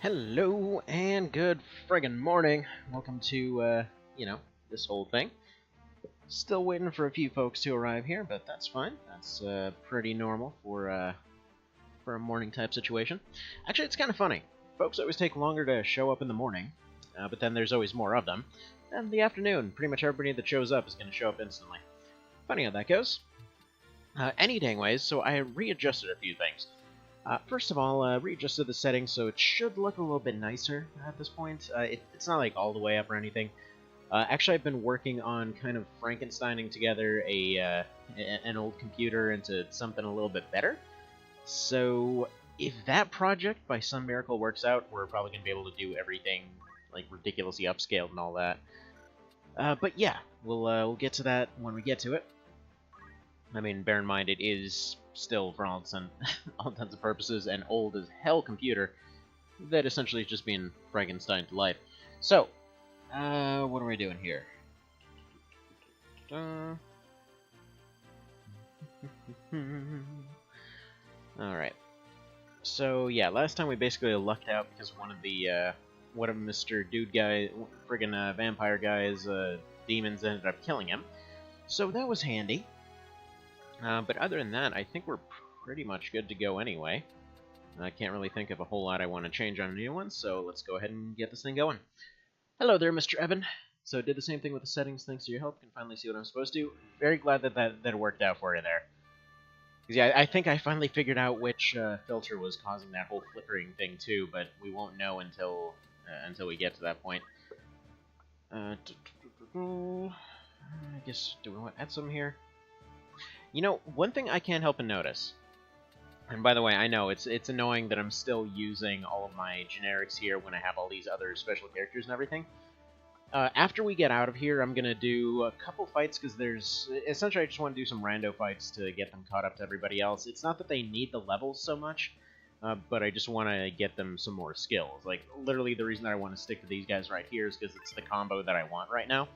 Hello and good friggin' morning. Welcome to, this whole thing. Still waiting for a few folks to arrive here, but that's fine. That's pretty normal for a morning type situation. Actually, it's kind of funny. Folks always take longer to show up in the morning, but then there's always more of them. And the afternoon, pretty much everybody that shows up is going to show up instantly. Funny how that goes. Any dang ways, so I readjusted a few things. First of all, readjusted the settings so it should look a little bit nicer at this point. It's not like all the way up or anything. Actually, I've been working on kind of Frankensteining together an old computer into something a little bit better. So if that project by some miracle works out, we're probably going to be able to do everything like ridiculously upscaled and all that. But yeah, we'll get to that when we get to it. I mean, bear in mind it is still, for all intents and purposes, an old as hell computer that essentially is just being Frankenstein to life. So, what are we doing here? Alright. So, yeah, last time we basically lucked out because one of Mr. Dude guy, friggin' vampire guy's demons ended up killing him. So that was handy. But other than that, I think we're pretty much good to go anyway. I can't really think of a whole lot I want to change on a new one, so let's go ahead and get this thing going. Hello there, Mr. Evan. So did the same thing with the settings thanks to your help. Can finally see what I'm supposed to. Very glad that worked out for you there. Because yeah, I think I finally figured out which filter was causing that whole flickering thing too, but we won't know until we get to that point. I guess, do we want to add some here? You know, one thing I can't help but notice, and by the way, I know it's annoying that I'm still using all of my generics here when I have all these other special characters and everything. After we get out of here, I'm going to do a couple fights, because essentially I just want to do some rando fights to get them caught up to everybody else. It's not that they need the levels so much, but I just want to get them some more skills. Like, literally the reason that I want to stick to these guys right here is because it's the combo that I want right now.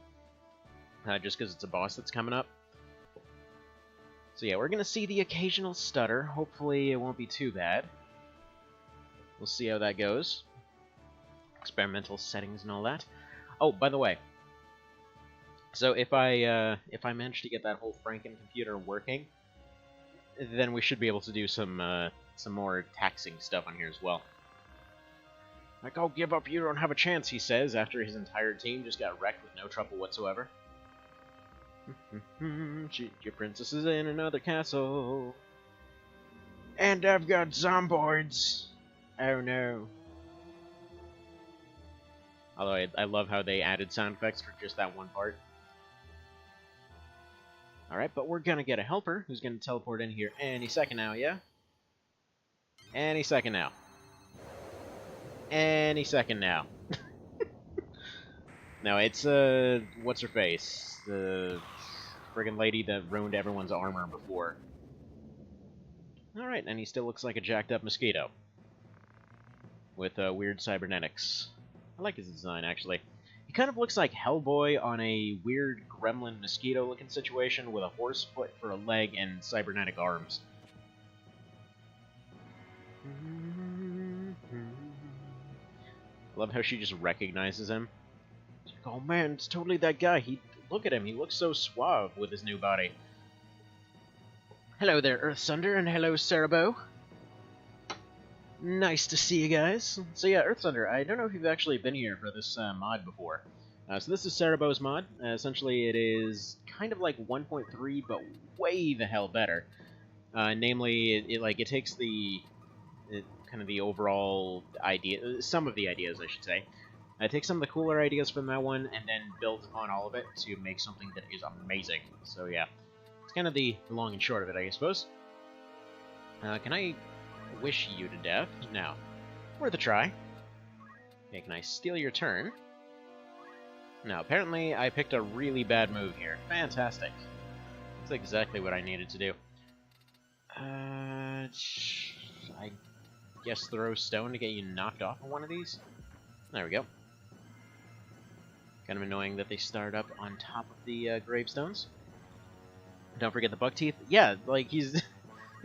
Just because it's a boss that's coming up. So yeah, we're going to see the occasional stutter. Hopefully it won't be too bad. We'll see how that goes. Experimental settings and all that. Oh, by the way. So if I manage to get that whole Franken computer working, then we should be able to do some more taxing stuff on here as well. Like, oh, give up, you don't have a chance, he says, after his entire team just got wrecked with no trouble whatsoever. Your princess is in another castle. And I've got zomboids. Oh no. Although I love how they added sound effects for just that one part. Alright, but we're gonna get a helper who's gonna teleport in here any second now, yeah? Any second now. Any second now. No, it's, what's her face? The friggin' lady that ruined everyone's armor before. Alright, and he still looks like a jacked up mosquito. With, weird cybernetics. I like his design, actually. He kind of looks like Hellboy on a weird gremlin mosquito looking situation with a horse foot for a leg and cybernetic arms. Love how she just recognizes him. Oh man, it's totally that guy. Look at him, he looks so suave with his new body. Hello there, Earthsunder, and hello, Cerabow. Nice to see you guys. So yeah, Earthsunder, I don't know if you've actually been here for this mod before. So this is Cerabow's mod. Essentially, it is kind of like 1.3, but way the hell better. Namely, it takes kind of the overall idea, some of the ideas, I should say. Take some of the cooler ideas from that one, and then build upon all of it to make something that is amazing. So yeah, it's kind of the long and short of it, I suppose. Can I wish you to death? No. Worth a try. Okay, can I steal your turn? No, apparently I picked a really bad move here. Fantastic. That's exactly what I needed to do. I guess throw stone to get you knocked off of one of these? There we go. Kind of annoying that they start up on top of the gravestones. Don't forget the buck teeth. Yeah, like he's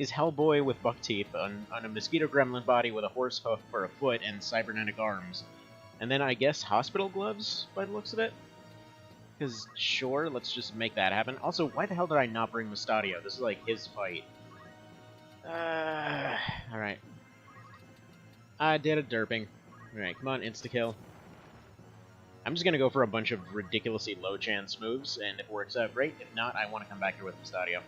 is Hellboy with buck teeth on a mosquito gremlin body with a horse hoof for a foot and cybernetic arms. And then I guess hospital gloves, by the looks of it? Because, sure, let's just make that happen. Also, why the hell did I not bring Mustadio? This is like his fight. Alright. I did a derping. Alright, come on, insta-kill. I'm just gonna go for a bunch of ridiculously low chance moves, and if it works out, great. If not, I want to come back here with Mustadio.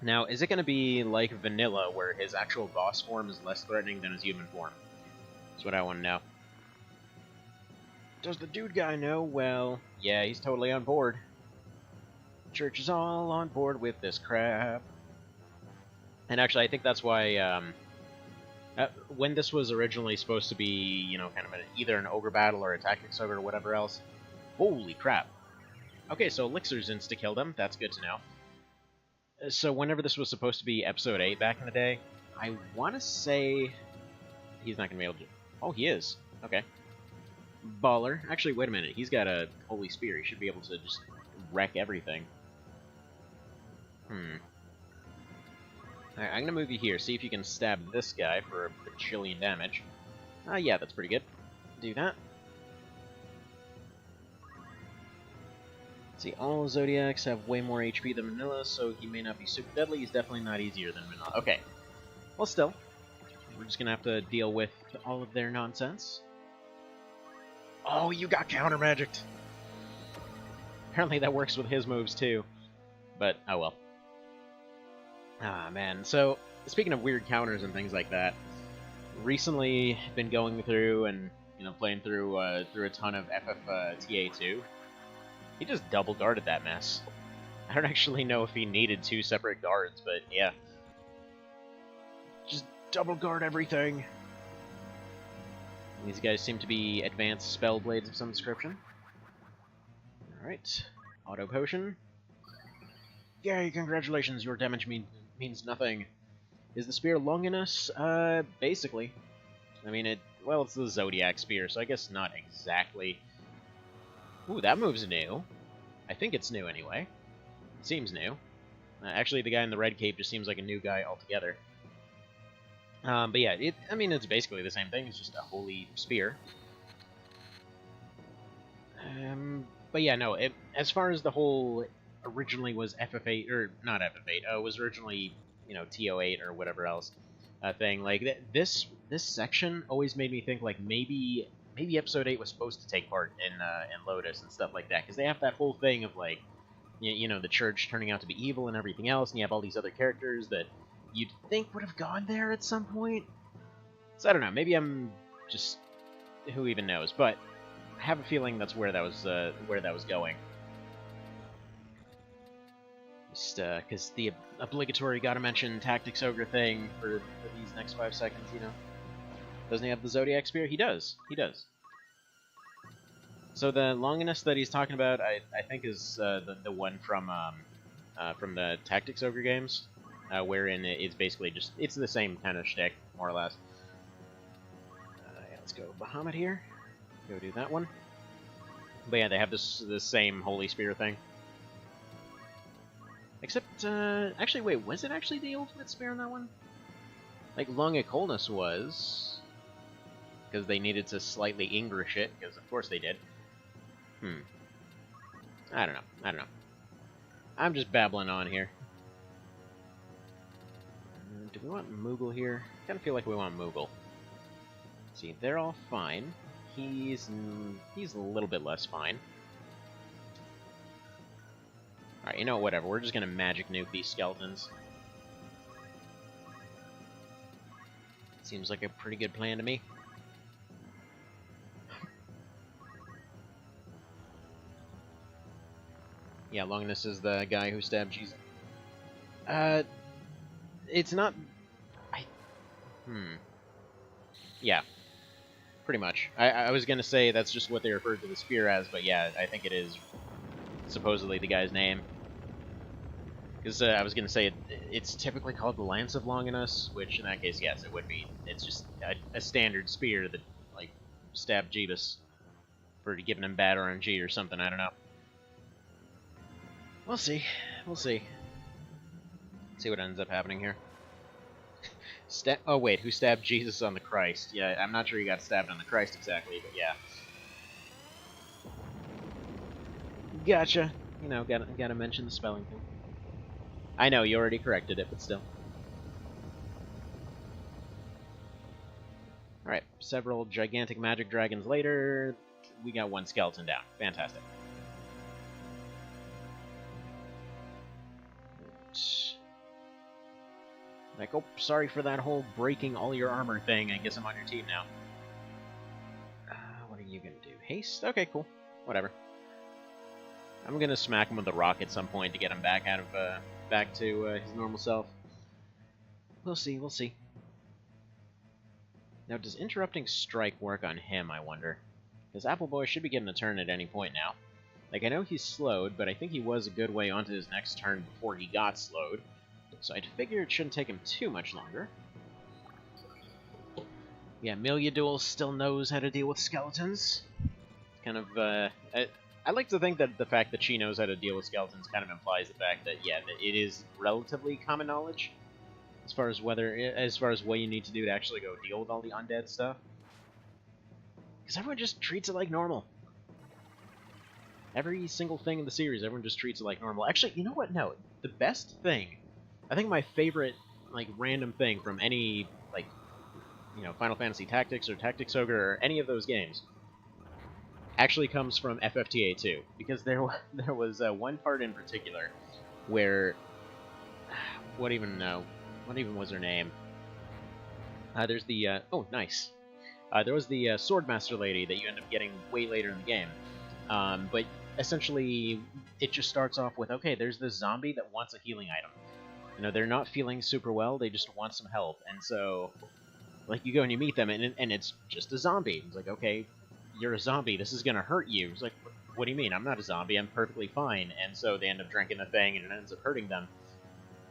Now, is it going to be like Vanilla, where his actual boss form is less threatening than his human form? That's what I want to know. Does the dude guy know? Well, yeah, he's totally on board. Church is all on board with this crap. And actually, I think that's why, when this was originally supposed to be, you know, kind of either an ogre battle or a tactics ogre or whatever else, holy crap. Okay, so Elixir's insta-killed him. That's good to know. So whenever this was supposed to be Episode 8 back in the day, I want to say he's not going to be able to... Oh, he is. Okay. Baller. Actually, wait a minute. He's got a Holy Spear. He should be able to just wreck everything. Alright, I'm going to move you here. See if you can stab this guy for a bajillion damage. Yeah, that's pretty good. Do that. See, all Zodiacs have way more HP than Vanilla, so he may not be super deadly. He's definitely not easier than Vanilla. Okay. Well, still, we're just going to have to deal with all of their nonsense. Oh, you got counter-magicked! Apparently that works with his moves, too. But, oh well. Ah, man. So, speaking of weird counters and things like that, recently been going through and, you know, playing through a ton of FFT 2. He just double guarded that mess. I don't actually know if he needed two separate guards, but yeah. Just double guard everything. These guys seem to be advanced spell blades of some description. Alright. Auto potion. Yay, congratulations, your damage means nothing. Is the spear long enough? Basically. I mean, well, it's the Zodiac Spear, so I guess not exactly. Ooh, that move's new. I think it's new anyway. It seems new. Actually, the guy in the red cape just seems like a new guy altogether. But yeah, I mean, it's basically the same thing. It's just a holy spear. But yeah, no. As far as the whole originally was FF8 or not FF8, was originally, you know, TO8 or whatever else thing. Like this section always made me think like maybe Episode 8 was supposed to take part in Lotus and stuff like that, because they have that whole thing of like, you know, the church turning out to be evil and everything else, and you have all these other characters that you'd think would have gone there at some point. So I don't know, maybe I'm just, who even knows, but I have a feeling that's where that was going. Just because the obligatory gotta mention Tactics Ogre thing for these next 5 seconds, you know. Doesn't he have the Zodiac Spear? He does. He does. So the longiness that he's talking about, I think, is the one from the Tactics Ogre games, wherein it's basically just, it's the same kind of shtick, more or less. Yeah, let's go Bahamut here. Go do that one. But yeah, they have this same Holy Spear thing. Except, actually, wait, was it actually the Ultimate Spear in that one? Like, Lung of Coldness was, because they needed to slightly English it, because of course they did. I don't know. I'm just babbling on here. Do we want Moogle here? I kind of feel like we want Moogle. See, they're all fine. He's a little bit less fine. Alright, you know, whatever. We're just gonna magic nuke these skeletons. Seems like a pretty good plan to me. Yeah, Longinus is the guy who stabbed Jesus. It's not... Yeah. Pretty much. I was gonna say that's just what they referred to the spear as, but yeah, I think it is supposedly the guy's name. Because I was gonna say it's typically called the Lance of Longinus, which in that case, yes, it would be. It's just a standard spear that, like, stabbed Jeebus for giving him bad RNG or something, I don't know. We'll see. We'll see. See what ends up happening here. Oh wait, who stabbed Jesus on the Christ? Yeah, I'm not sure he got stabbed on the Christ exactly, but yeah. Gotcha. You know, gotta mention the spelling thing. I know, you already corrected it, but still. Alright, several gigantic magic dragons later, we got one skeleton down. Fantastic. Like, oh, sorry for that whole breaking all your armor thing. I guess I'm on your team now. What are you gonna do? Haste? Okay, cool. Whatever. I'm gonna smack him with a rock at some point to get him back back to his normal self. We'll see, we'll see. Now, does interrupting strike work on him, I wonder? Because Appleboy should be getting a turn at any point now. Like, I know he's slowed, but I think he was a good way onto his next turn before he got slowed. So I'd figure it shouldn't take him too much longer. Yeah, Miliaduel still knows how to deal with skeletons. Kind of, I like to think that the fact that she knows how to deal with skeletons kind of implies the fact that, yeah, that it is relatively common knowledge. As far as what you need to do to actually go deal with all the undead stuff. Because everyone just treats it like normal. Every single thing in the series, everyone just treats it like normal. Actually, you know what? No, the best thing, I think my favorite, like, random thing from any, like, you know, Final Fantasy Tactics or Tactics Ogre or any of those games actually comes from FFTA 2. Because there was one part in particular where, what even was her name? There's the, oh, nice. There was the Swordmaster lady that you end up getting way later in the game. But essentially, it just starts off with, okay, there's this zombie that wants a healing item. You know, they're not feeling super well, they just want some help. And so, like, you go and you meet them, and it's just a zombie. It's like, okay, you're a zombie, this is gonna hurt you. It's like, what do you mean? I'm not a zombie, I'm perfectly fine. And so they end up drinking the thing, and it ends up hurting them.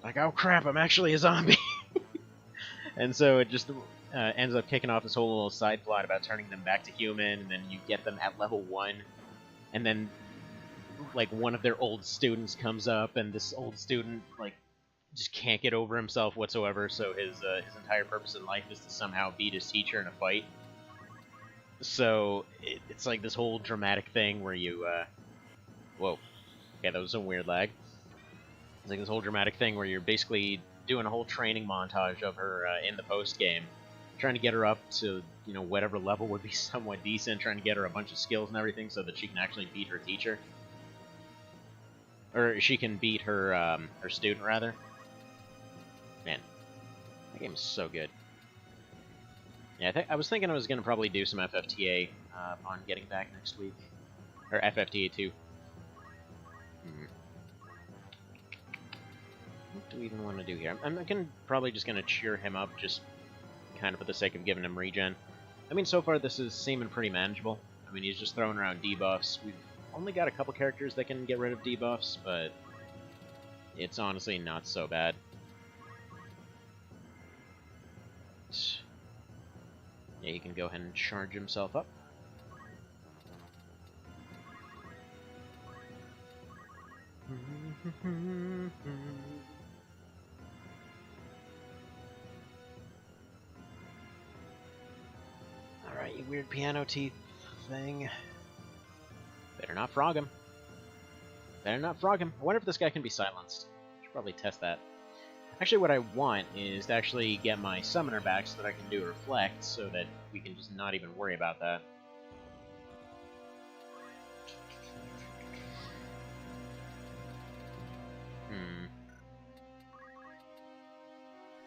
Like, oh crap, I'm actually a zombie! And so it just ends up kicking off this whole little side plot about turning them back to human, and then you get them at level 1, and then, like, one of their old students comes up, and this old student, like, just can't get over himself whatsoever, so his entire purpose in life is to somehow beat his teacher in a fight. So, it's like this whole dramatic thing where you, whoa. Okay, that was some weird lag. It's like this whole dramatic thing where you're basically doing a whole training montage of her in the post-game, trying to get her up to, you know, whatever level would be somewhat decent, trying to get her a bunch of skills and everything so that she can actually beat her teacher. Or she can beat her, her student, rather. Man, that game is so good. Yeah, I was thinking I was going to probably do some FFTA on getting back next week. Or FFTA 2. What do we even want to do here? I'm probably just going to cheer him up, just kind of for the sake of giving him regen. I mean, so far this is seeming pretty manageable. I mean, he's just throwing around debuffs. We've only got a couple characters that can get rid of debuffs, but it's honestly not so bad. Yeah, he can go ahead and charge himself up. Alright, you weird piano teeth thing. Better not frog him. Better not frog him. I wonder if this guy can be silenced. Should probably test that. Actually, what I want is to actually get my summoner back so that I can do reflect, so that we can just not even worry about that.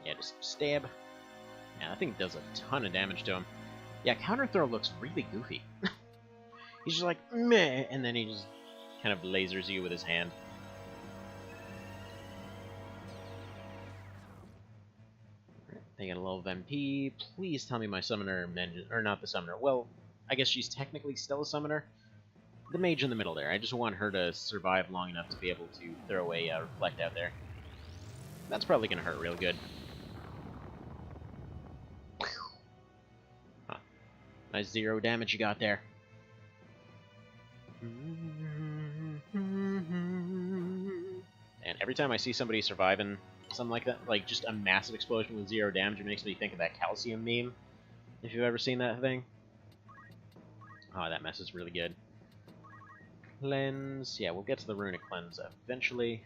Yeah, just stab. Yeah, that thing does a ton of damage to him. Yeah, counter throw looks really goofy. He's just like, meh, and then he just kind of lasers you with his hand. They get a level of MP. Please tell me my summoner, or not the summoner. Well, I guess she's technically still a summoner. The mage in the middle there. I just want her to survive long enough to be able to throw a reflect out there. That's probably going to hurt real good. Huh. Nice 0 damage you got there. every time I see somebody surviving something like that, like just a massive explosion with 0 damage, it makes me think of that calcium meme. If you've ever seen that thing. Oh, that mess is really good. Cleanse. Yeah, we'll get to the runic cleanse eventually.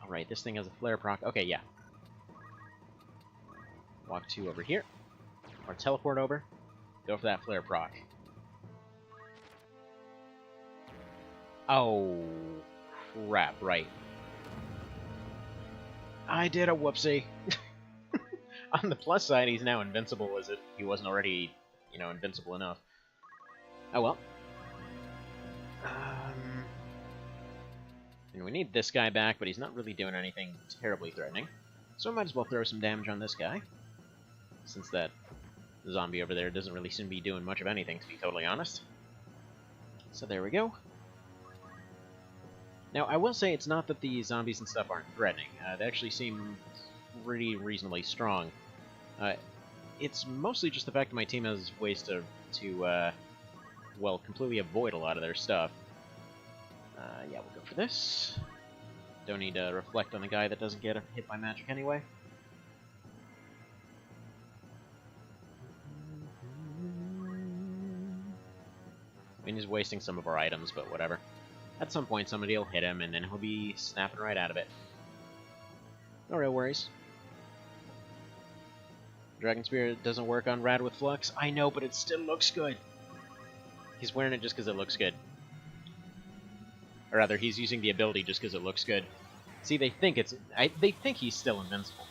Alright, this thing has a flare proc. Okay, yeah. Walk 2 over here. Or teleport over. Go for that flare proc. Oh, crap, right. I did a whoopsie. On the plus side, he's now invincible as if he wasn't already, you know, invincible enough. Oh well. And we need this guy back, but he's not really doing anything terribly threatening. So I might as well throw some damage on this guy. Since that zombie over there doesn't really seem to be doing much of anything, to be totally honest. So there we go. Now, I will say it's not that the zombies and stuff aren't threatening. They actually seem pretty reasonably strong. It's mostly just the fact that my team has ways to well, completely avoid a lot of their stuff. Yeah, we'll go for this. Don't need to reflect on the guy that doesn't get hit by magic anyway. I mean, he's wasting some of our items, but whatever. At some point, somebody will hit him, and then he'll be snapping right out of it. No real worries. Dragon Spirit doesn't work on Rad with Flux. I know, but it still looks good. He's wearing it just because it looks good. Or rather, he's using the ability just because it looks good. See, they think it's... they think he's still invincible.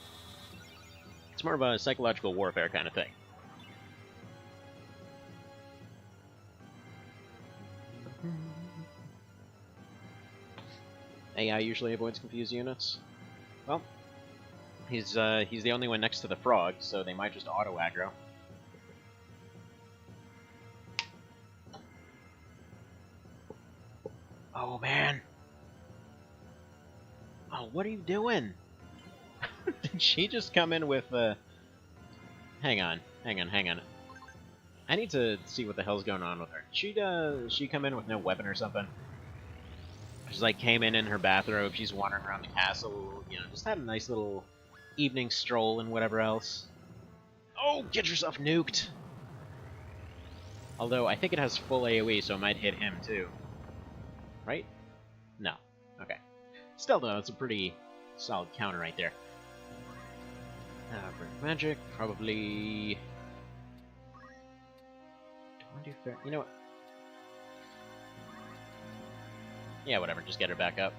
It's more of a psychological warfare kind of thing. AI usually avoids confused units. Well, he's the only one next to the frog, so they might just auto-aggro. Oh, man. Oh, what are you doing? Did she just come in with, Hang on. I need to see what the hell's going on with her. She come in with no weapon or something? She's like came in her bathrobe, she's wandering around the castle, you know, just had a nice little evening stroll and whatever else. Oh, get yourself nuked! Although, I think it has full AoE, so it might hit him too. Right? No. Okay. Still though, it's a pretty solid counter right there. Bring magic, probably... Don't want to do fair... You know what? Yeah, whatever, just get her back up.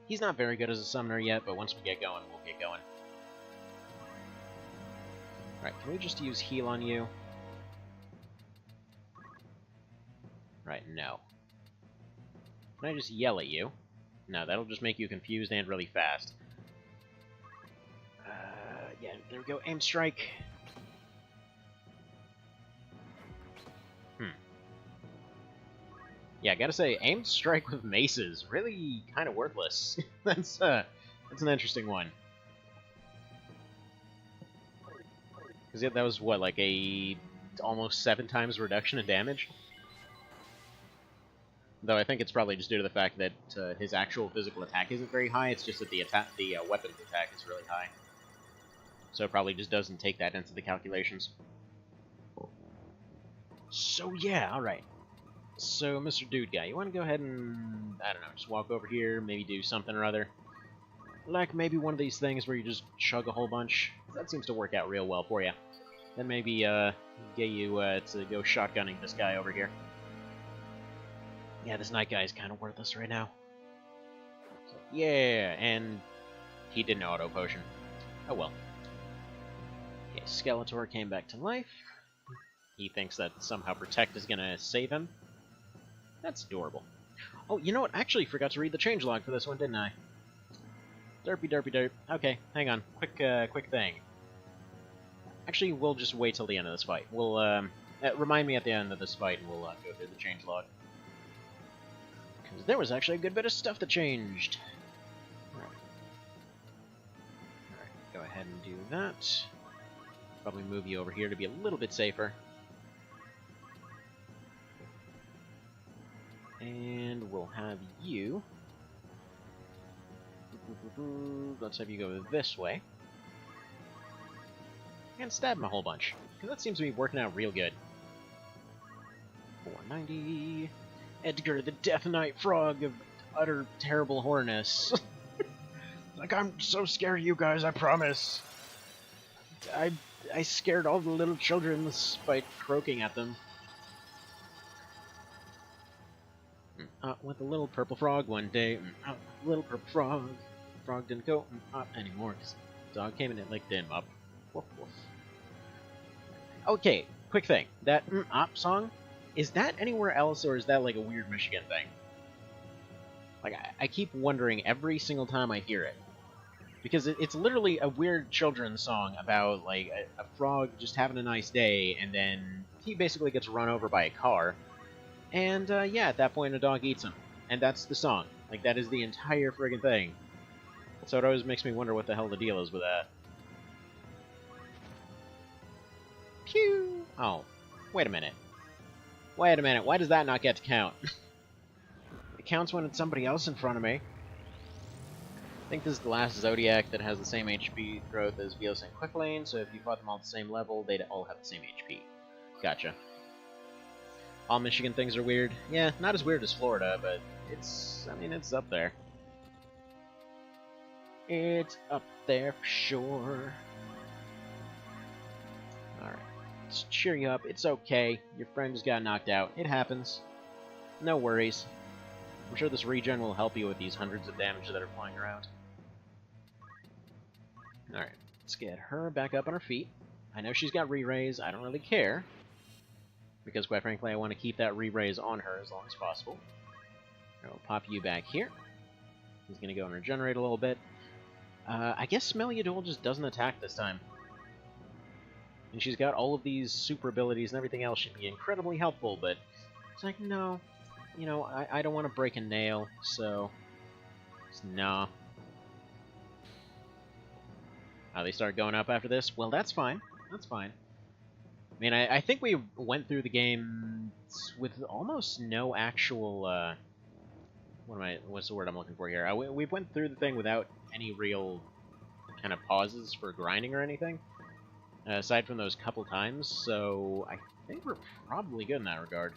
He's not very good as a summoner yet, but once we get going, we'll get going. Alright, can we just use heal on you? Right, no. Can I just yell at you? No, that'll just make you confused and really fast. Yeah, there we go, aim strike. Yeah, I gotta say, aim strike with maces, really kind of worthless. That's an interesting one. Because that was, what, like a almost 7 times reduction in damage? Though I think it's probably just due to the fact that his actual physical attack isn't very high, it's just that the weapons attack is really high. So it probably just doesn't take that into the calculations. So yeah, alright. So, Mr. Dude Guy, you want to go ahead and, I don't know, just walk over here, maybe do something or other? Like maybe one of these things where you just chug a whole bunch. That seems to work out real well for you. Then maybe, get you to go shotgunning this guy over here. Yeah, this night guy is kind of worthless right now. So, yeah, and he didn't auto potion. Oh well. Okay, Skeletor came back to life. He thinks that somehow Protect is gonna save him. That's adorable. Oh, you know what? I actually forgot to read the changelog for this one, didn't I? Derpy derpy derp. Okay, hang on. Quick thing. Actually, we'll just wait till the end of this fight. We'll, remind me at the end of this fight, and we'll, go through the changelog. Because there was actually a good bit of stuff that changed. Alright, go ahead and do that. Probably move you over here to be a little bit safer. And we'll have you... Let's have you go this way. And stab him a whole bunch. Because that seems to be working out real good. 490... Edgar, the Death Knight Frog of utter terrible horniness. Like, I'm so scared of you guys, I promise. I scared all the little children despite croaking at them. With the little purple frog one day. Little purple frog. Frog didn't go anymore because the dog came in and licked him up. Woof woof. Okay, quick thing. That song, is that anywhere else or is that like a weird Michigan thing? Like, I keep wondering every single time I hear it. Because it's literally a weird children's song about, like, a frog just having a nice day, and then he basically gets run over by a car. And, yeah, at that point, a dog eats him. And that's the song. Like, that is the entire friggin' thing. So it always makes me wonder what the hell the deal is with that. Pew! Oh, wait a minute. Wait a minute, why does that not get to count? It counts when it's somebody else in front of me. I think this is the last Zodiac that has the same HP growth as Veos and Quicklane, so if you fought them all at the same level, they'd all have the same HP. Gotcha. All Michigan things are weird. Yeah, not as weird as Florida, but it's... I mean, it's up there. It's up there for sure. Alright. Let's cheer you up. It's okay. Your friend just got knocked out. It happens. No worries. I'm sure this regen will help you with these hundreds of damage that are flying around. Alright, let's get her back up on her feet. I know she's got re-raise, I don't really care. Because quite frankly, I want to keep that re-raise on her as long as possible. I'll pop you back here. He's going to go and regenerate a little bit. I guess Smeliadol just doesn't attack this time. And she's got all of these super abilities and everything else should be incredibly helpful, but it's like, no. You know, I don't want to break a nail, so... Nah. They start going up after this? Well, that's fine. That's fine. I mean, I think we went through the game with almost no actual, what's the word I'm looking for here? We went through the thing without any real kind of pauses for grinding or anything. Aside from those couple times, so I think we're probably good in that regard.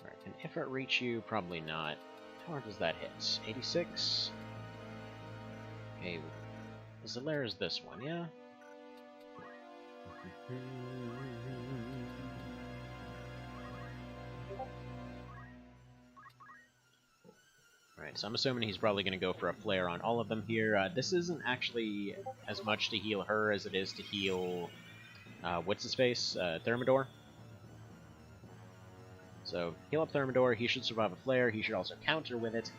Alright, can Ifrit reach you? Probably not. How hard does that hit? 86? Okay, Zalaira's this one, yeah? Alright, so I'm assuming he's probably going to go for a flare on all of them here. This isn't actually as much to heal her as it is to heal, what's-his-face? Thermidor. So, heal up Thermidor, he should survive a flare, he should also counter with it,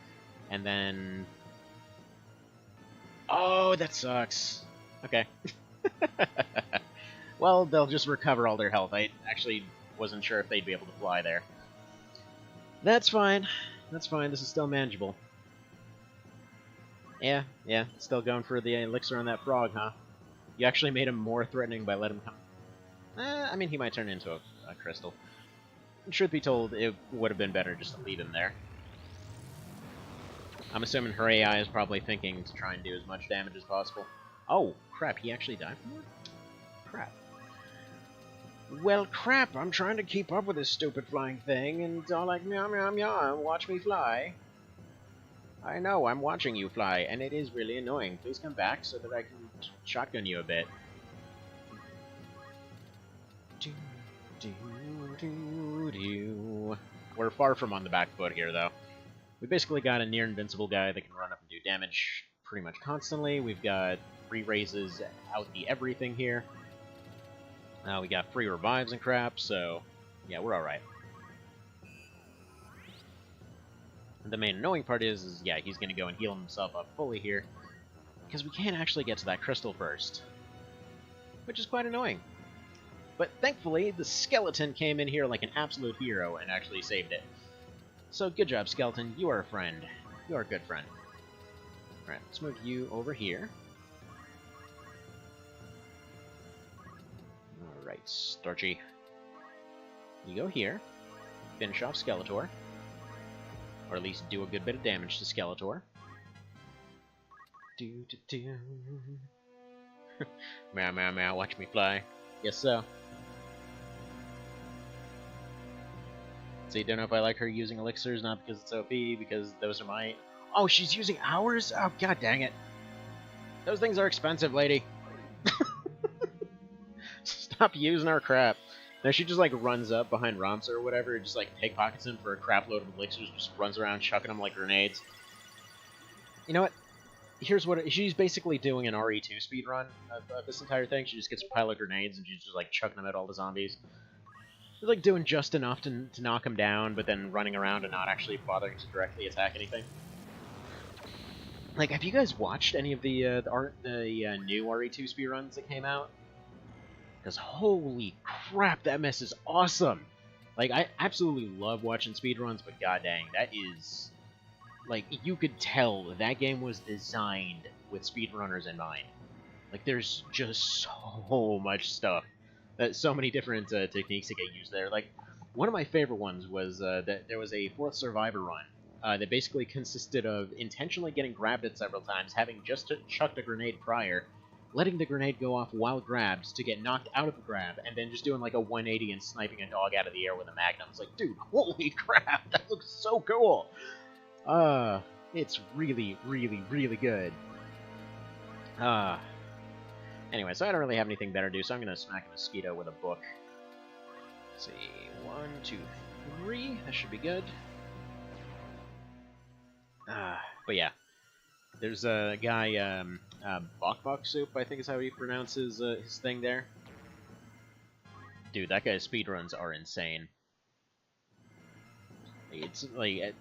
and then... Oh, that sucks! Okay. Well, they'll just recover all their health. I actually wasn't sure if they'd be able to fly there. That's fine. That's fine, this is still manageable. Yeah, still going for the elixir on that frog, huh? You actually made him more threatening by letting him come... I mean, he might turn into a crystal. Truth be told, it would have been better just to leave him there. I'm assuming her AI is probably thinking to try and do as much damage as possible. Oh, crap, he actually died from that? Crap. Well, crap, I'm trying to keep up with this stupid flying thing, and it's all like, meow, meow, meow, watch me fly. I know, I'm watching you fly, and it is really annoying. Please come back so that I can shotgun you a bit. We're far from on the back foot here, though. We basically got a near-invincible guy that can run up and do damage pretty much constantly. We've got free raises out the everything here. We got free revives and crap, so yeah, we're alright. The main annoying part is yeah, he's going to go and heal himself up fully here, because we can't actually get to that crystal first, which is quite annoying. But thankfully, the skeleton came in here like an absolute hero and actually saved it. So good job, skeleton. You are a friend. You are a good friend. Alright, let's move you over here. Alright, Storchy. You go here. finish off Skeletor. Or at least do a good bit of damage to Skeletor. Do. Meow, meow, meow, watch me fly. Yes, so. See, don't know if I like her using elixirs, not because it's OP, because those are my... Oh, she's using ours? Oh, god dang it. Those things are expensive, lady. Stop using our crap. Now she just, like, runs up behind Romps or whatever, just, like, pickpockets him for a crap load of elixirs, just runs around chucking them like grenades. You know what? Here's what... She's basically doing an RE2 speedrun of this entire thing. She just gets a pile of grenades, and she's just, like, chucking them at all the zombies. She's, like, doing just enough to knock them down, but then running around and not actually bothering to directly attack anything. Like, have you guys watched any of the new RE2 speedruns that came out? Because holy crap, that mess is awesome! Like, I absolutely love watching speedruns, but god dang, that is... Like, you could tell that game was designed with speedrunners in mind. Like, there's just so much stuff. So many different techniques that get used there. Like, one of my favorite ones was that there was a 4th Survivor run that basically consisted of intentionally getting grabbed at several times, having just chucked a grenade prior, letting the grenade go off while grabbed to get knocked out of the grab, and then just doing like a 180 and sniping a dog out of the air with a magnum. It's like, dude, holy crap, that looks so cool! It's really, really, really good. Anyway, so I don't really have anything better to do, so I'm gonna smack a mosquito with a book. Let's see, 1, 2, 3, that should be good. But yeah, there's a guy, Bok Soup, I think is how he pronounces his thing there. Dude, that guy's speedruns are insane. It's like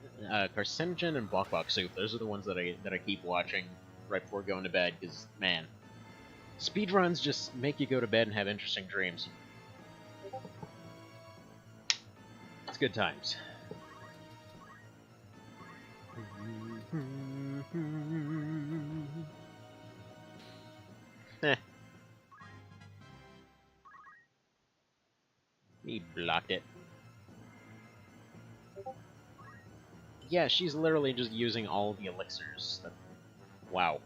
Carcinogen and Bok Soup. Those are the ones that I keep watching right before going to bed. Because man, speedruns just make you go to bed and have interesting dreams. It's good times. He blocked it. Yeah, she's literally just using all the elixirs. Wow.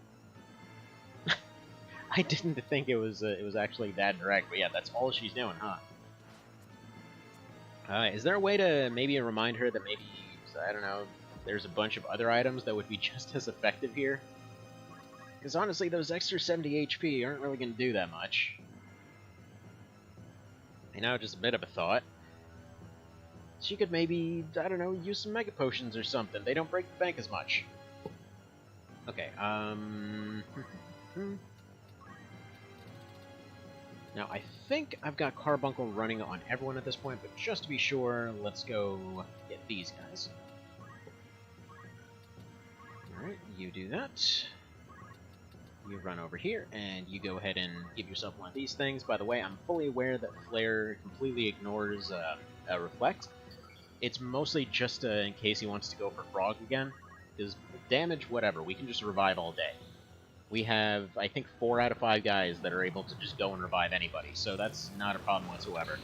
I didn't think it was actually that direct, but yeah, that's all she's doing, huh? Is there a way to maybe remind her that maybe, I don't know, there's a bunch of other items that would be just as effective here? Because honestly, those extra 70 HP aren't really going to do that much. You know, just a bit of a thought. She could maybe, I don't know, use some Mega Potions or something. They don't break the bank as much. Okay, Now, I think I've got Carbuncle running on everyone at this point, but just to be sure, let's go get these guys. Alright, you do that. You run over here, and you go ahead and give yourself one of these things. By the way, I'm fully aware that Flare completely ignores Reflect. It's mostly just in case he wants to go for Frog again. Because damage, whatever, we can just revive all day. We have, I think, 4 out of 5 guys that are able to just go and revive anybody, so that's not a problem whatsoever.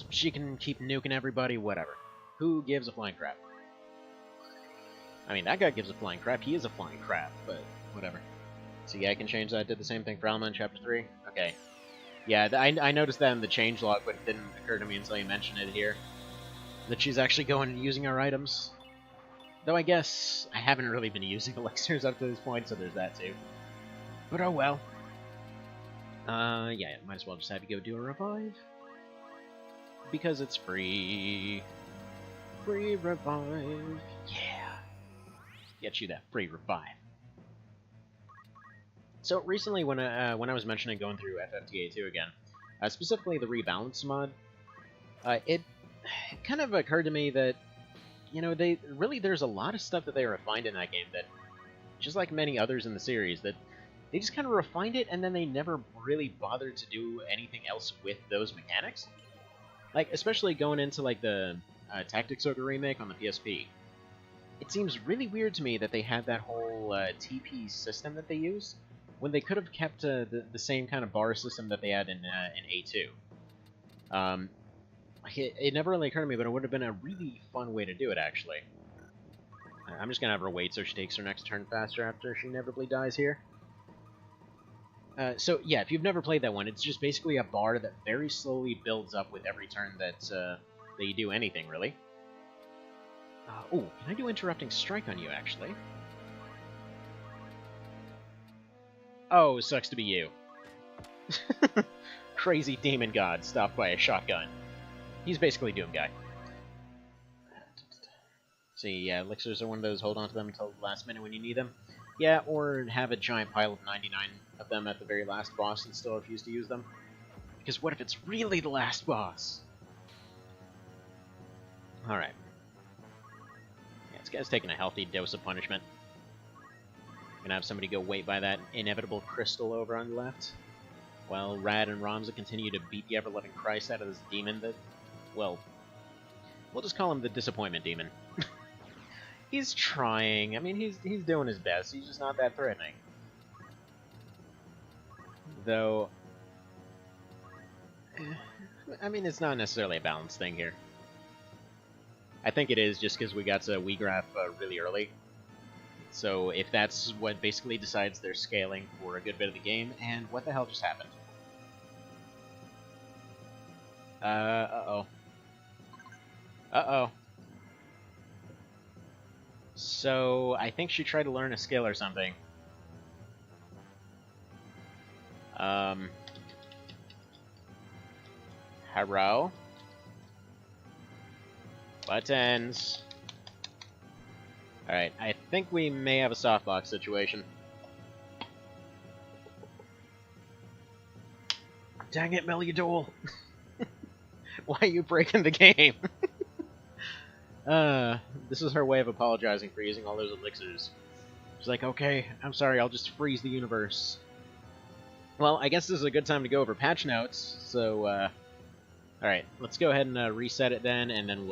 She can keep nuking everybody, whatever. Who gives a flying crap? I mean, that guy gives a flying crap. He is a flying crap, but whatever. See, I can change that. Did the same thing for Alma in Chapter 3. Okay. Yeah, I noticed that in the changelog, but it didn't occur to me until you mentioned it here. That she's actually going and using our items. Though I guess I haven't really been using elixirs up to this point, so there's that too. But oh well. Yeah, might as well just have you go do a revive. Because it's free. Free revive. Yeah. Get you that free revive. So recently when I was mentioning going through FFTA2 again, specifically the Rebalance mod, it kind of occurred to me that, you know, there's a lot of stuff that they refined in that game that, just like many others in the series, that they just kind of refined it and then they never really bothered to do anything else with those mechanics. Like, especially going into, like, the Tactics Ogre remake on the PSP. It seems really weird to me that they had that whole TP system that they used, when they could have kept the same kind of bar system that they had in A2. It never really occurred to me, but it would have been a really fun way to do it, actually. I'm just gonna have her wait so she takes her next turn faster after she inevitably dies here. So, yeah, if you've never played that one, it's just basically a bar that very slowly builds up with every turn that you do anything, really. Ooh, can I do Interrupting Strike on you, actually? Oh, sucks to be you. Crazy demon god stopped by a shotgun. He's basically Doom Guy. See, yeah, elixirs are one of those, hold on to them until the last minute when you need them. Yeah, or have a giant pile of 99 of them at the very last boss and still refuse to use them. Because what if it's really the last boss? Alright. Yeah, this guy's taking a healthy dose of punishment. Gonna have somebody go wait by that inevitable crystal over on the left. While Rad and Ramza continue to beat the ever-loving Christ out of this demon that, well, we'll just call him the Disappointment Demon. He's trying. I mean, he's doing his best. He's just not that threatening. Though, I mean, it's not necessarily a balanced thing here. I think it is just because we got to Wii Graph really early. So if that's what basically decides they're scaling for a good bit of the game, and what the hell just happened? Uh-oh. Uh-oh. So, I think she tried to learn a skill or something. Hello? Buttons. Alright, I think we may have a softbox situation. Dang it, Meliador! Why are you breaking the game? This is her way of apologizing for using all those elixirs. She's like, okay, I'm sorry, I'll just freeze the universe. Well, I guess this is a good time to go over patch notes, so, alright, let's go ahead and reset it then, and then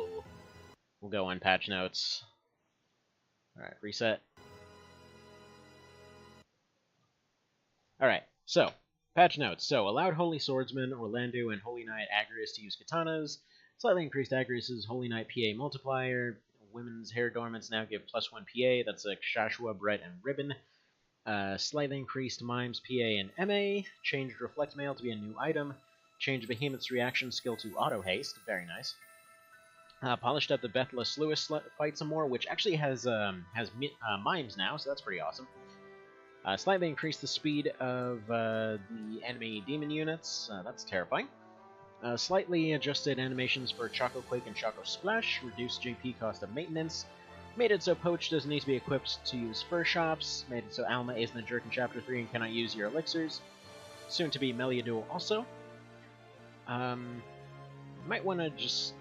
we'll go on patch notes. Alright, reset. Alright, so, patch notes. So, allowed Holy Swordsman, Orlando, and Holy Knight Agrius to use katanas. Slightly increased Agrius' Holy Knight PA multiplier. Women's hair adornments now give +1 PA. That's a Shashua, Brett, and Ribbon. Slightly increased Mimes PA and MA. Changed Reflect Mail to be a new item. Changed Behemoth's reaction skill to Auto Haste. Very nice. Polished up the Bethless Lewis fight some more, which actually has Mimes now, so that's pretty awesome. Slightly increased the speed of the enemy demon units. That's terrifying. Slightly adjusted animations for Choco Quake and Choco Splash. Reduced JP cost of maintenance. Made it so Poach doesn't need to be equipped to use Fur Shops. Made it so Alma isn't a jerk in Chapter 3 and cannot use your elixirs. Soon to be Meliador also. Might want to just...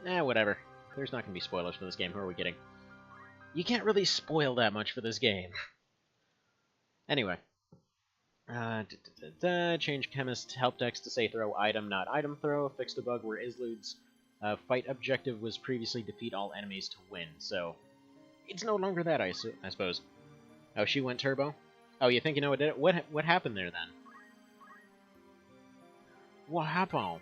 whatever. There's not going to be spoilers for this game. Who are we kidding? You can't really spoil that much for this game. Anyway. Change Chemist help dex to say throw item, not item throw. Fixed a bug where Islud's fight objective was previously defeat all enemies to win. So, it's no longer that, I suppose. Oh, she went turbo? Oh, you think you know what did it? What happened there, then? What happened?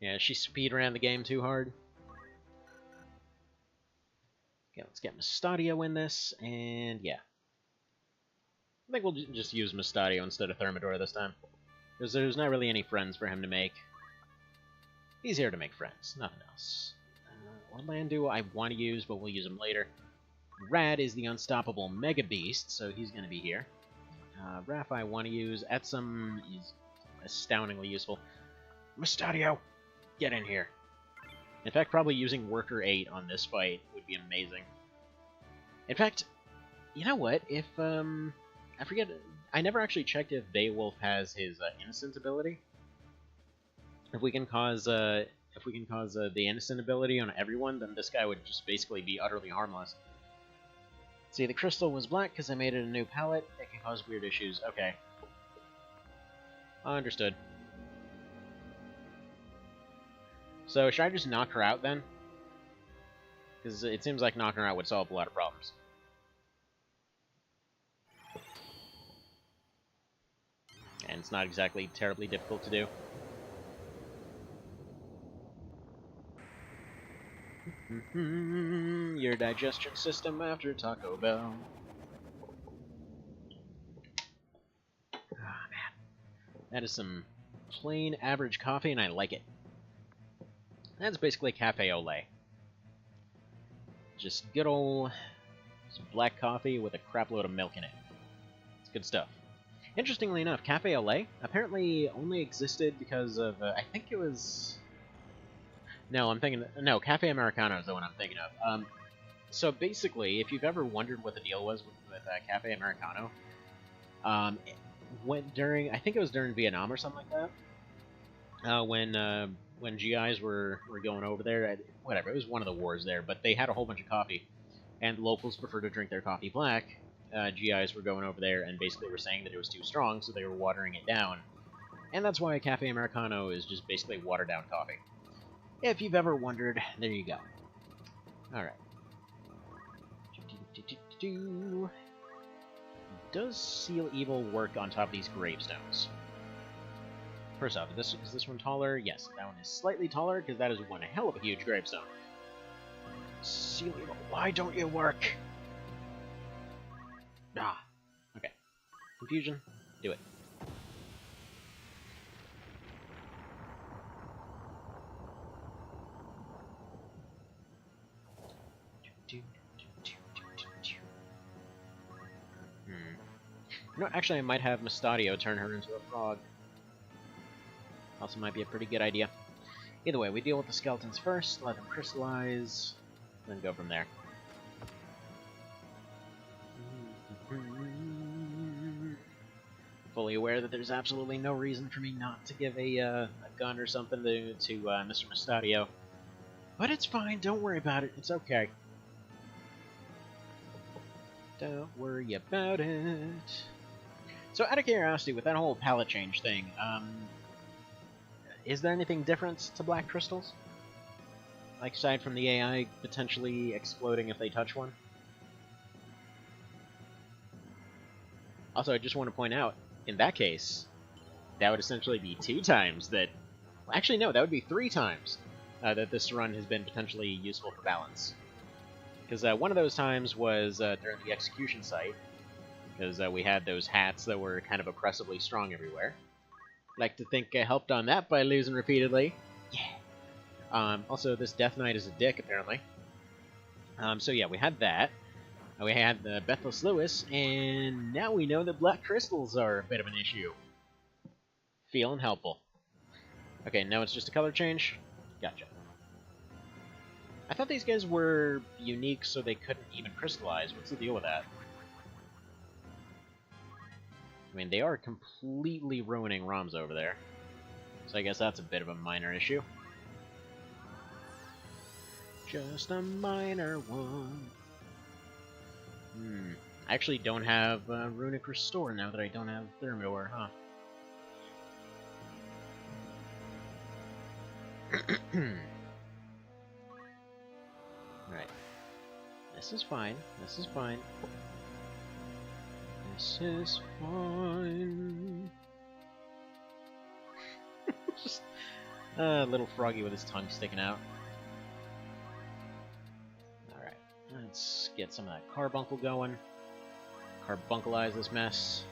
Yeah, she speed ran the game too hard. Okay, let's get Mustadio in this, and yeah. I think we'll just use Mustadio instead of Thermidor this time. Because there's not really any friends for him to make. He's here to make friends, nothing else. Orlando I want to use, but we'll use him later. Rad is the unstoppable Mega Beast, so he's going to be here. Raph I want to use. Etsum is astoundingly useful. Mustadio, get in here. In fact, probably using Worker 8 on this fight would be amazing. In fact, you know what? If, I forget, I never actually checked if Beowulf has his Innocent ability. If we can cause the Innocent ability on everyone, then this guy would just basically be utterly harmless. See, the crystal was black because I made it a new palette. It can cause weird issues. Okay. Understood. So, should I just knock her out, then? Because it seems like knocking her out would solve a lot of problems. and it's not exactly terribly difficult to do. Your digestion system after Taco Bell. Ah, man. That is some plain average coffee, and I like it. That's basically cafe au lait. Just good old black coffee with a crap load of milk in it. It's good stuff. Interestingly enough, cafe au lait apparently only existed because of, I think it was... No, Cafe Americano is the one I'm thinking of. So basically, if you've ever wondered what the deal was with Cafe Americano, I think it was during Vietnam or something like that, when GIs were going over there, whatever, it was one of the wars there, but they had a whole bunch of coffee, and locals prefer to drink their coffee black. GIs were going over there and basically were saying that it was too strong, so they were watering it down, and that's why Cafe Americano is just basically watered down coffee. If you've ever wondered, there you go. Alright. Does Seal Evil work on top of these gravestones? First off, is this one taller? Yes, that one is slightly taller, because that is one hell of a huge gravestone. Seal Evil, why don't you work? Ah. Okay. Confusion, do it. No, actually, I might have Mustadio turn her into a frog. Also might be a pretty good idea. Either way, we deal with the skeletons first, let them crystallize, then go from there. Fully aware that there's absolutely no reason for me not to give a gun or something to Mr. Mustadio. But it's fine, don't worry about it, it's okay. Don't worry about it. So, out of curiosity, with that whole palette change thing, is there anything different to black crystals? Like, aside from the AI potentially exploding if they touch one? Also, I just want to point out, in that case, that would essentially be 2 times that... Actually, no, that would be 3 times that this run has been potentially useful for balance. Because one of those times was during the execution site, because we had those hats that were kind of oppressively strong everywhere. Like to think I helped on that by losing repeatedly. Yeah. Also, this Death Knight is a dick, apparently. So yeah, we had that. We had the Bethless Lewis, and now we know that black crystals are a bit of an issue. Feeling helpful. Okay, now it's just a color change? Gotcha. I thought these guys were unique so they couldn't even crystallize. What's the deal with that? I mean, they are completely ruining ROMs over there. So I guess that's a bit of a minor issue. Just a minor one. I actually don't have Runic Restore now that I don't have Thermidor, huh? Right. This is fine. This is fine. This is fine. Just a little froggy with his tongue sticking out. Alright, let's get some of that carbuncle going. Carbuncleize this mess.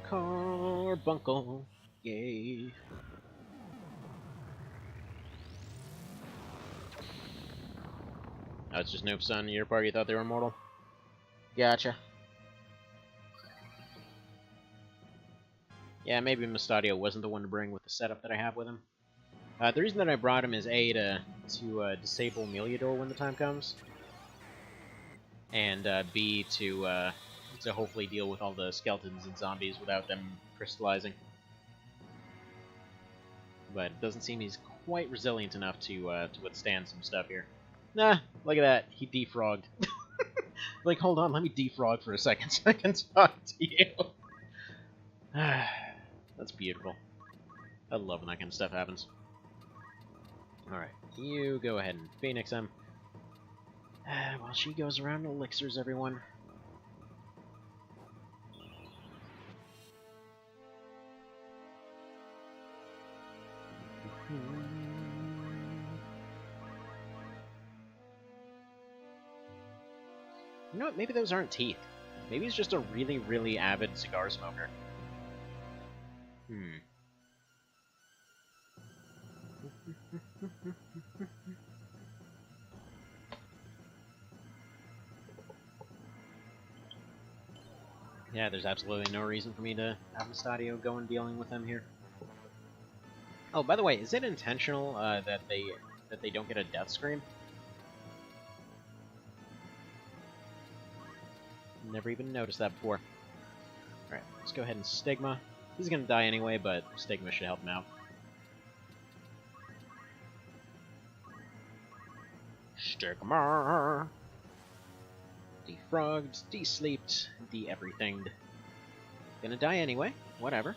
Carbuncle, yay. Oh, it's just Noob's son. Your party thought they were immortal? Gotcha. Yeah, maybe Mustadio wasn't the one to bring with the setup that I have with him. The reason that I brought him is A, to disable Meliador when the time comes, and B, to hopefully deal with all the skeletons and zombies without them crystallizing. But it doesn't seem he's quite resilient enough to withstand some stuff here. Nah, look at that. He defrogged. Like, hold on, let me defrog for a second so I can talk to you. That's beautiful. I love when that kind of stuff happens. Alright, you go ahead and Phoenix him. While she goes around elixirs everyone. You know what? Maybe those aren't teeth. Maybe he's just a really, really avid cigar smoker. Yeah, there's absolutely no reason for me to have Mustadio go and dealing with them here. Oh, by the way, is it intentional that they don't get a death scream? Never even noticed that before. Alright, let's go ahead and Stigma. He's gonna die anyway, but Stigma should help him out. Stigma! Defrogged, de-sleeped, de-everythinged. Gonna die anyway, whatever.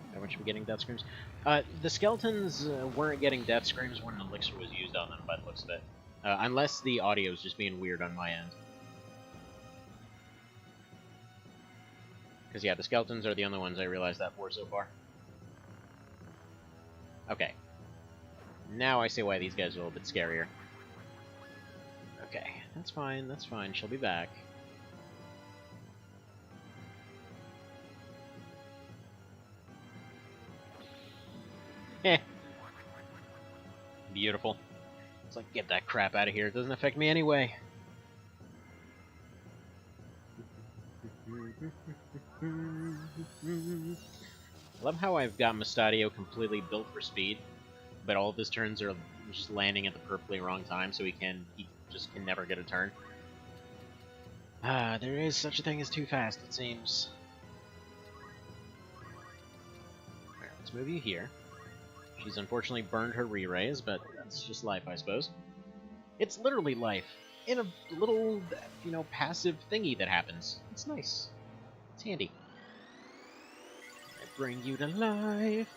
Everyone should be getting death screams. The skeletons weren't getting death screams when an elixir was used on them, by the looks of it. Unless the audio is just being weird on my end. Because, yeah, the skeletons are the only ones I realized that for so far. Okay. Now I see why these guys are a little bit scarier. Okay, that's fine, that's fine. She'll be back. Heh. Beautiful. It's like, get that crap out of here. It doesn't affect me anyway. I love how I've got Mustadio completely built for speed, but all of his turns are just landing at the perfectly wrong time, so he just can never get a turn. There is such a thing as too fast, it seems. Alright, let's move you here. She's unfortunately burned her re-raise, but that's just life, I suppose. It's literally life. In a little, you know, passive thingy that happens. It's nice. It's handy. I bring you to life.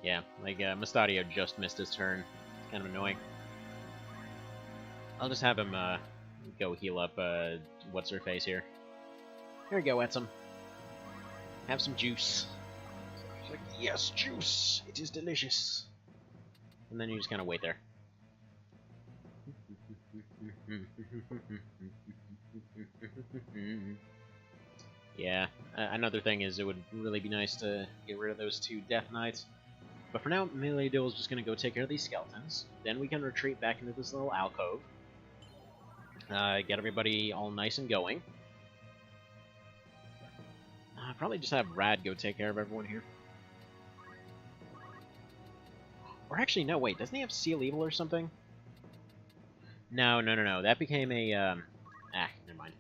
Yeah, like, Mustadio just missed his turn. It's kind of annoying. I'll just have him, go heal up, what's-her-face here. Here we go, Etsum. Have some juice. She's like, yes, juice! It is delicious! And then you just kind of wait there. Yeah, another thing is it would really be nice to get rid of those 2 Death Knights. But for now, Melee Duel is just going to go take care of these skeletons. Then we can retreat back into this little alcove. Get everybody all nice and going. Probably just have Rad go take care of everyone here. Or actually, no, wait, doesn't he have Seal Evil or something? No. That became a, never mind.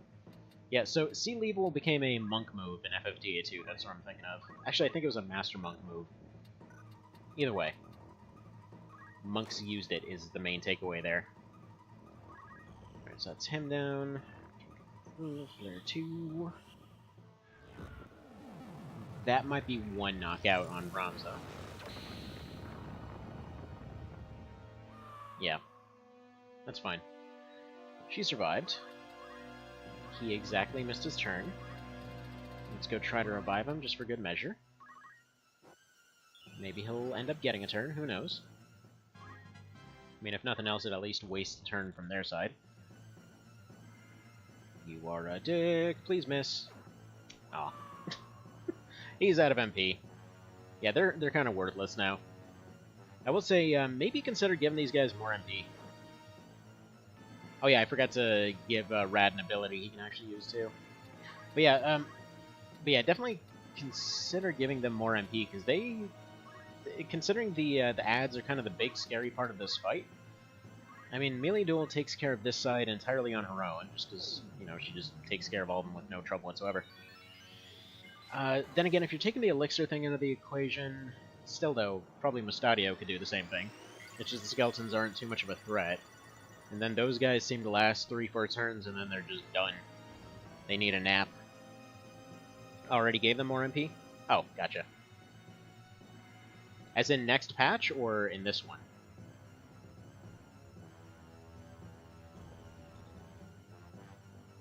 Yeah, so Seal Evil became a monk move in FFT 2, that's what I'm thinking of. Actually, I think it was a Master Monk move. Either way. Monks used it is the main takeaway there. Alright, so that's him down. Flare 2. That might be 1 knockout on Brahms, though. Yeah. That's fine. She survived. He exactly missed his turn. Let's go try to revive him, just for good measure. Maybe he'll end up getting a turn, who knows? I mean, if nothing else, it at least wastes a turn from their side. You are a dick, please miss. Aw. He's out of MP. Yeah, they're kind of worthless now. I will say, maybe consider giving these guys more MP. Oh yeah, I forgot to give Rad an ability he can actually use too. But yeah, definitely consider giving them more MP, because considering the ads are kind of the big scary part of this fight. I mean, Melee Duel takes care of this side entirely on her own, just because, you know, she just takes care of all of them with no trouble whatsoever. Then again, if you're taking the elixir thing into the equation, still though, probably Mustadio could do the same thing. It's just the skeletons aren't too much of a threat. And then those guys seem to last 3-4 turns, and then they're just done. They need a nap. Already gave them more MP? Oh, gotcha. As in next patch, or in this one?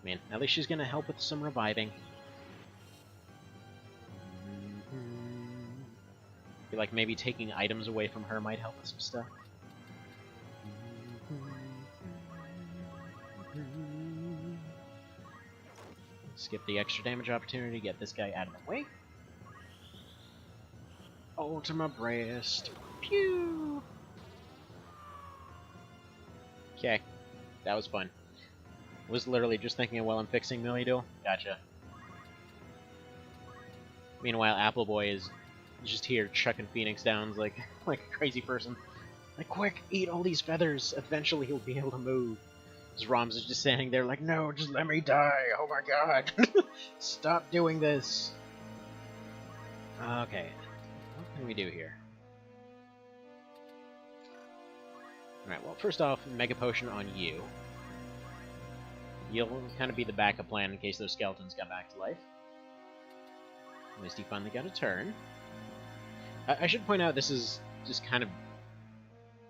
mean, at least she's gonna help with some reviving. I feel like maybe taking items away from her might help with some stuff. Skip the extra damage opportunity, get this guy out of the way. Ultima Breast. Pew! Okay, that was fun. Was literally just thinking of while I'm fixing Melee Duel. Gotcha. Meanwhile, Apple Boy is just here chucking Phoenix Downs like a crazy person. Like, quick, eat all these feathers. Eventually he'll be able to move. Roms is just standing there like, no, just let me die. Oh my god. Stop doing this. Okay. What can we do here? Alright, well, first off, Mega Potion on you. You'll kind of be the backup plan in case those skeletons got back to life. At least he finally got a turn. I should point out this is just kind of...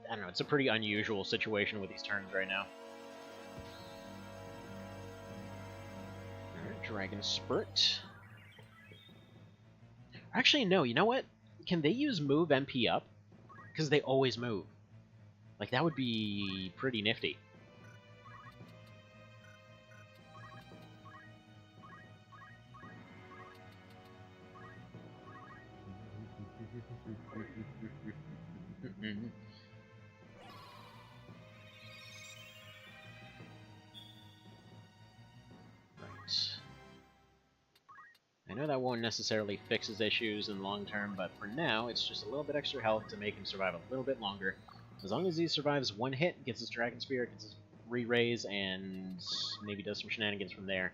I don't know, it's a pretty unusual situation with these turns right now. Alright, Dragon Spurt. Actually, no, you know what? Can they use move MP up? Because they always move. Like, that would be pretty nifty. I know that won't necessarily fix his issues in the long term, but for now, it's just a little bit extra health to make him survive a little bit longer. As long as he survives one hit, gets his Dragon Spear, gets his re-raise, and maybe does some shenanigans from there,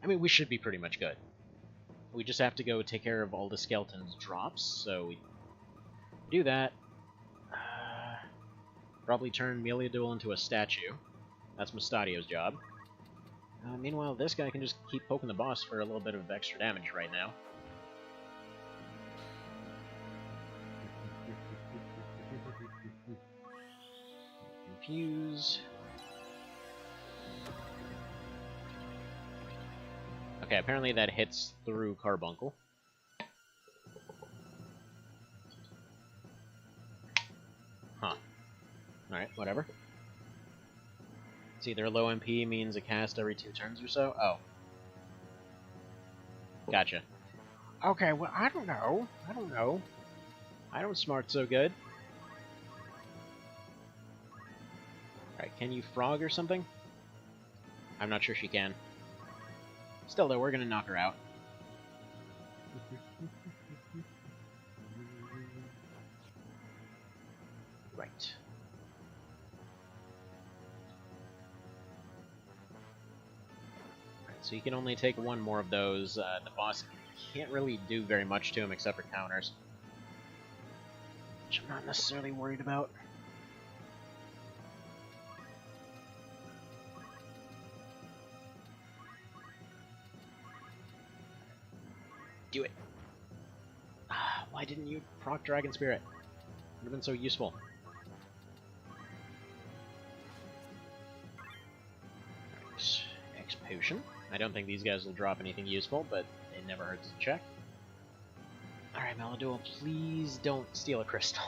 I mean, we should be pretty much good. We just have to go take care of all the skeletons' drops, so we do that. Probably turn Melee Duel into a statue. That's Mustadio's job. Meanwhile, this guy can just keep poking the boss for a little bit of extra damage right now. Confuse. Okay, apparently that hits through Carbuncle. Huh. Alright, whatever. It's either low MP means a cast every 2 turns or so. Oh. Gotcha. Okay, well, I don't know. I don't smart so good. Alright, can you frog or something? I'm not sure she can. Still, though, we're gonna knock her out. Right. So you can only take one more of those. The boss can't really do very much to him except for counters, which I'm not necessarily worried about. Do it. Why didn't you proc Dragon Spirit? Would have been so useful. X Potion. I don't think these guys will drop anything useful, but it never hurts to check. Alright, Melee Duel, please don't steal a crystal.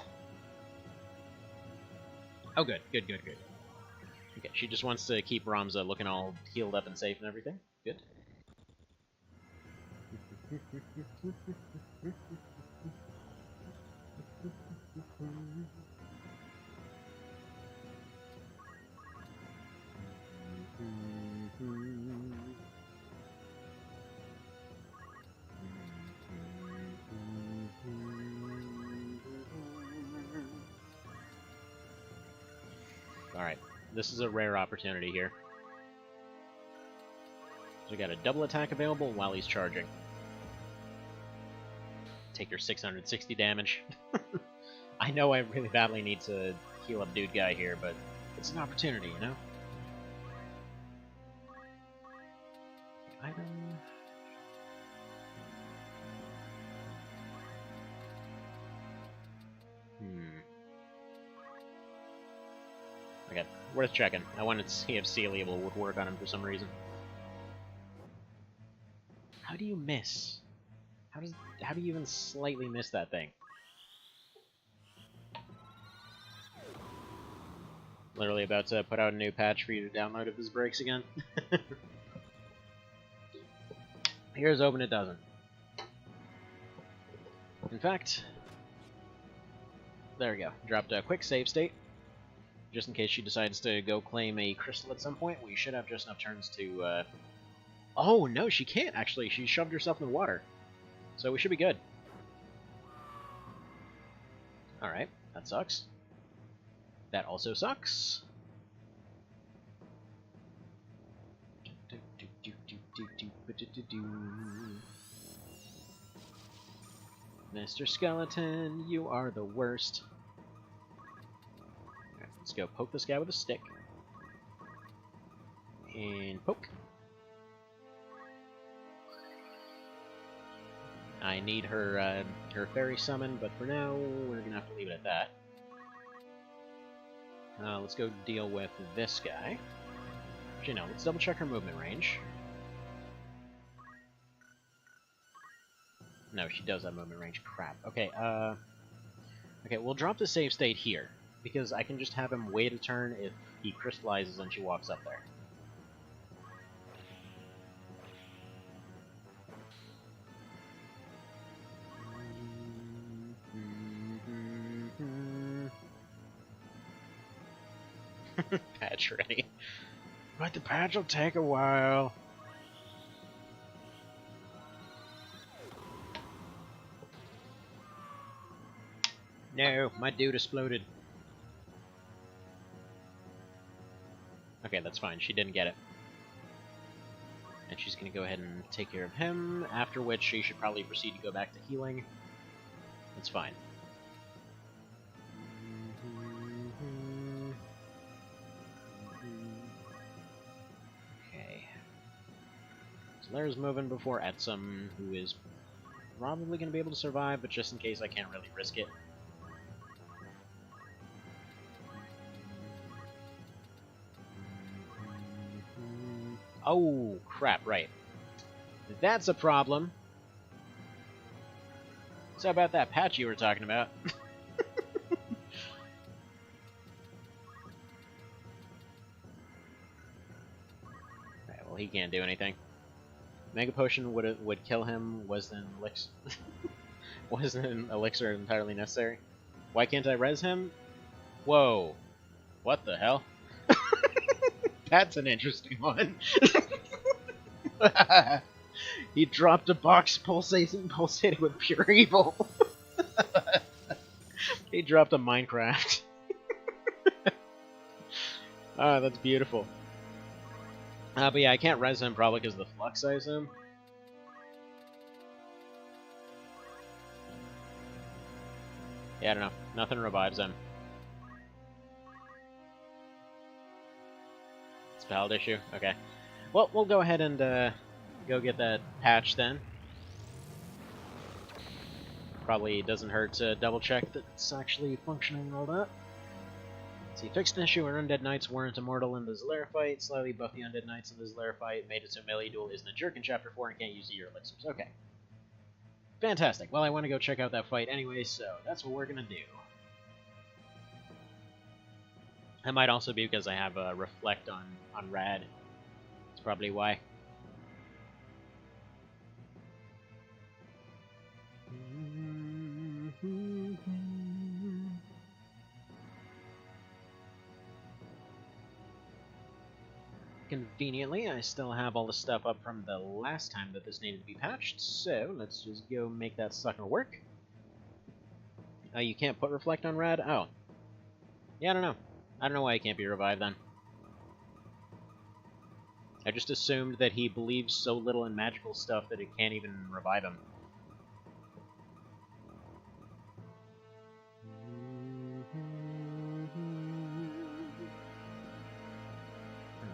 Oh, good. Okay, she just wants to keep Ramza looking all healed up and safe and everything. Good. Alright, this is a rare opportunity here. So we got a double attack available while he's charging. Take your 660 damage. I know I really badly need to heal up Dude Guy here, but it's an opportunity, you know? Item... Okay, worth checking. I wanted to see if Celia would work on him for some reason. How do you miss? How do you even slightly miss that thing? Literally about to put out a new patch for you to download if this breaks again. Here's hoping it doesn't. In fact, there we go. Dropped a quick save state. Just in case she decides to go claim a crystal at some point, we should have just enough turns to, Oh, no, she can't, actually. She shoved herself in the water. So we should be good. Alright, that sucks. That also sucks. Mr. Skeleton, you are the worst. Alright, let's go poke this guy with a stick. And poke. I need her her fairy summon, but for now, we're gonna have to leave it at that. Let's go deal with this guy. Actually, no, let's double check her movement range. No, she does have movement range. Crap. Okay, okay, we'll drop the save state here, because I can just have him wait a turn if he crystallizes and she walks up there. Patch ready. But the patch will take a while. No, my dude exploded. Okay, that's fine. She didn't get it. And she's going to go ahead and take care of him, after which she should probably proceed to go back to healing. That's fine. Okay. So there's moving before Etsum, who is probably going to be able to survive, but just in case I can't really risk it. Oh, crap, right. That's a problem. So about that patch you were talking about. Right, well, he can't do anything. Mega Potion would kill him. Was an elixir wasn't an elixir entirely necessary? Why can't I res him? Whoa. What the hell? That's an interesting one. He dropped a box pulsating with pure evil. He dropped a Minecraft. Ah, that's beautiful. But yeah, I can't res him probably because of the flux, I assume. Yeah, I don't know. Nothing revives him. Spell issue? Okay. Well, we'll go ahead and go get that patch then. Probably doesn't hurt to double check that it's actually functioning and all that. See, fixed an issue where undead knights weren't immortal in the Zolaire fight. Slightly buffed the undead knights in the Zolaire fight. Made it so melee duel isn't a jerk in Chapter 4 and can't use your elixirs. Okay. Fantastic. Well, I want to go check out that fight anyway, so that's what we're gonna do. That might also be because I have a Reflect on Rad. That's probably why. Conveniently, I still have all the stuff up from the last time that this needed to be patched, so let's just go make that sucker work. Oh, you can't put Reflect on Rad? Oh. Yeah, I don't know. I don't know why he can't be revived then. I just assumed that he believes so little in magical stuff that it can't even revive him.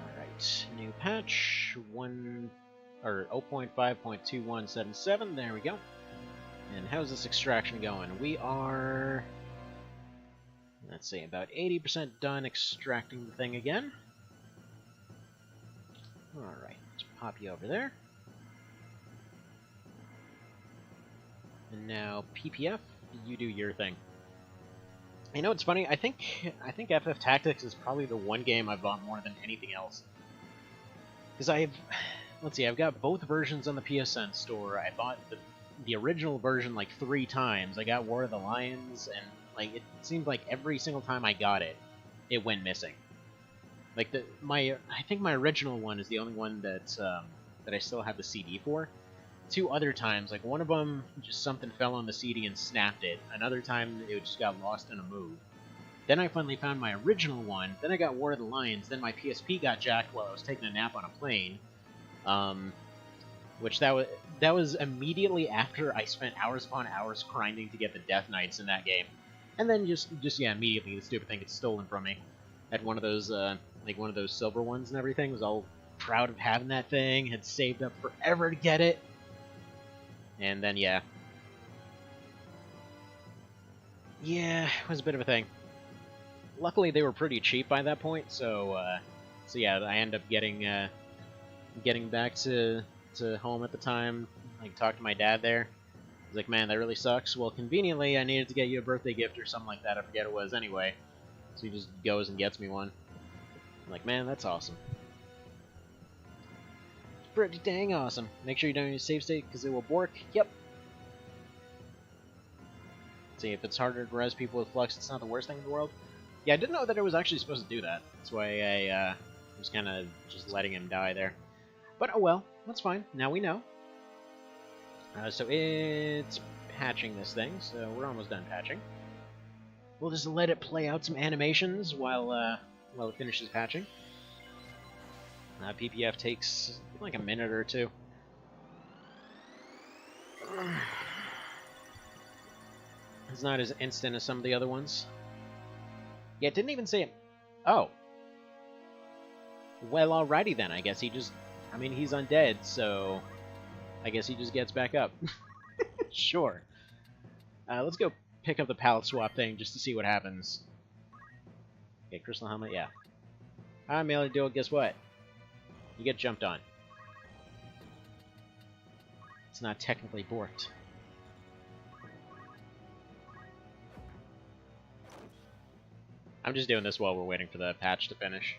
Alright, new patch, 0.5.2177, there we go. And how's this extraction going? We are, let's see, about 80% done extracting the thing again. Alright, let's pop you over there. And now PPF, you do your thing. You know, it's funny. I think FF Tactics is probably the one game I've bought more than anything else. Because let's see, I've got both versions on the PSN store. I bought the original version like 3 times. I got War of the Lions, and like it seemed like every single time I got it, it went missing. Like I think my original one is the only one that I still have the CD for. 2 other times, like one of them, just something fell on the CD and snapped it. Another time, it just got lost in a move. Then I finally found my original one. Then I got War of the Lions. Then my PSP got jacked while I was taking a nap on a plane. Which that was immediately after I spent hours upon hours grinding to get the Death Knights in that game. And then just yeah, immediately the stupid thing gets stolen from me. Had one of those like one of those silver ones and everything. Was all proud of having that thing. Had saved up forever to get it. And then, yeah. Yeah, it was a bit of a thing. Luckily, they were pretty cheap by that point, so yeah, I ended up getting back to home at the time. Like, talked to my dad there. He's like, man, that really sucks. Well, conveniently, I needed to get you a birthday gift or something like that. I forget what it was anyway. So he just goes and gets me one. I'm like, man, that's awesome. Pretty dang awesome. Make sure you don't use save state because it will bork. Yep. See, if it's harder to res people with flux, it's not the worst thing in the world. Yeah, I didn't know that it was actually supposed to do that. That's why I was kind of just letting him die there. But oh well, that's fine. Now we know. So it's patching this thing, so we're almost done patching. We'll just let it play out some animations while it finishes patching. PPF takes like a minute or 2. It's not as instant as some of the other ones. Yeah, it didn't even say it. Oh. Well, alrighty then. I guess he just... I mean, he's undead, so... I guess he just gets back up. Sure. Let's go pick up the palette swap thing just to see what happens. Okay, crystal helmet, yeah. Hi, Melee Duel, guess what? You get jumped on. It's not technically borked. I'm just doing this while we're waiting for the patch to finish.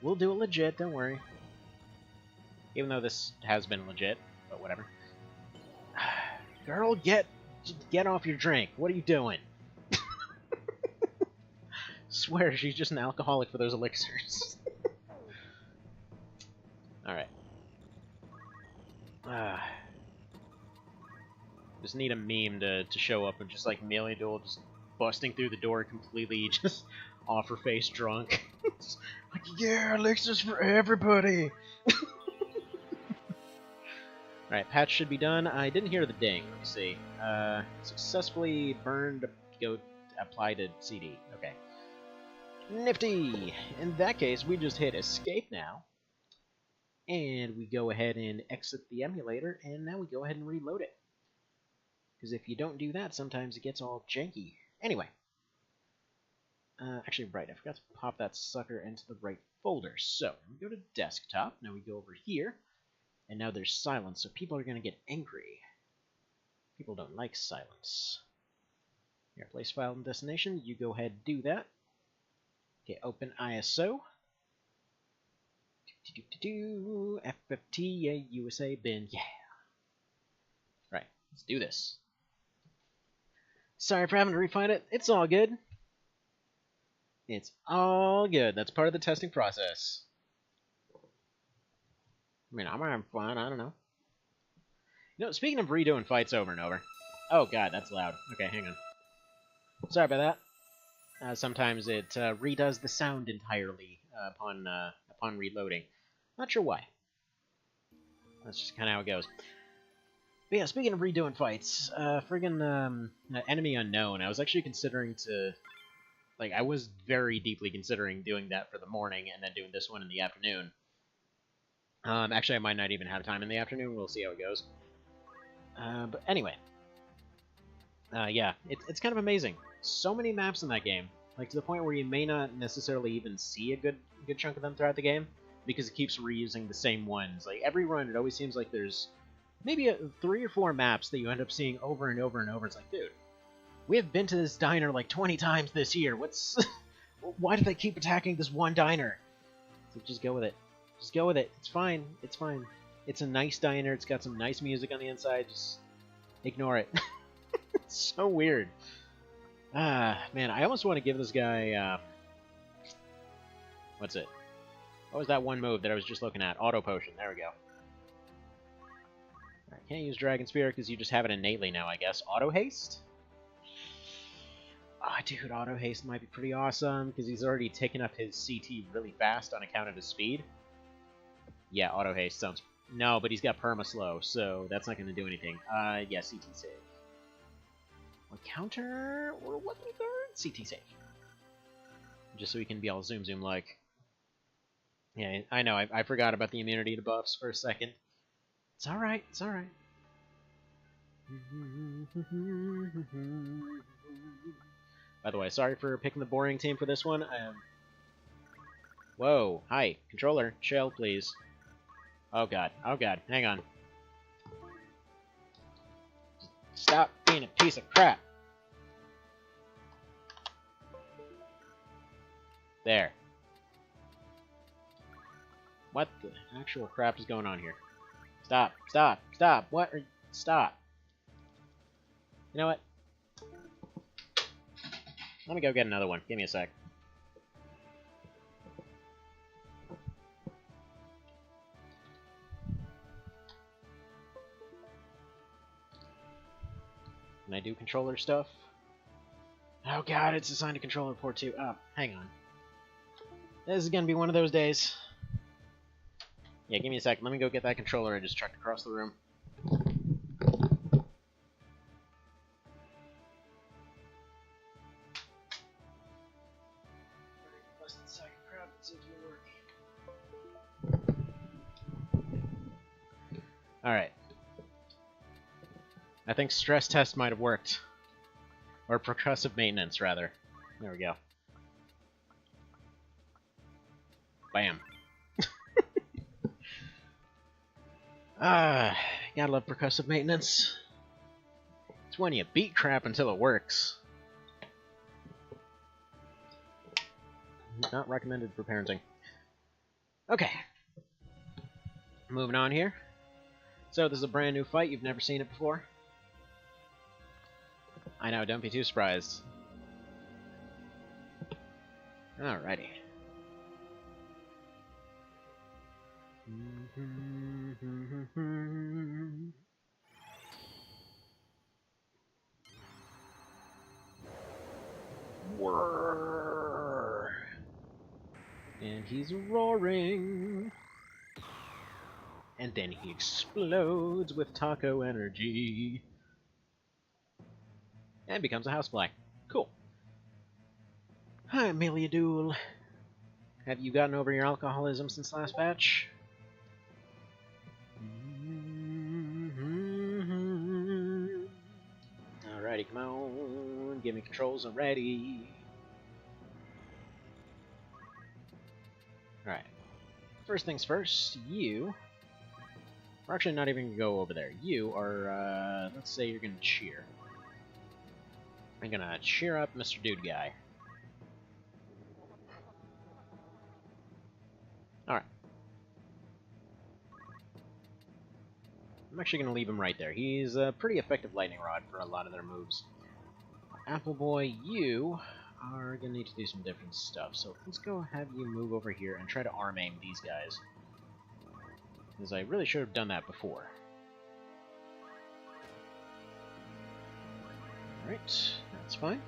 We'll do it legit, don't worry. Even though this has been legit, but whatever. Girl, get off your drink. What are you doing? Swear, she's just an alcoholic for those elixirs. Alright. Just need a meme to show up and just like Melee Duel just busting through the door completely just off her face drunk. Like, yeah, elixirs for everybody! Alright, patch should be done. I didn't hear the ding. Let me see. Successfully burned, go apply to CD. Okay. Nifty! In that case, we just hit escape now. And we go ahead and exit the emulator, and now we go ahead and reload it. Because if you don't do that, sometimes it gets all janky. Anyway. Actually, right, I forgot to pop that sucker into the right folder. So, we go to desktop, now we go over here, and now there's silence, so people are going to get angry. People don't like silence. Here, place file and destination, you go ahead and do that. Okay, open ISO. FFT USA bin, yeah. Right, let's do this. Sorry for having to refine it. It's all good. It's all good. That's part of the testing process. I mean, I'm having fun. I don't know. You know, speaking of redoing fights over and over. Oh, God, that's loud. Okay, hang on. Sorry about that. Sometimes it redoes the sound entirely upon reloading. Not sure why. That's just kind of how it goes. But yeah, speaking of redoing fights, friggin' Enemy Unknown, I was actually considering to... Like, I was very deeply considering doing that for the morning and then doing this one in the afternoon. Actually, I might not even have time in the afternoon. We'll see how it goes. But anyway. Yeah, it's kind of amazing. So many maps in that game. Like, to the point where you may not necessarily even see a good chunk of them throughout the game, because it keeps reusing the same ones. Like, every run, it always seems like there's maybe 3 or 4 maps that you end up seeing over and over and over. It's like, dude, we have been to this diner like 20 times this year. What's... Why do they keep attacking this one diner? So just go with it. Just go with it. It's fine. It's fine. It's a nice diner. It's got some nice music on the inside. Just ignore it. It's so weird. Man, I almost want to give this guy, what's it? What was that one move that I was just looking at? Auto Potion. There we go. I can't use Dragon Spear because you just have it innately now, I guess. Auto Haste? Ah, dude, Auto Haste might be pretty awesome because he's already taken up his CT really fast on account of his speed. Yeah, Auto Haste sounds... No, but he's got Perma Slow, so that's not going to do anything. Yeah, CT save. Or counter... Or what we third? CT save. Just so he can be all zoom-like. Yeah, I know, I forgot about the immunity to buffs for a second. It's alright, it's alright. By the way, sorry for picking the boring team for this one. Whoa, hi, controller, chill, please. Oh god, hang on. Stop being a piece of crap. There. What the actual crap is going on here? Stop, stop, stop, what are... Stop. You know what? Let me go get another one. Give me a sec. Can I do controller stuff? Oh god, it's assigned to controller port 2. Oh, hang on. This is gonna be one of those days. Yeah, give me a sec. Let me go get that controller I just chucked across the room. Alright. I think stress test might have worked. Or percussive maintenance, rather. There we go. Bam. Gotta love percussive maintenance. It's when you beat crap until it works. Not recommended for parenting. Okay. Moving on here. So this is a brand new fight. You've never seen it before. I know, don't be too surprised. Alrighty. Whirr. And he's roaring. And then he explodes with taco energy. And becomes a housefly. Cool. Hi, Amelia Dool. Have you gotten over your alcoholism since last patch? Alrighty, come on. Give me controls already. Alright. First things first, you... We're actually not even going to go over there. You are, let's say you're going to cheer. I'm going to cheer up Mr. Dude Guy. Alright. I'm actually going to leave him right there. He's a pretty effective lightning rod for a lot of their moves. Apple Boy, you are going to need to do some different stuff. So let's go have you move over here and try to arm aim these guys. Because I really should have done that before. Alright, that's fine.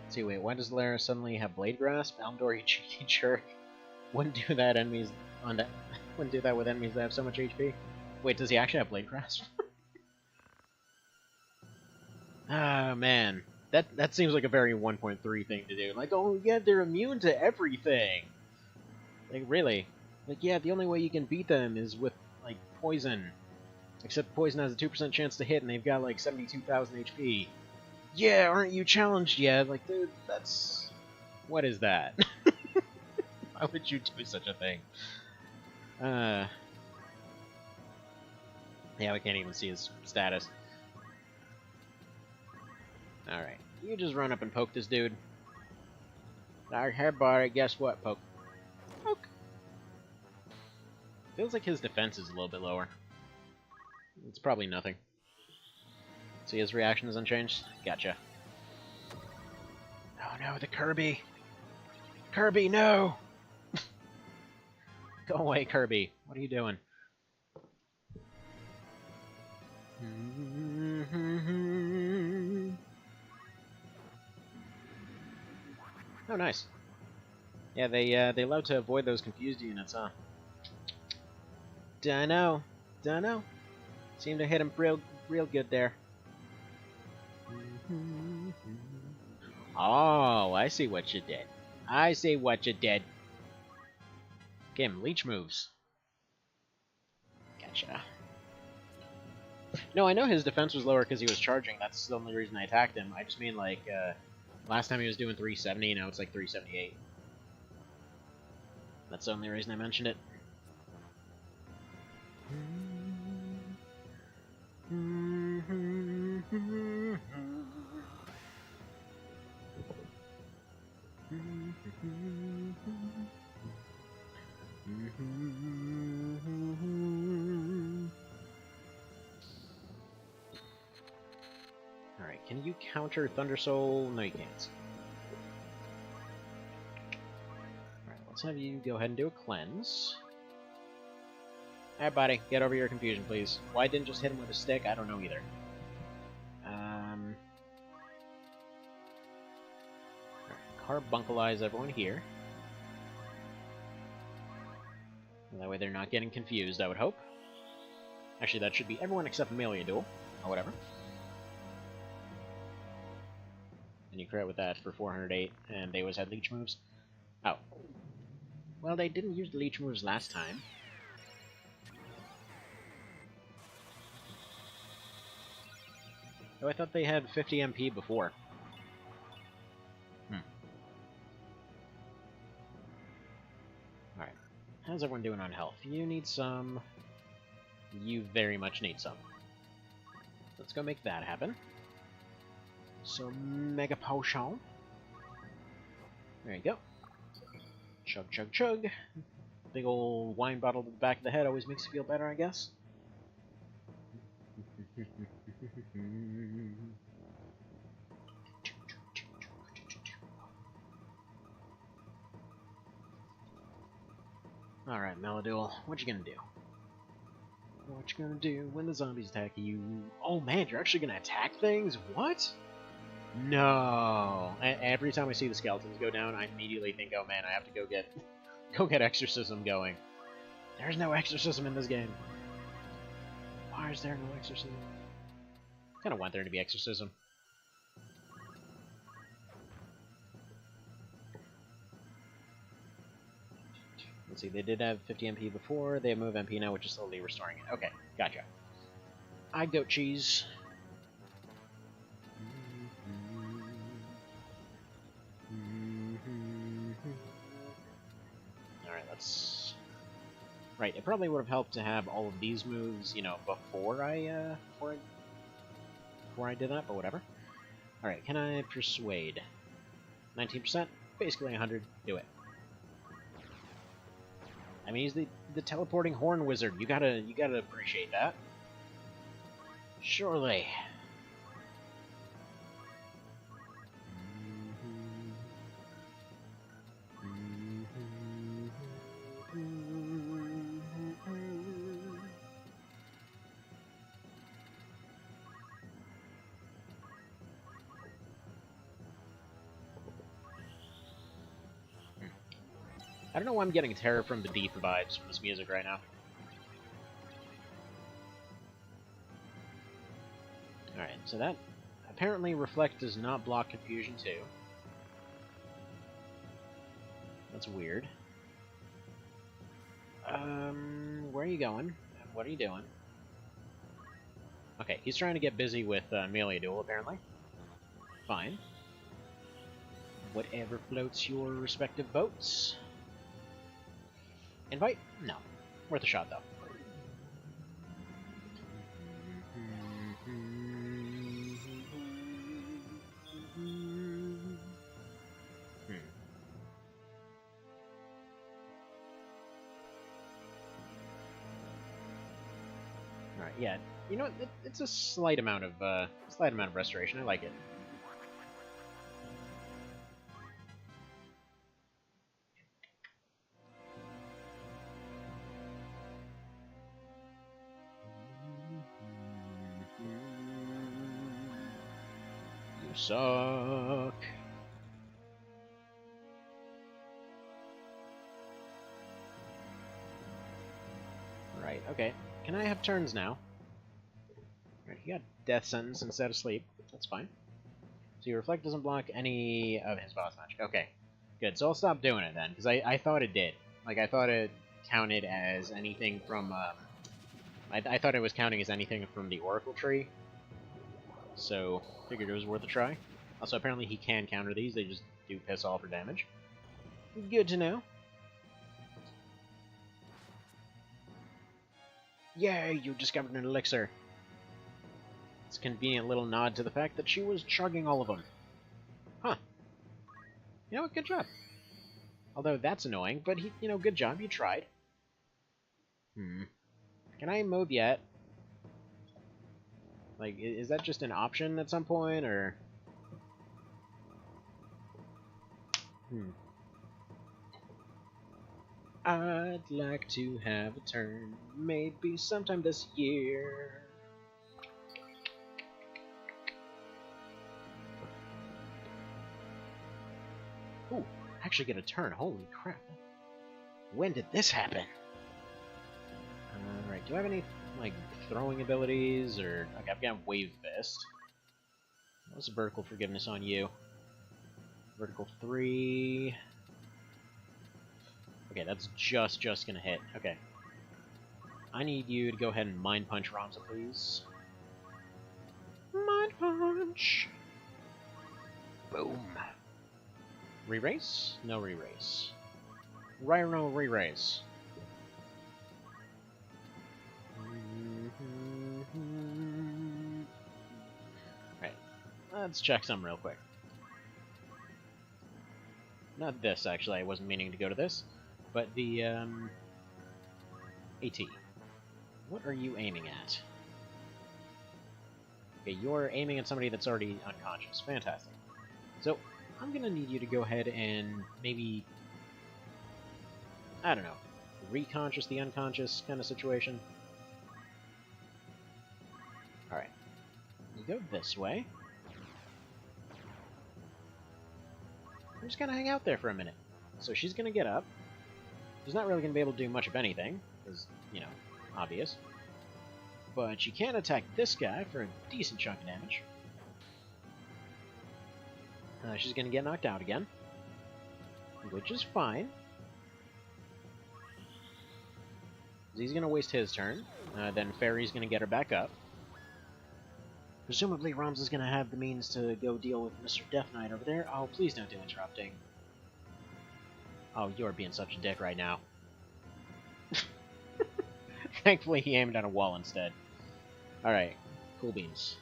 Let's see, wait, why does Lara suddenly have Blade Grasp? Almdor, you cheeky jerk. Wouldn't do that enemies on that. Wouldn't do that with enemies that have so much HP. Wait, does he actually have Blade Grasp? Ah, man. That seems like a very 1.3 thing to do. Like, oh yeah, they're immune to everything. Like, really? Like, yeah, the only way you can beat them is with, like, poison. Except poison has a 2% chance to hit, and they've got, like, 72,000 HP. Yeah, aren't you challenged yet? Like, dude, that's... What is that? Why would you do such a thing? Yeah, we can't even see his status. Alright, you just run up and poke this dude. Dark hair bar, guess what? Poke. Poke. Feels like his defense is a little bit lower. It's probably nothing. See, his reaction is unchanged? Gotcha. Oh no, the Kirby! Kirby, no! Go away, Kirby. What are you doing? Oh, nice. Yeah, they allowed to avoid those confused units, huh? Dunno. Seemed to hit him real good there. Oh, I see what you did. Give him leech moves. Gotcha. No, I know his defense was lower because he was charging. That's the only reason I attacked him. I just mean, like, last time he was doing 370, now it's like 378. That's the only reason I mentioned it. Alright, can you counter Thunder Soul? No, you can't. Alright, let's have you go ahead and do a cleanse. Alright, buddy, get over your confusion, please. Why didn't just hit him with a stick? I don't know either. Carbuncleize everyone here. That way they're not getting confused, I would hope. Actually, that should be everyone except Melee Duel, or whatever. And you crit with that for 408, and they always had leech moves. Oh. Well, they didn't use the leech moves last time. Oh, I thought they had 50 MP before. Alright. How's everyone doing on health? You need some. You very much need some. Let's go make that happen. So, Mega Potion. There you go. Chug, chug, chug. Big old wine bottle to the back of the head always makes you feel better, I guess. Alright, Melodule, what you gonna do? What you gonna do when the zombies attack you? Oh man, you're actually gonna attack things? What? No. Every time I see the skeletons go down, I immediately think, oh man, I have to go get exorcism going. There's no exorcism in this game. Why is there no exorcism? I kinda want there to be exorcism. Let's see, they did have 50 MP before, they have move MP now, which is slowly restoring it. Okay, gotcha. I goat cheese. Alright, let's... Right, it probably would have helped to have all of these moves, you know, before I did that, but whatever. Alright, can I persuade? 19%? Basically 100. Do it. I mean, he's the teleporting horn wizard. You gotta appreciate that. Surely. I don't know why I'm getting Terror from the Deep vibes from this music right now. Alright, so that... Apparently Reflect does not block Confusion too. That's weird. Where are you going? What are you doing? Okay, he's trying to get busy with Melee Duel, apparently. Fine. Whatever floats your respective boats. Invite? No. Worth a shot, though. Alright, yeah. You know, it's a slight amount of restoration. I like it. You suck. Right, okay. Can I have turns now? Right, he got death sentence instead of sleep. That's fine. So your reflect doesn't block any of his boss magic. Okay, good. So I'll stop doing it then, because I thought it did. Like, I thought it counted as anything from, I thought it was counting as anything from the Oracle tree. So, figured it was worth a try. Also, apparently he can counter these, they just do piss all for damage. Good to know. Yay, you discovered an elixir. It's a convenient little nod to the fact that she was chugging all of them. Huh. You know what, good job. Although that's annoying, but good job, you tried. Can I move yet? Like, is that just an option at some point, or... I'd like to have a turn, maybe sometime this year. Ooh, actually get a turn, holy crap. When did this happen? Alright, do I have any, like, throwing abilities, or... Okay, I've got Wave Fist. What's Vertical Forgiveness on you? Vertical 3... Okay, that's just gonna hit. Okay. I need you to go ahead and Mind Punch Ramza, please. Mind Punch! Boom. Re-race? No re-race. Rhino re-race. Right. Let's check some real quick. Not this, actually. I wasn't meaning to go to this. But the, AT. What are you aiming at? Okay, you're aiming at somebody that's already unconscious. Fantastic. So, I'm gonna need you to go ahead and maybe... I don't know. Reconscious the unconscious kind of situation. Alright. You go this way. I'm just gonna hang out there for a minute. So she's gonna get up. She's not really going to be able to do much of anything, because, obvious. But she can attack this guy for a decent chunk of damage. She's going to get knocked out again, which is fine. He's going to waste his turn, then Fairy's going to get her back up. Presumably Ramza's going to have the means to go deal with Mr. Death Knight over there. Oh, please don't do interrupting. Oh, you're being such a dick right now. Thankfully, he aimed at a wall instead. Alright, cool beans.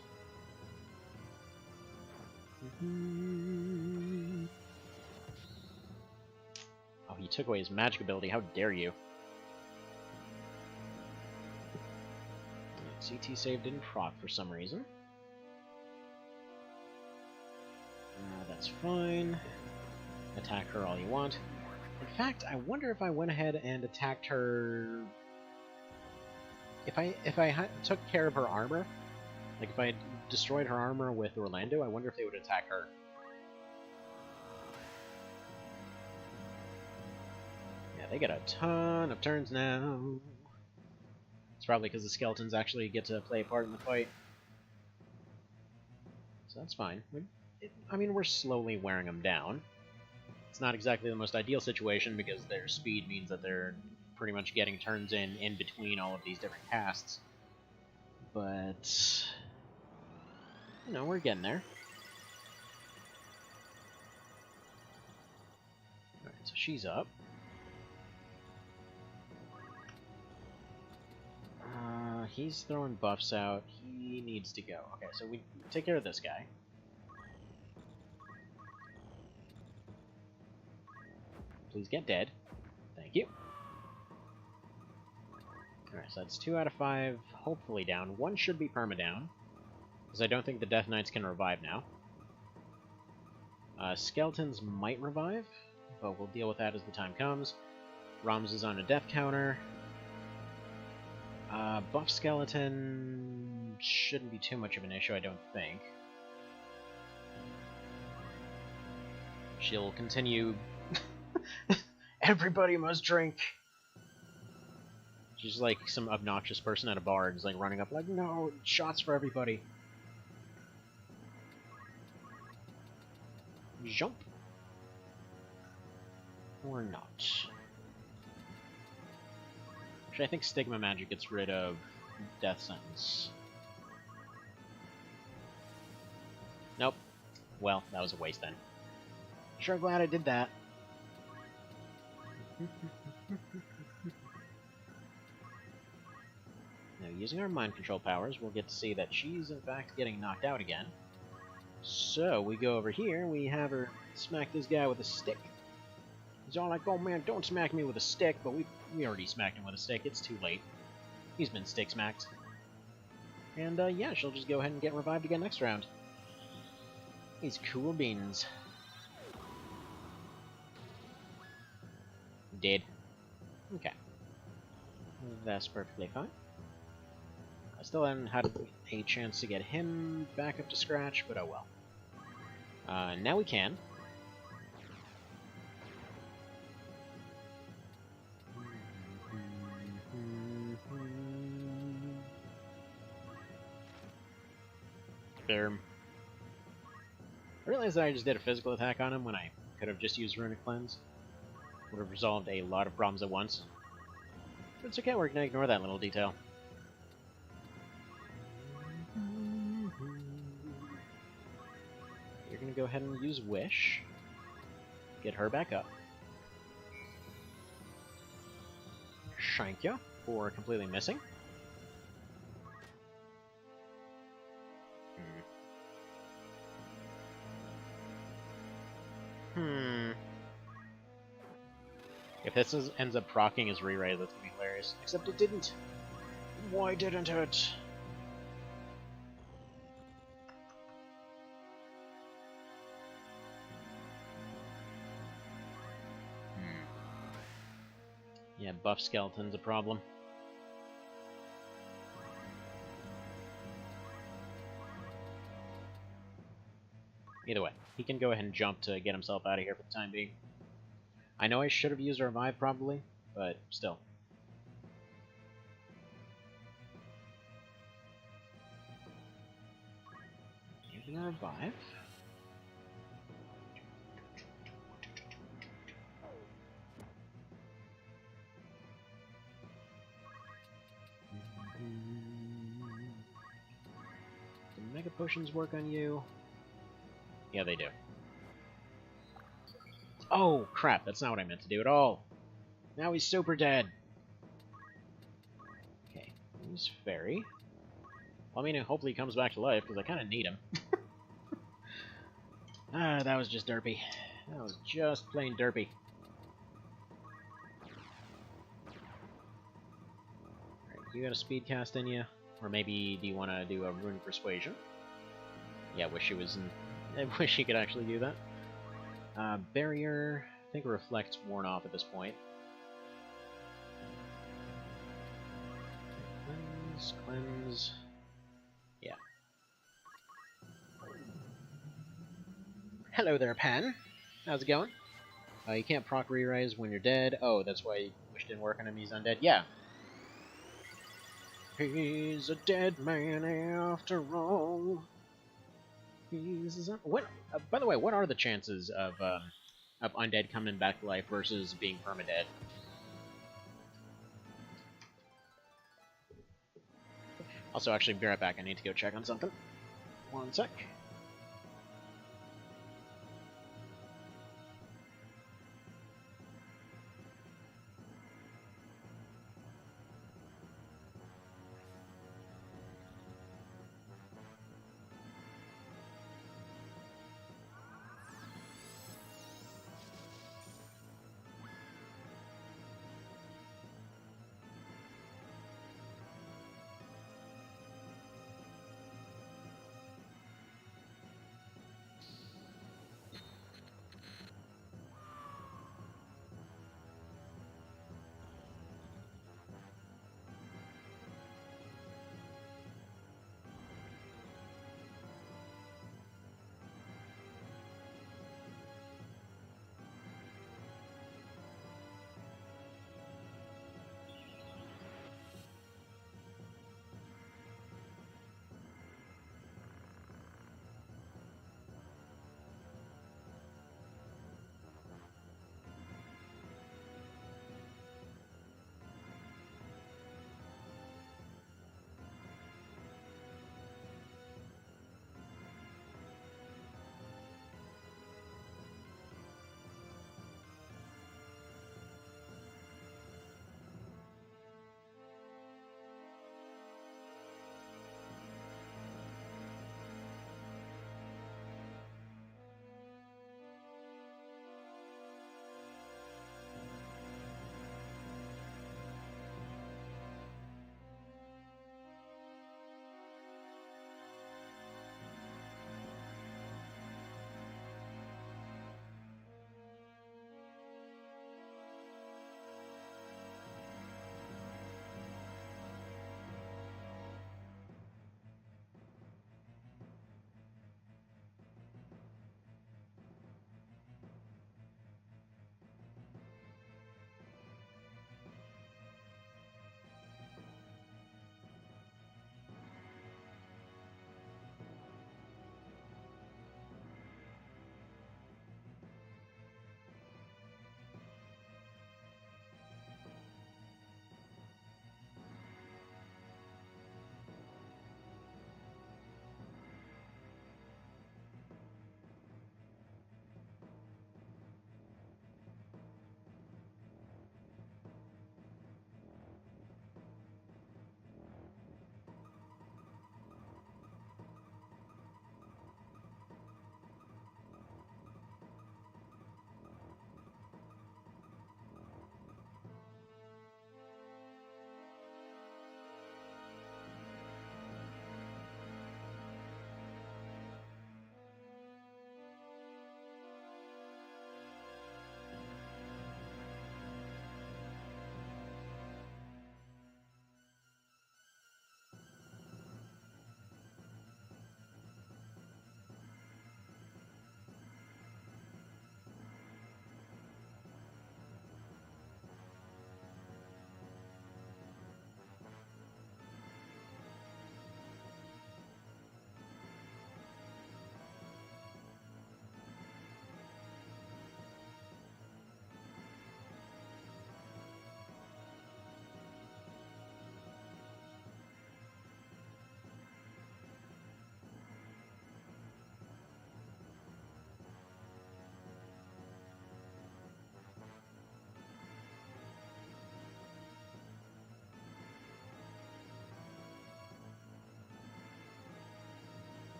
Oh, he took away his magic ability. How dare you? CT save didn't proc for some reason. That's fine. Attack her all you want. In fact, I wonder if I went ahead and attacked her... If I took care of her armor, like if I had destroyed her armor with Orlando, I wonder if they would attack her. Yeah, they get a ton of turns now. It's probably because the skeletons actually get to play a part in the fight. So that's fine. I mean, we're slowly wearing them down. It's not exactly the most ideal situation because their speed means that they're pretty much getting turns in between all of these different casts. But, we're getting there. Alright, so she's up. He's throwing buffs out. He needs to go. Okay, so we take care of this guy. Please get dead. Thank you. Alright, so that's 2 out of 5, hopefully down. 1 should be perma-down, because I don't think the Death Knights can revive now. Skeletons might revive, but we'll deal with that as the time comes. Roms is on a death counter. Buff Skeleton shouldn't be too much of an issue, I don't think. She'll continue... Everybody must drink! She's like some obnoxious person at a bar and is like running up like, no, shots for everybody. Jump. Or not. Actually, I think Stigma Magic gets rid of Death Sentence. Nope. Well, that was a waste then. Sure glad I did that. Now, using our mind control powers, we'll get to see that she's in fact getting knocked out again. So, we go over here, we have her smack this guy with a stick. He's all like, oh man, don't smack me with a stick, but we already smacked him with a stick, it's too late. He's been stick smacked. And yeah, she'll just go ahead and get revived again next round. These cool beans. Dead. Okay. That's perfectly fine. I still haven't had a chance to get him back up to scratch, but oh well. Now we can. There. I realized that I just did a physical attack on him when I could have just used Runic Cleanse. Would have resolved a lot of problems at once. But it's okay, we're gonna ignore that little detail. You're gonna go ahead and use Wish. Get her back up. Shank ya for completely missing. If this ends up proccing his re-raise, that's gonna be hilarious. Except it didn't. Why didn't it? Yeah, buff skeleton's a problem. Either way, he can go ahead and jump to get himself out of here for the time being. I know I should have used a revive probably, but still. Using a revive. Do Mega Potions work on you? Yeah, they do. Oh, crap, that's not what I meant to do at all. Now he's super dead. Okay, use Fairy. Well, I mean, hopefully he comes back to life, because I kind of need him. That was just derpy. That was just plain derpy. Alright, you got a speed cast in you? Or maybe do you want to do a Runic Persuasion? Yeah, I wish he could actually do that. Barrier, I think Reflect's worn off at this point. Cleanse. Yeah. Hello there, Pan. How's it going? You can't proc re-rise when you're dead. Oh, that's why Wish didn't work on him, he's undead. Yeah. He's a dead man after all. What? By the way, what are the chances of undead coming back to life versus being permadead? Also, actually, be right back. I need to go check on something. One sec.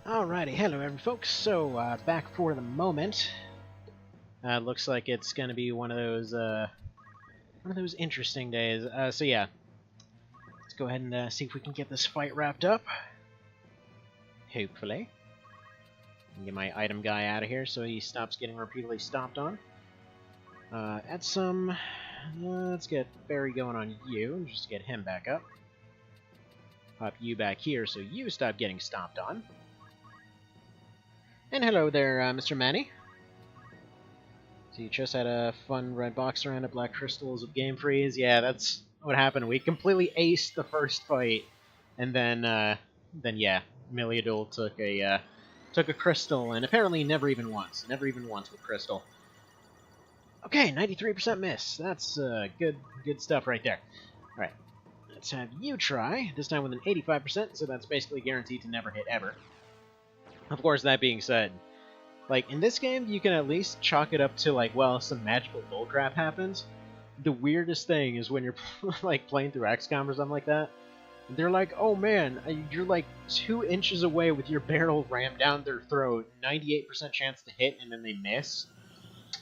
Alrighty, hello everyone folks. So, back for the moment. Looks like it's gonna be one of those interesting days. So yeah, let's go ahead and see if we can get this fight wrapped up. Hopefully. Get my item guy out of here so he stops getting repeatedly stomped on. Let's get Barry going on you, and just get him back up. Pop you back here so you stop getting stomped on. And hello there, Mr. Manny. So you just had a fun red box around at Black Crystals with Game Freeze. Yeah, that's what happened. We completely aced the first fight, and then yeah, Miliadul took a crystal, and apparently never even once with crystal. Okay, 93% miss. That's good stuff right there. All right, let's have you try this time with an 85%. So that's basically guaranteed to never hit ever. Of course, that being said, like, in this game, you can at least chalk it up to, like, well, some magical bullcrap happens. The weirdest thing is when you're, like, playing through XCOM or something like that, they're like, oh man, you're, like, 2 inches away with your barrel rammed down their throat, 98% chance to hit, and then they miss.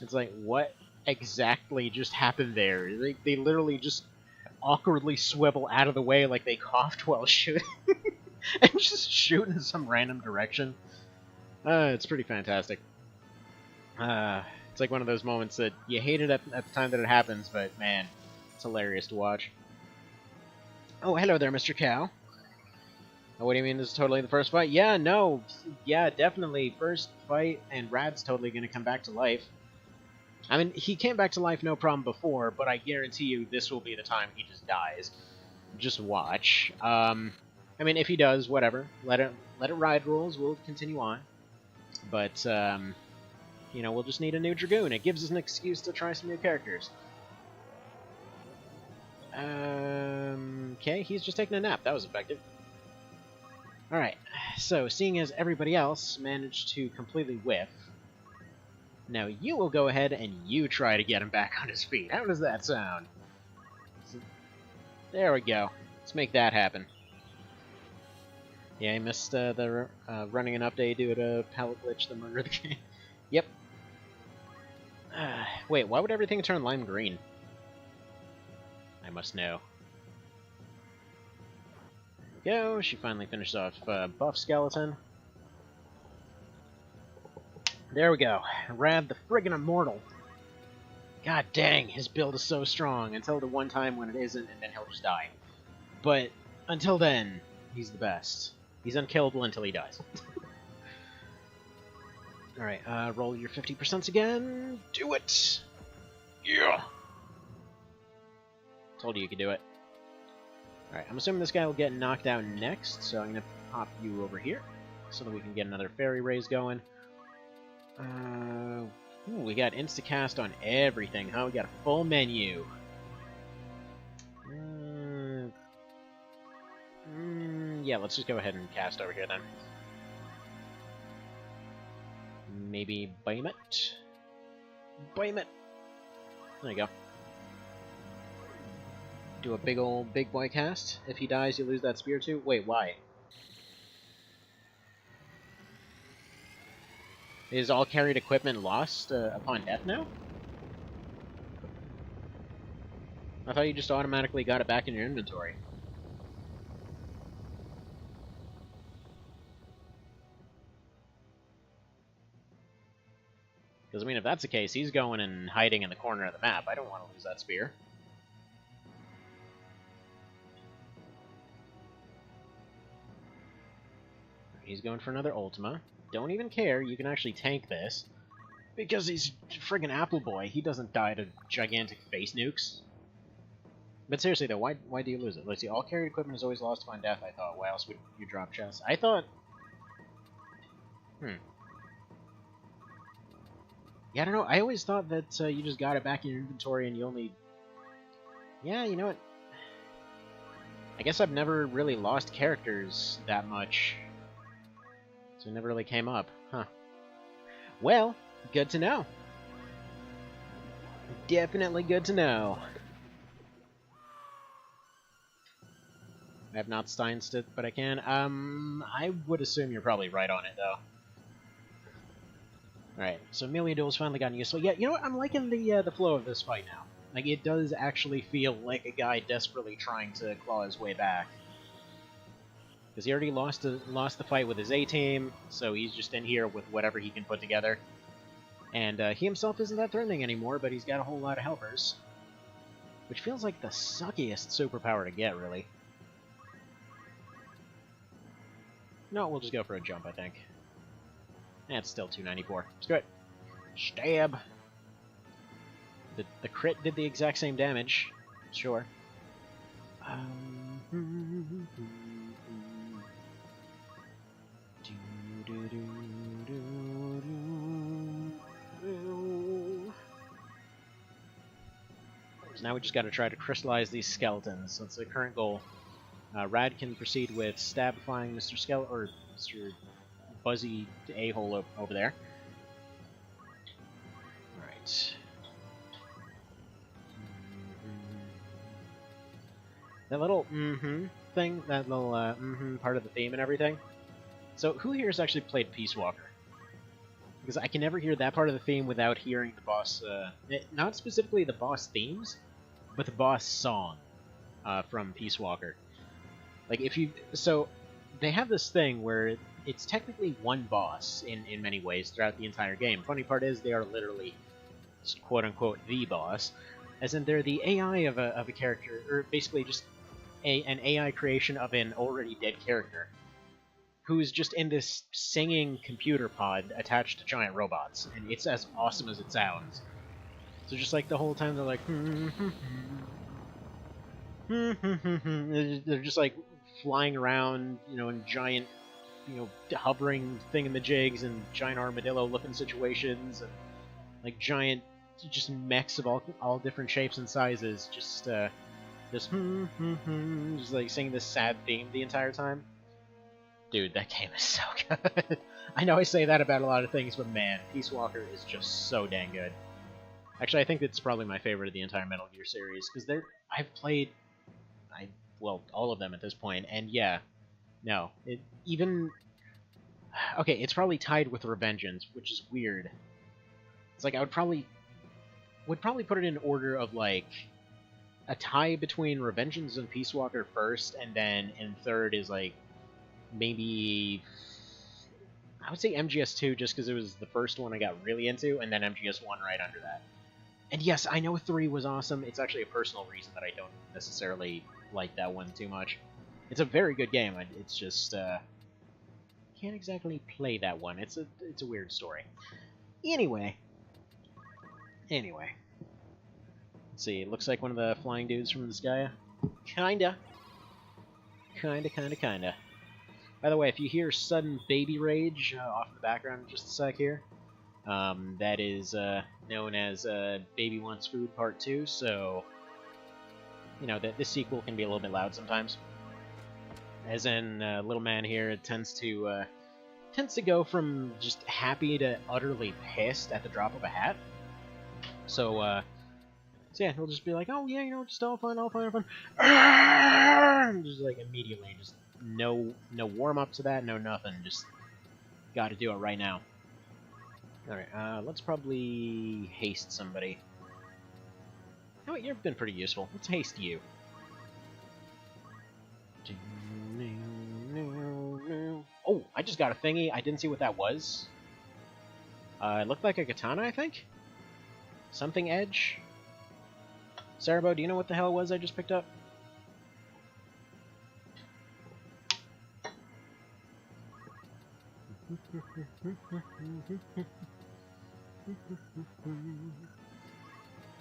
It's like, what exactly just happened there? They literally just awkwardly swivel out of the way like they coughed while shooting, and just shoot in some random direction. It's pretty fantastic. It's like one of those moments that you hate it at the time that it happens, but man, it's hilarious to watch. Oh, hello there, Mr. Cow. Oh, what do you mean this is totally the first fight? Yeah, no. Yeah, definitely. First fight, and Rad's totally going to come back to life. I mean, he came back to life no problem before, but I guarantee you this will be the time he just dies. Just watch. I mean, if he does, whatever. Let it ride rules. We'll continue on. But, you know, we'll just need a new Dragoon. It gives us an excuse to try some new characters. Okay, he's just taking a nap. That was effective. Alright, so seeing as everybody else managed to completely whiff, now you will go ahead and you try to get him back on his feet. How does that sound? There we go. Let's make that happen. Yeah, I missed the running an update due to a palette glitch that murdered the game. Yep. Wait, why would everything turn lime green? I must know. There we go. She finally finished off Buff Skeleton. There we go. Rad the friggin' Immortal. God dang, his build is so strong until the one time when it isn't, and then he'll just die. But until then, he's the best. He's unkillable until he dies. Alright, roll your 50% again. Do it! Yeah! Told you you could do it. Alright, I'm assuming this guy will get knocked out next, so I'm going to pop you over here so that we can get another fairy raise going. Ooh, we got instacast on everything, huh? We got a full menu. Yeah, let's just go ahead and cast over here then. Maybe Bame it? Bame it! There you go. Do a big boy cast. If he dies, you lose that spear too. Wait, why? Is all carried equipment lost upon death now? I thought you just automatically got it back in your inventory. Because, I mean, if that's the case, he's going and hiding in the corner of the map. I don't want to lose that spear. He's going for another Ultima. Don't even care, you can actually tank this. Because he's friggin' Apple Boy, he doesn't die to gigantic face nukes. But seriously though, why do you lose it? Let's see, all carried equipment is always lost upon death, I thought. Why else would you drop chests? I thought... Yeah, I don't know, I always thought that you just got it back in your inventory and you only... Yeah, you know what? I guess I've never really lost characters that much. So it never really came up, huh? Well, good to know. Definitely good to know. I have not steinsed it, but I can. I would assume you're probably right on it, though. Alright, so melee duel's finally gotten useful. Yeah, you know what? I'm liking the flow of this fight now. Like, it does actually feel like a guy desperately trying to claw his way back. Because he already lost the fight with his A-team, so he's just in here with whatever he can put together. And he himself isn't that threatening anymore, but he's got a whole lot of helpers. Which feels like the suckiest superpower to get, really. No, we'll just go for a jump, I think. That's still 294. Let's go. Stab! The crit did the exact same damage. Sure. So now we just gotta try to crystallize these skeletons. That's the current goal. Rad can proceed with stabifying Mr. Skeleton, or Mr. Buzzy a-hole over there. Alright. That little thing, that little part of the theme and everything. So, who here has actually played Peace Walker? Because I can never hear that part of the theme without hearing the boss, not specifically the boss themes, but the boss song from Peace Walker. Like, if you... So, they have this thing where it's technically one boss in many ways throughout the entire game. Funny part is they are literally, quote-unquote, the boss. As in, they're the AI of a character, or basically just an AI creation of an already dead character, who's just in this singing computer pod attached to giant robots, and it's as awesome as it sounds. So just like the whole time they're like, they're just like flying around, you know, in giant, you know, hovering thingamajigs and giant armadillo-looking situations, and like giant, just mechs of all different shapes and sizes, just just like singing this sad theme the entire time. Dude, that game is so good. I know I say that about a lot of things, but man, Peace Walker is just so dang good. Actually, I think it's probably my favorite of the entire Metal Gear series, because I've played, well, all of them at this point, and yeah, no, okay, it's probably tied with Revengeance, which is weird. It's like I would probably put it in order of like a tie between Revengeance and Peace Walker first, and then in third is like maybe I would say MGS2 just because it was the first one I got really into, and then MGS1 right under that. And yes, I know 3 was awesome. It's actually a personal reason that I don't necessarily like that one too much. It's a very good game. It's just can't exactly play that one. It's a weird story. Anyway. Let's see. It looks like one of the flying dudes from the sky. Kinda. By the way, if you hear sudden baby rage off in the background in just a sec here, that is known as Baby Wants Food Part 2, so, you know, this sequel can be a little bit loud sometimes. As in, little man here tends to go from just happy to utterly pissed at the drop of a hat. So yeah, he'll just be like, oh yeah, you know, just all fun. Just like immediately, just no warm-up to that, no nothing, just gotta do it right now. Alright, let's probably haste somebody. Oh, you've been pretty useful. Let's haste you. Oh, I just got a thingy. I didn't see what that was. It looked like a katana, I think? Something edge? Cerabow, do you know what the hell it was I just picked up?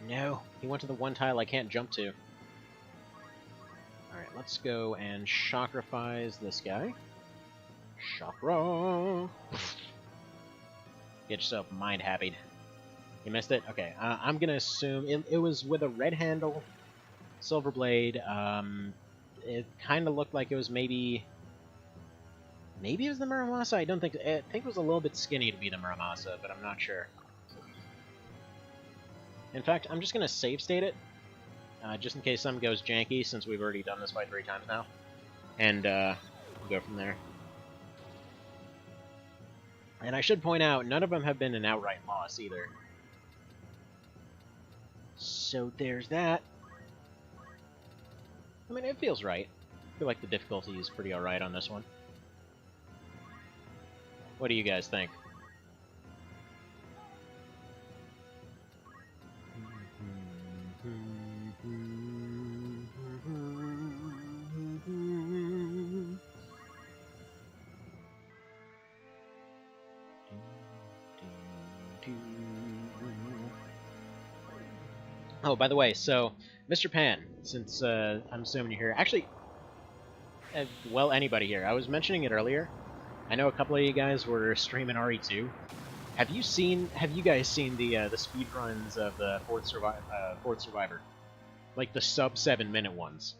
No, he went to the one tile I can't jump to. Alright, let's go and chakraphize this guy. Chakra! Get yourself mind-happyed. You missed it? Okay, I'm gonna assume it was with a red handle, silver blade. It kind of looked like it was maybe it was the Muramasa. I think it was a little bit skinny to be the Muramasa, but I'm not sure. In fact, I'm just gonna save state it, just in case something goes janky, since we've already done this fight 3 times now. and we'll go from there. And I should point out, none of them have been an outright loss either. So there's that. I mean, it feels right. I feel like the difficulty is pretty alright on this one. What do you guys think? Oh, by the way, so, Mr. Pan, since I'm assuming you're here, actually, well, anybody here, I was mentioning it earlier. I know a couple of you guys were streaming RE2. Have you guys seen the speed runs of the Fourth Survivor? Like the sub 7-minute ones.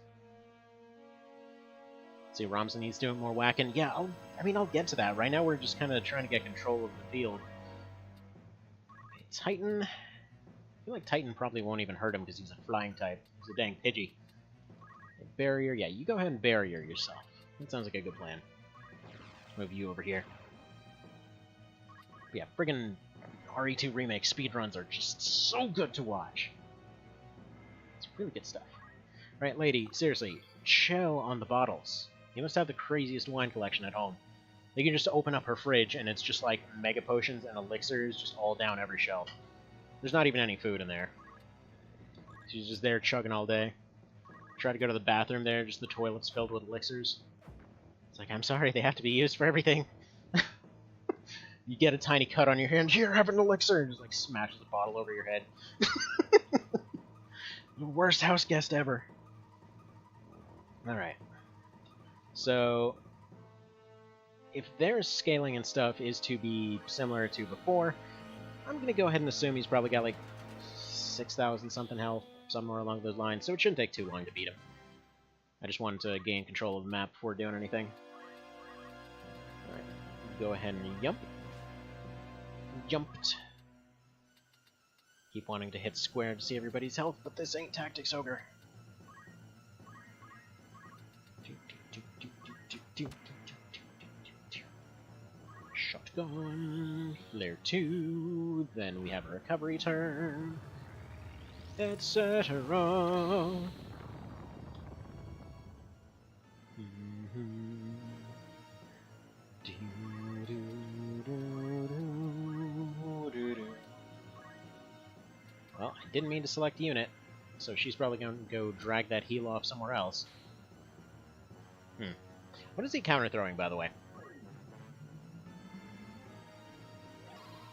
See, Ramson needs doing more whacking. Yeah, I'll get to that. Right now we're just kind of trying to get control of the field. Okay, Titan. I feel like Titan probably won't even hurt him because he's a flying type. He's a dang Pidgey. Okay, barrier, yeah, you go ahead and barrier yourself. That sounds like a good plan. Move you over here. But yeah, friggin' RE2 Remake speedruns are just so good to watch. It's really good stuff. Right, lady, seriously, chill on the bottles. You must have the craziest wine collection at home. You can just open up her fridge and it's just like mega potions and elixirs just all down every shelf. There's not even any food in there. She's just there chugging all day. Try to go to the bathroom there, just the toilet's filled with elixirs. It's like, I'm sorry, they have to be used for everything. You get a tiny cut on your hand, here, have an elixir, and just like smashes the bottle over your head. The worst house guest ever. Alright. So, if their scaling and stuff is to be similar to before, I'm going to go ahead and assume he's probably got like 6,000 something health, somewhere along those lines, so it shouldn't take too long to beat him. I just wanted to gain control of the map before doing anything. Alright, go ahead and jump. Jumped. Keep wanting to hit square to see everybody's health, but this ain't Tactics Ogre. Shotgun, flare 2, then we have a recovery turn, etc. Well, I didn't mean to select unit, so she's probably going to go drag that heal off somewhere else. What is he counter-throwing, by the way?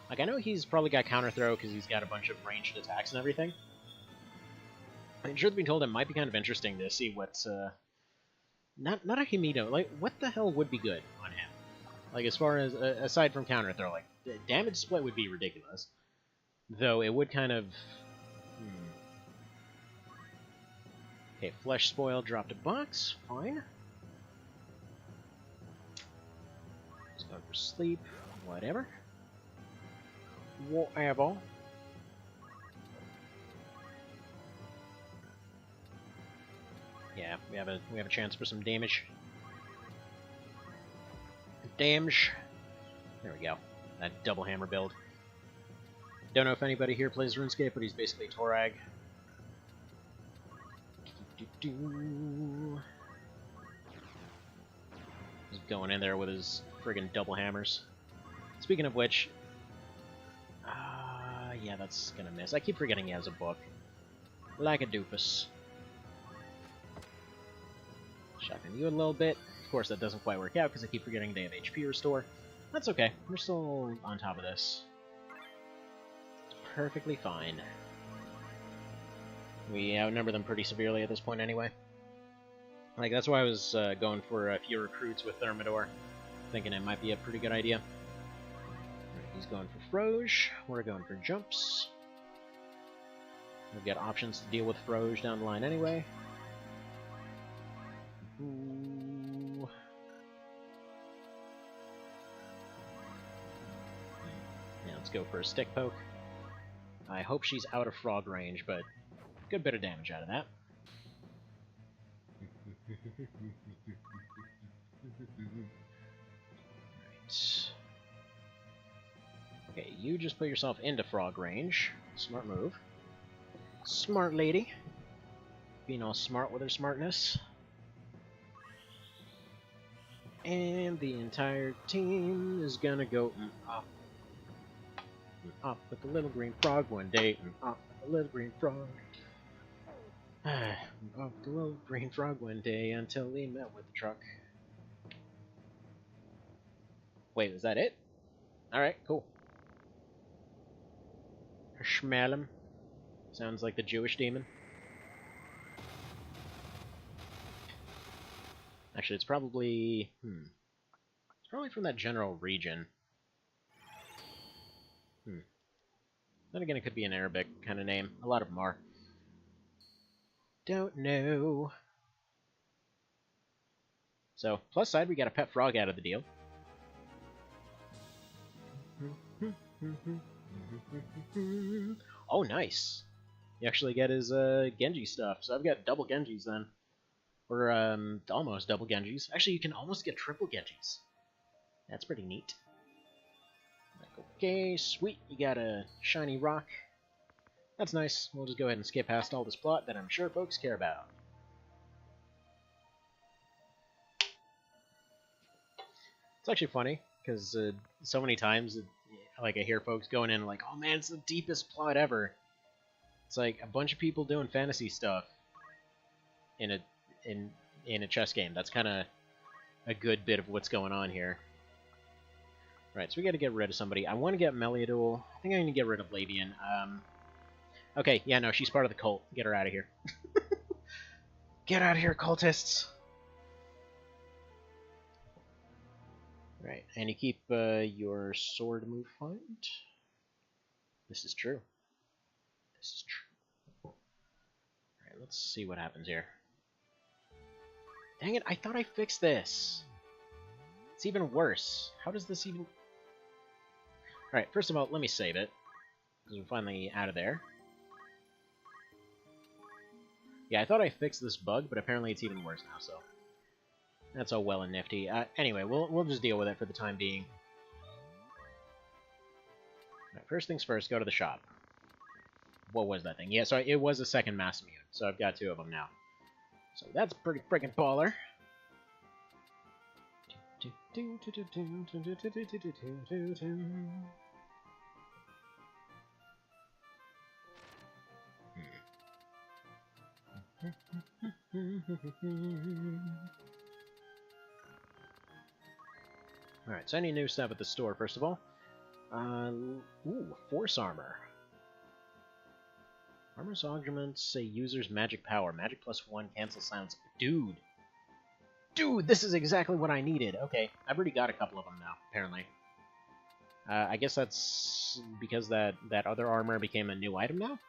Like, I know he's probably got counter-throw because he's got a bunch of ranged attacks and everything. And truth be told, it might be kind of interesting to see what's, not a Himito, like, what the hell would be good on him? Like, as far as, aside from counter-throw, like, damage split would be ridiculous. Though, it would kind of... Okay, Flesh Spoil dropped a box, fine. Just going for sleep, whatever. Whatever. Yeah, we have a chance for some damage. Damage. There we go. That double hammer build. Don't know if anybody here plays RuneScape, but he's basically Torag. Just going in there with his friggin' double hammers. Speaking of which, yeah, that's gonna miss. I keep forgetting he has a book. Like a doofus. Shotgun you a little bit. Of course, that doesn't quite work out because I keep forgetting they have HP restore. That's okay. We're still on top of this. It's perfectly fine. We outnumber them pretty severely at this point anyway. Like, that's why I was going for a few recruits with Thermidor. Thinking it might be a pretty good idea. Right, he's going for Froge. We're going for jumps. We've got options to deal with Froge down the line anyway. Ooh. Yeah, let's go for a stick poke. I hope she's out of frog range, but good bit of damage out of that. Right. Okay, you just put yourself into frog range. Smart move. Smart lady. Being all smart with her smartness. And the entire team is gonna go up. And up with the little green frog one day. And up with the little green frog. And up with the little green frog one day until he met with the truck. Wait, was that it? Alright, cool. Schmalem. Sounds like the Jewish demon. Actually, it's probably... It's probably from that general region. Then again, it could be an Arabic kind of name. A lot of them are. Don't know. So, plus side, we got a pet frog out of the deal. Oh, nice. You actually get his Genji stuff. So I've got double Genjis then. Or almost double Genjis. Actually, you can almost get triple Genjis. That's pretty neat. Like, okay, sweet. You got a shiny rock. That's nice. We'll just go ahead and skip past all this plot that I'm sure folks care about. It's actually funny, because so many times, like, I hear folks going in like, oh man, it's the deepest plot ever. It's like a bunch of people doing fantasy stuff in a chess game. That's kind of a good bit of what's going on here. Right, so we got to get rid of somebody. I want to get Meliadul. I think I need to get rid of Labian. Okay, yeah, no, she's part of the cult. Get her out of here. Get out of here, cultists! Right, and you keep your sword move fine. This is true. This is true. Alright, let's see what happens here. Dang it, I thought I fixed this. It's even worse. How does this even... Alright, first of all, let me save it. Because we're finally out of there. Yeah, I thought I fixed this bug, but apparently it's even worse now, so... That's all well and nifty. Anyway, we'll just deal with it for the time being. Right, first things first, go to the shop. What was that thing? Yeah, so it was a second mass immune, so I've got 2 of them now. So that's pretty freaking baller. Alright, so any new stuff at the store, first of all. Ooh, Force Armor. Armor's augments say user's magic power. Magic +1, cancel silence. Dude! Dude, this is exactly what I needed! Okay, I've already got a couple of them now, apparently. I guess that's because that other armor became a new item now?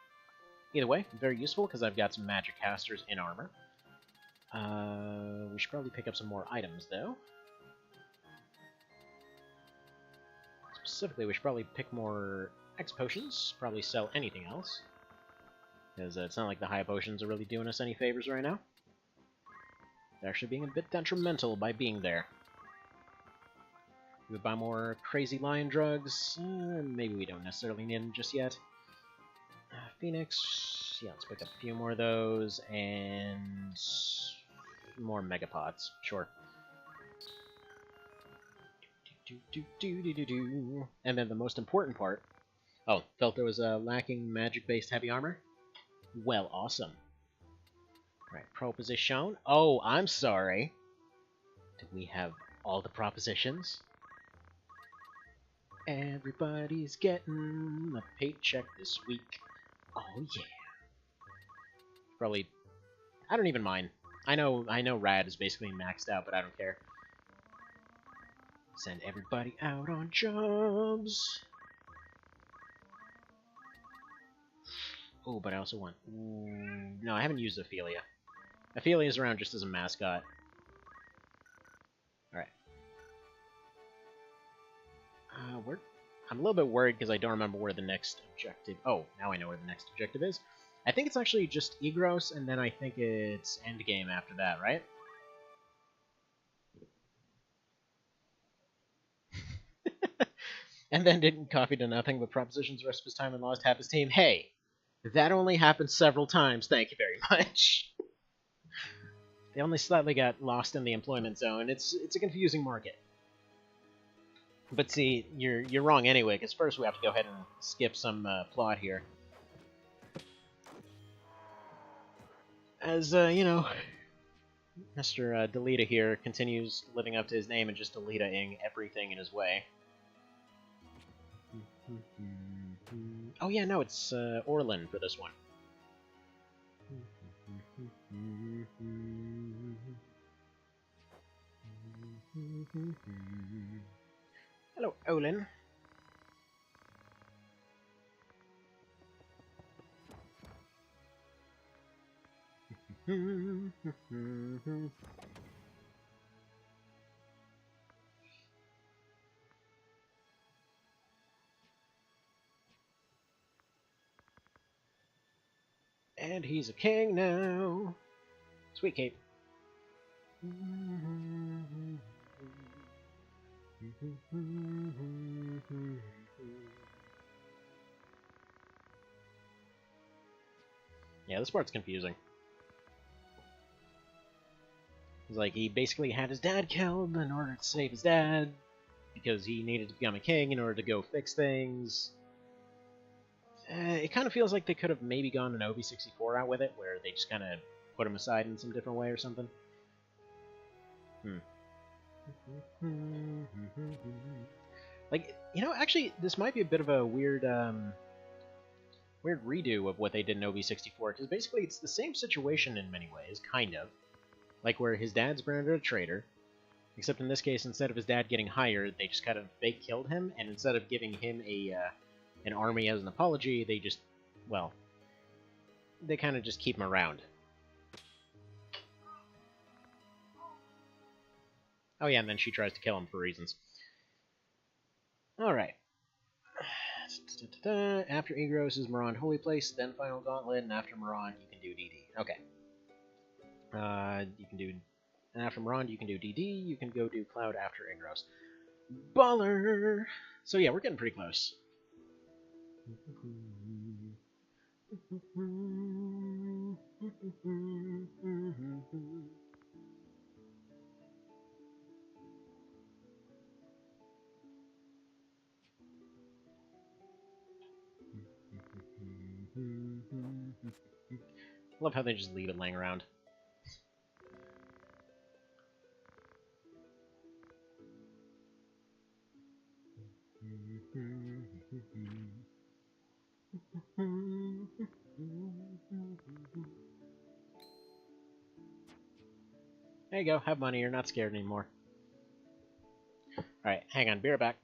Either way, very useful, because I've got some magic casters in armor. We should probably pick up some more items, though. Specifically, we should probably pick more X potions. Probably sell anything else. Because it's not like the high potions are really doing us any favors right now. They're actually being a bit detrimental by being there. We would buy more crazy lion drugs. Maybe we don't necessarily need them just yet. Phoenix. Yeah, let's pick up a few more of those. And more megapods. Sure. And then the most important part. Oh, felt there was a lacking magic-based heavy armor? Well, awesome. Right, proposition. Oh, I'm sorry. Do we have all the propositions? Everybody's getting a paycheck this week. Oh yeah. Probably. I don't even mind. I know Rad is basically maxed out, but I don't care. Send everybody out on jobs. Oh, but I also want... No, I haven't used Ophelia. Ophelia's around just as a mascot. Alright. I'm a little bit worried because I don't remember where the next objective... Oh, now I know where the next objective is. I think it's actually just Egros, and then I think it's Endgame after that, right? and then didn't copy to nothing but propositions the rest of his time and lost half his team. Hey, that only happened several times. Thank you very much. They only slightly got lost in the employment zone. It's a confusing market. But see, you're wrong anyway, because first we have to go ahead and skip some plot here. As, you know, Mr. Delita here continues living up to his name and just Delita-ing everything in his way. Oh yeah, no, it's Orlin for this one. Hello, Olin. And he's a king now. Sweet cape. Yeah, this part's confusing. It's like he basically had his dad killed in order to save his dad, because he needed to become a king in order to go fix things. It kind of feels like they could have maybe gone an OB64 out with it, where they just kind of put him aside in some different way or something. Like, you know, actually, this might be a bit of a weird, weird redo of what they did in OB64, because basically it's the same situation in many ways, kind of. Like where his dad's branded a traitor, except in this case, instead of his dad getting hired, they just kind of fake killed him, and instead of giving him an army as an apology, they just, well, they kind of just keep him around. Oh yeah, and then she tries to kill him for reasons. Alright. After Egros is Moran Holy Place, then Final Gauntlet, and after Moran you can do DD. Okay. You can do... And after Moran you can do DD, you can go do Cloud after Egros. Baller! So yeah, we're getting pretty close. Love how they just leave it laying around. There you go, have money, you're not scared anymore. Alright, hang on, be right back.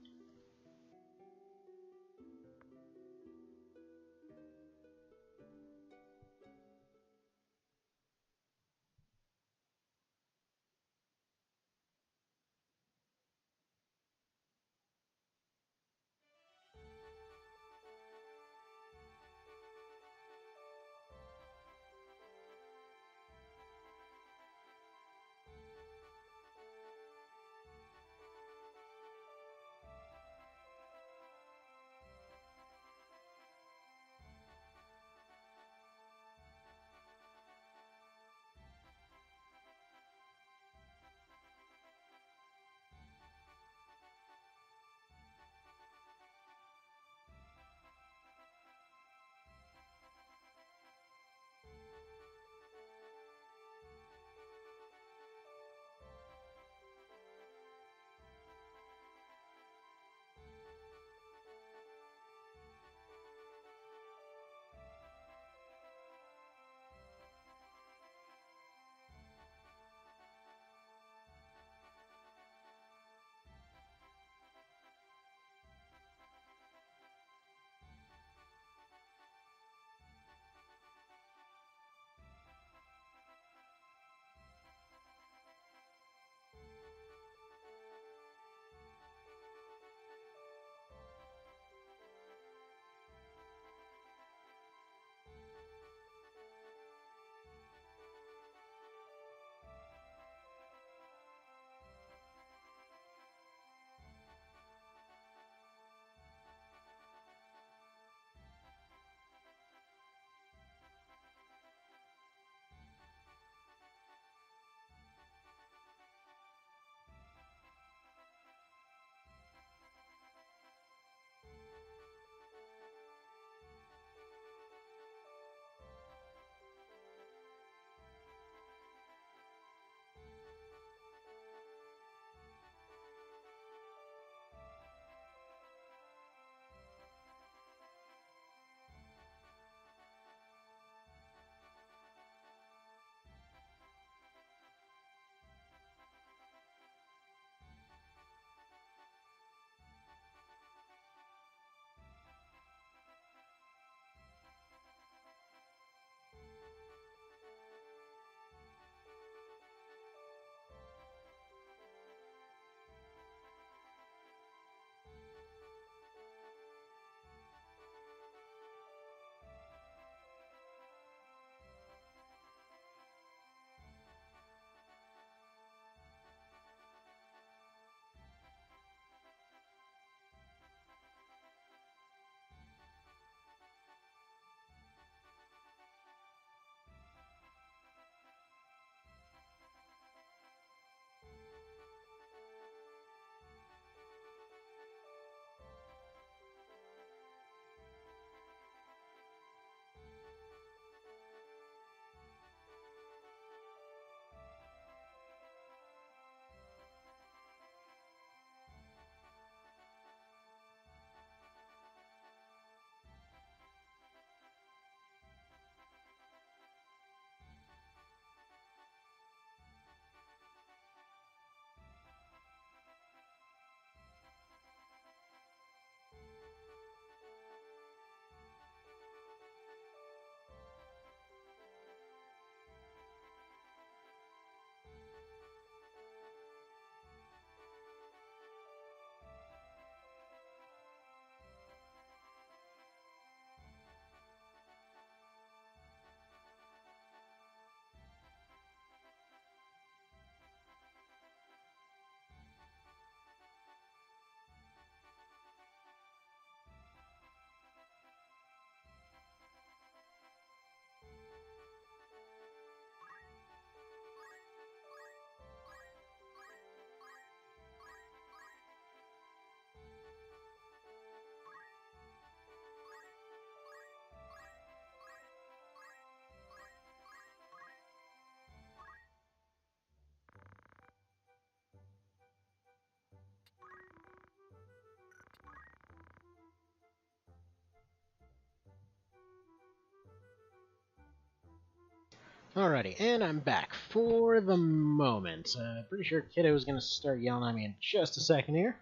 Alrighty, and I'm back for the moment. Pretty sure Kiddo's gonna start yelling at me in just a second here.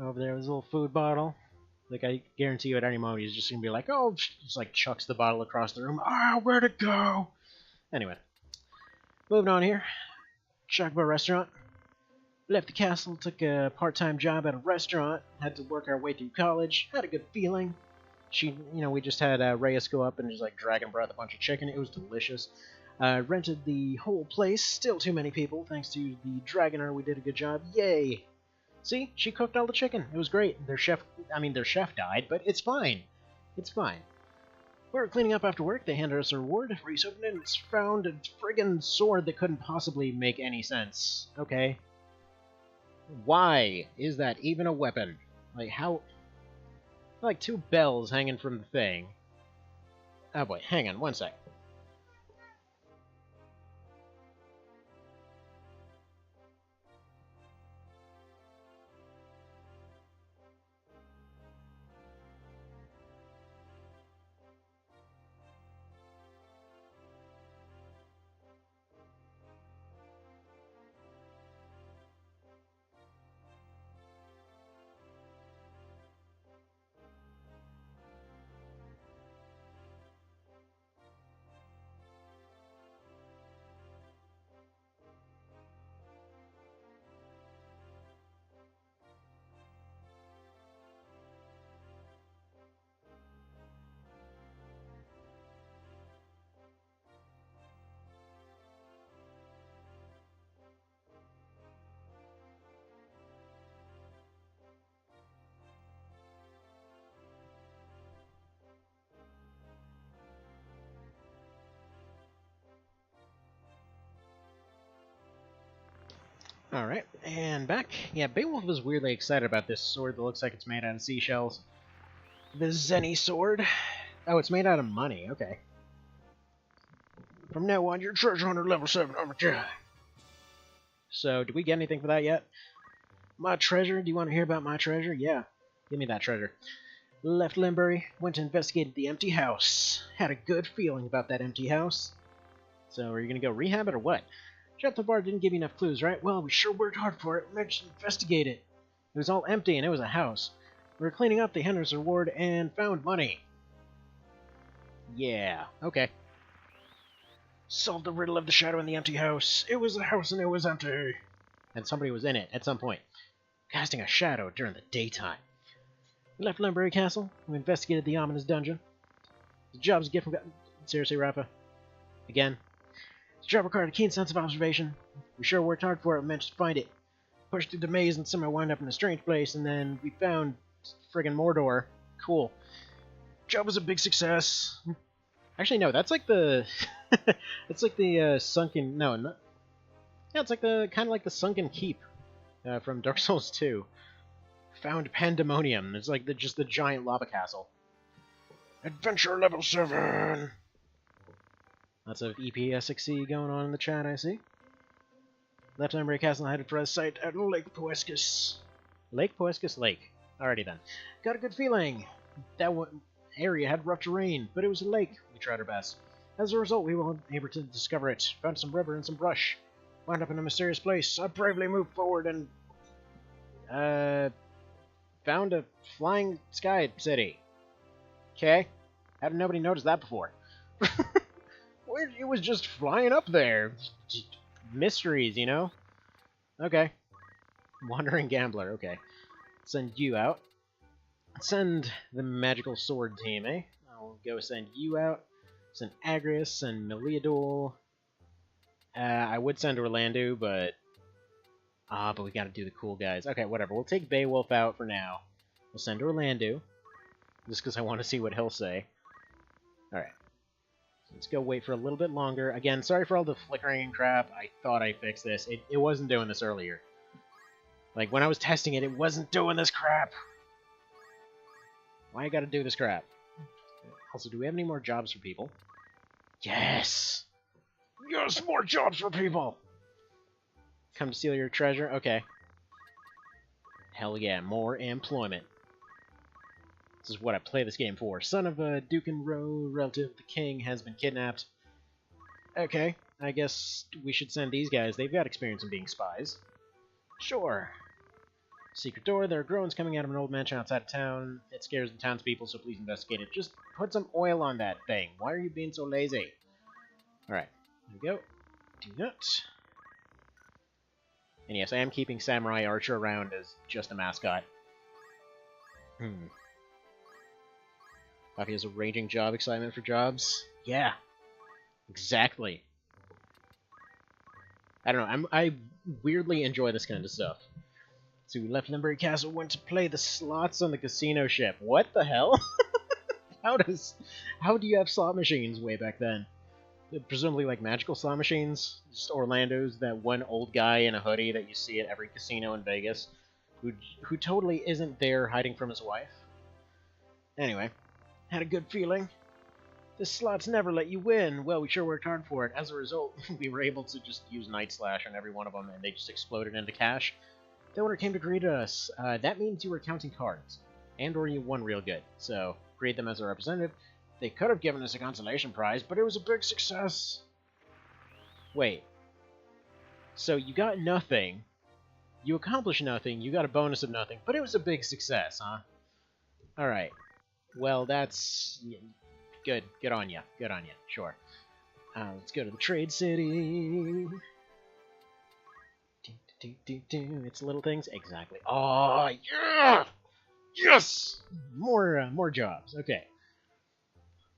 Over there with his little food bottle. Like, I guarantee you at any moment he's just gonna be like, oh, just like chucks the bottle across the room. Ah, where'd it go? Anyway, moving on here. Cerabow restaurant. Left the castle, took a part-time job at a restaurant, had to work our way through college, had a good feeling. We just had Reyes go up and just like dragon breath a bunch of chicken. It was delicious. Rented the whole place. Still too many people. Thanks to the dragoner, we did a good job. Yay! See, she cooked all the chicken. It was great. Their chef died, but it's fine. It's fine. We were cleaning up after work. They handed us a reward. Reese opened it and found a friggin' sword that couldn't possibly make any sense. Okay. Why is that even a weapon? Like, how... Like two bells hanging from the thing. Oh boy, hang on one sec. Alright, and back. Yeah, Beowulf was weirdly excited about this sword that looks like it's made out of seashells. The Zenny sword. Oh, it's made out of money, okay. From now on, you're treasure hunter level 7 armor guy. So, did we get anything for that yet? My treasure? Do you want to hear about my treasure? Yeah, give me that treasure. Left Limbury, went to investigate the empty house. Had a good feeling about that empty house. So, are you gonna go rehab it or what? Jeff Bar didn't give you enough clues, right? Well, we sure worked hard for it. Let's investigate it. It was all empty and it was a house. We were cleaning up the Hender's reward and found money. Yeah, okay. Solved the riddle of the shadow in the empty house. It was a house and it was empty. And somebody was in it at some point, casting a shadow during the daytime. We left Limbury Castle. We investigated the ominous dungeon. The job's a gift from God. Seriously, Rafa? Again? The job required a keen sense of observation. We sure worked hard for it and managed to find it. Pushed through the maze and somehow wound up in a strange place, and then we found friggin' Mordor. Cool. Job was a big success. Actually, no, that's like the... it's like the sunken... No, not... Yeah, it's like the... kind of like the sunken keep from Dark Souls 2. Found Pandemonium. It's like just the giant lava castle. Adventure level 7! Lots of EPSXC going on in the chat, I see. Left Limbury Castle and headed for a site at Lake Poescus. Lake Poescus Lake. Alrighty then. Got a good feeling. That area had rough terrain, but it was a lake. We tried our best. As a result, we were able to discover it. Found some rubber and some brush. Wound up in a mysterious place. I bravely moved forward and... found a flying sky city. Okay. How did nobody notice that before? It was just flying up there. Mysteries, you know? Okay. Wandering Gambler, okay. Send you out. Send the magical sword team, eh? I'll go send you out. Send Agrius, send Meliador. I would send Orlando, but... but we gotta do the cool guys. Okay, whatever. We'll take Beowulf out for now. We'll send Orlando. Just because I want to see what he'll say. Alright. Let's go wait for a little bit longer. Again, sorry for all the flickering and crap. I thought I fixed this. It wasn't doing this earlier. Like, when I was testing it, it wasn't doing this crap. Why I gotta do this crap? Also, do we have any more jobs for people? Yes! Yes, more jobs for people! Come to steal your treasure? Okay. Hell yeah, more employment. This is what I play this game for. Son of a Duke and Row relative, the king, has been kidnapped. Okay, I guess we should send these guys. They've got experience in being spies. Sure. Secret door. There are groans coming out of an old mansion outside of town. It scares the townspeople, so please investigate it. Just put some oil on that thing. Why are you being so lazy? Alright, there we go. Do that. And yes, I am keeping Samurai Archer around as just a mascot. Coffee has a raging job excitement for jobs. Yeah, exactly. I don't know, I weirdly enjoy this kind of stuff. So we left Limbury Castle, went to play the slots on the casino ship. What the hell? How do you have slot machines way back then? Presumably like magical slot machines? Just Orlando's, that one old guy in a hoodie that you see at every casino in Vegas, who totally isn't there hiding from his wife. Anyway, had a good feeling. The slots never let you win. Well, we sure worked hard for it. As a result, we were able to just use Night Slash on every one of them, and they just exploded into cash. The owner came to greet us. That means you were counting cards, and or you won real good. So, greet them as a representative. They could have given us a consolation prize, but it was a big success. Wait. So you got nothing, you accomplished nothing, you got a bonus of nothing, but it was a big success, huh? Alright. Well, that's... good. Good on ya. Good on ya. Sure. Let's go to the Trade City. It's little things. Exactly. Oh, yeah! Yes! More jobs. Okay.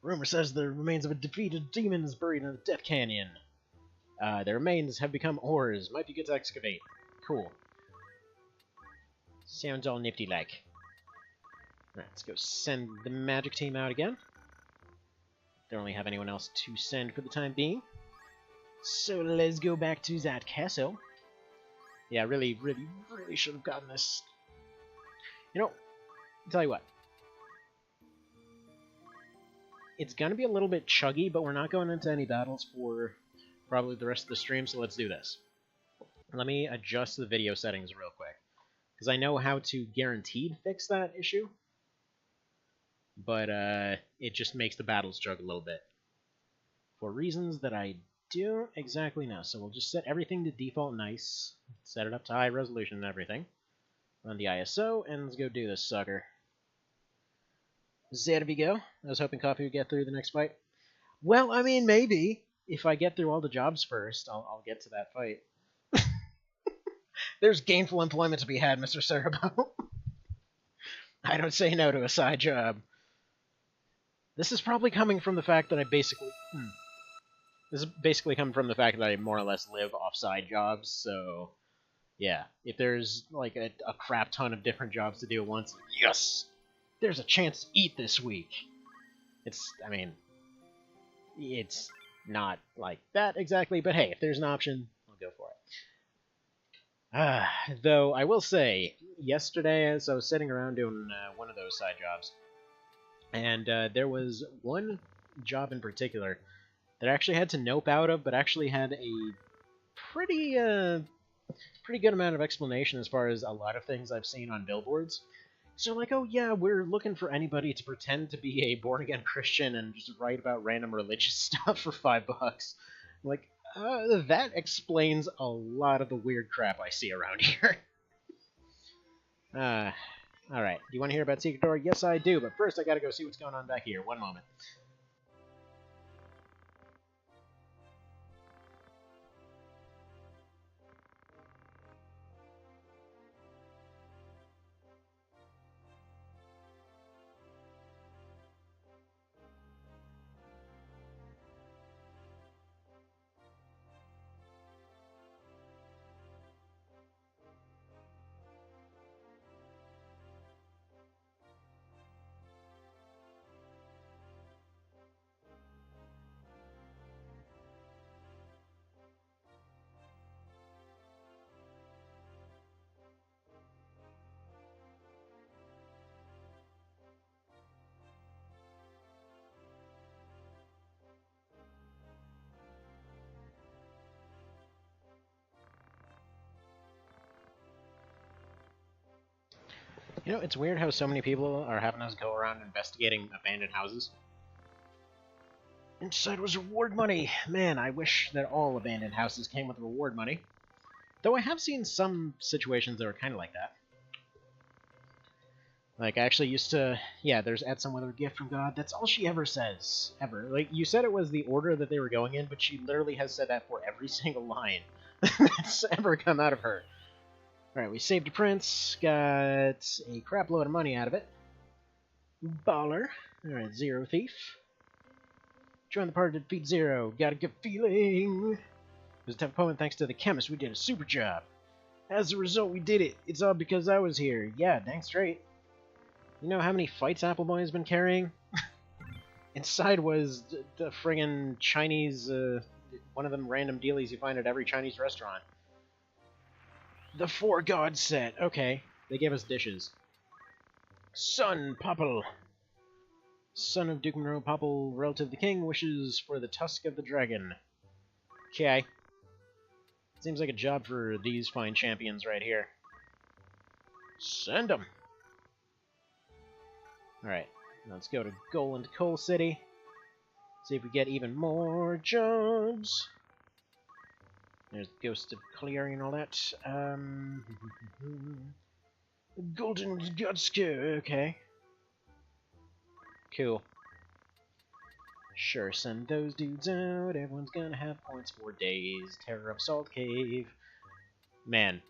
Rumor says the remains of a defeated demon is buried in a death canyon. Their remains have become ores. Might be good to excavate. Cool. Sounds all nifty-like. Alright, let's go send the magic team out again. Don't really have anyone else to send for the time being. So let's go back to that castle. Yeah, really should have gotten this. You know, I'll tell you what. It's gonna be a little bit chuggy, but we're not going into any battles for probably the rest of the stream, so let's do this. Let me adjust the video settings real quick, because I know how to guaranteed fix that issue, but it just makes the battles chug a little bit. For reasons that I don't exactly know. So we'll just set everything to default nice, set it up to high resolution and everything. Run the ISO, and let's go do this sucker. There we go. I was hoping Coffee would get through the next fight. Well, I mean, maybe. If I get through all the jobs first, I'll get to that fight. There's gainful employment to be had, Mr. Cerabow. I don't say no to a side job. This is probably coming from the fact that I basically... This is basically coming from the fact that I more or less live off side jobs, so... Yeah, if there's, like, a crap ton of different jobs to do at once, yes! There's a chance to eat this week! I mean... It's not like that exactly, but hey, if there's an option, I'll go for it. Though, I will say, yesterday, as I was sitting around doing one of those side jobs, and there was one job in particular that I actually had to nope out of, but actually had a pretty good amount of explanation as far as a lot of things I've seen on billboards. So like, oh yeah, we're looking for anybody to pretend to be a born-again Christian and just write about random religious stuff for $5. I'm like, that explains a lot of the weird crap I see around here. Alright, do you want to hear about Secret Door? Yes, I do, but first I gotta go see what's going on back here. One moment. You know, it's weird how so many people are having us go around investigating abandoned houses. Inside was reward money. Man, I wish that all abandoned houses came with reward money. Though I have seen some situations that are kind of like that. Like, I actually used to... Yeah, there's at some other gift from God. That's all she ever says. Ever. Like, you said it was the order that they were going in, but she literally has said that for every single line that's ever come out of her. Alright, we saved a prince. Got a crap load of money out of it. Baller. Alright, Zero Thief. Join the party to defeat Zero. Got a good feeling. It was a tough opponent thanks to the chemist. We did a super job. As a result, we did it. It's all because I was here. Yeah, dang straight. You know how many fights Appleboy has been carrying? Inside was the friggin' Chinese, one of them random dealies you find at every Chinese restaurant. The Four Gods set. Okay, they gave us dishes. Son Popple. Son of Duke Monroe Popple, relative of the king, wishes for the tusk of the dragon. Okay. Seems like a job for these fine champions right here. Send them! Alright, let's go to Gold Coal City. See if we get even more jobs. There's the Ghost of Cleary and all that. Golden Gutska, okay. Cool. Sure, send those dudes out. Everyone's gonna have points for days. Terror of Salt Cave. Man.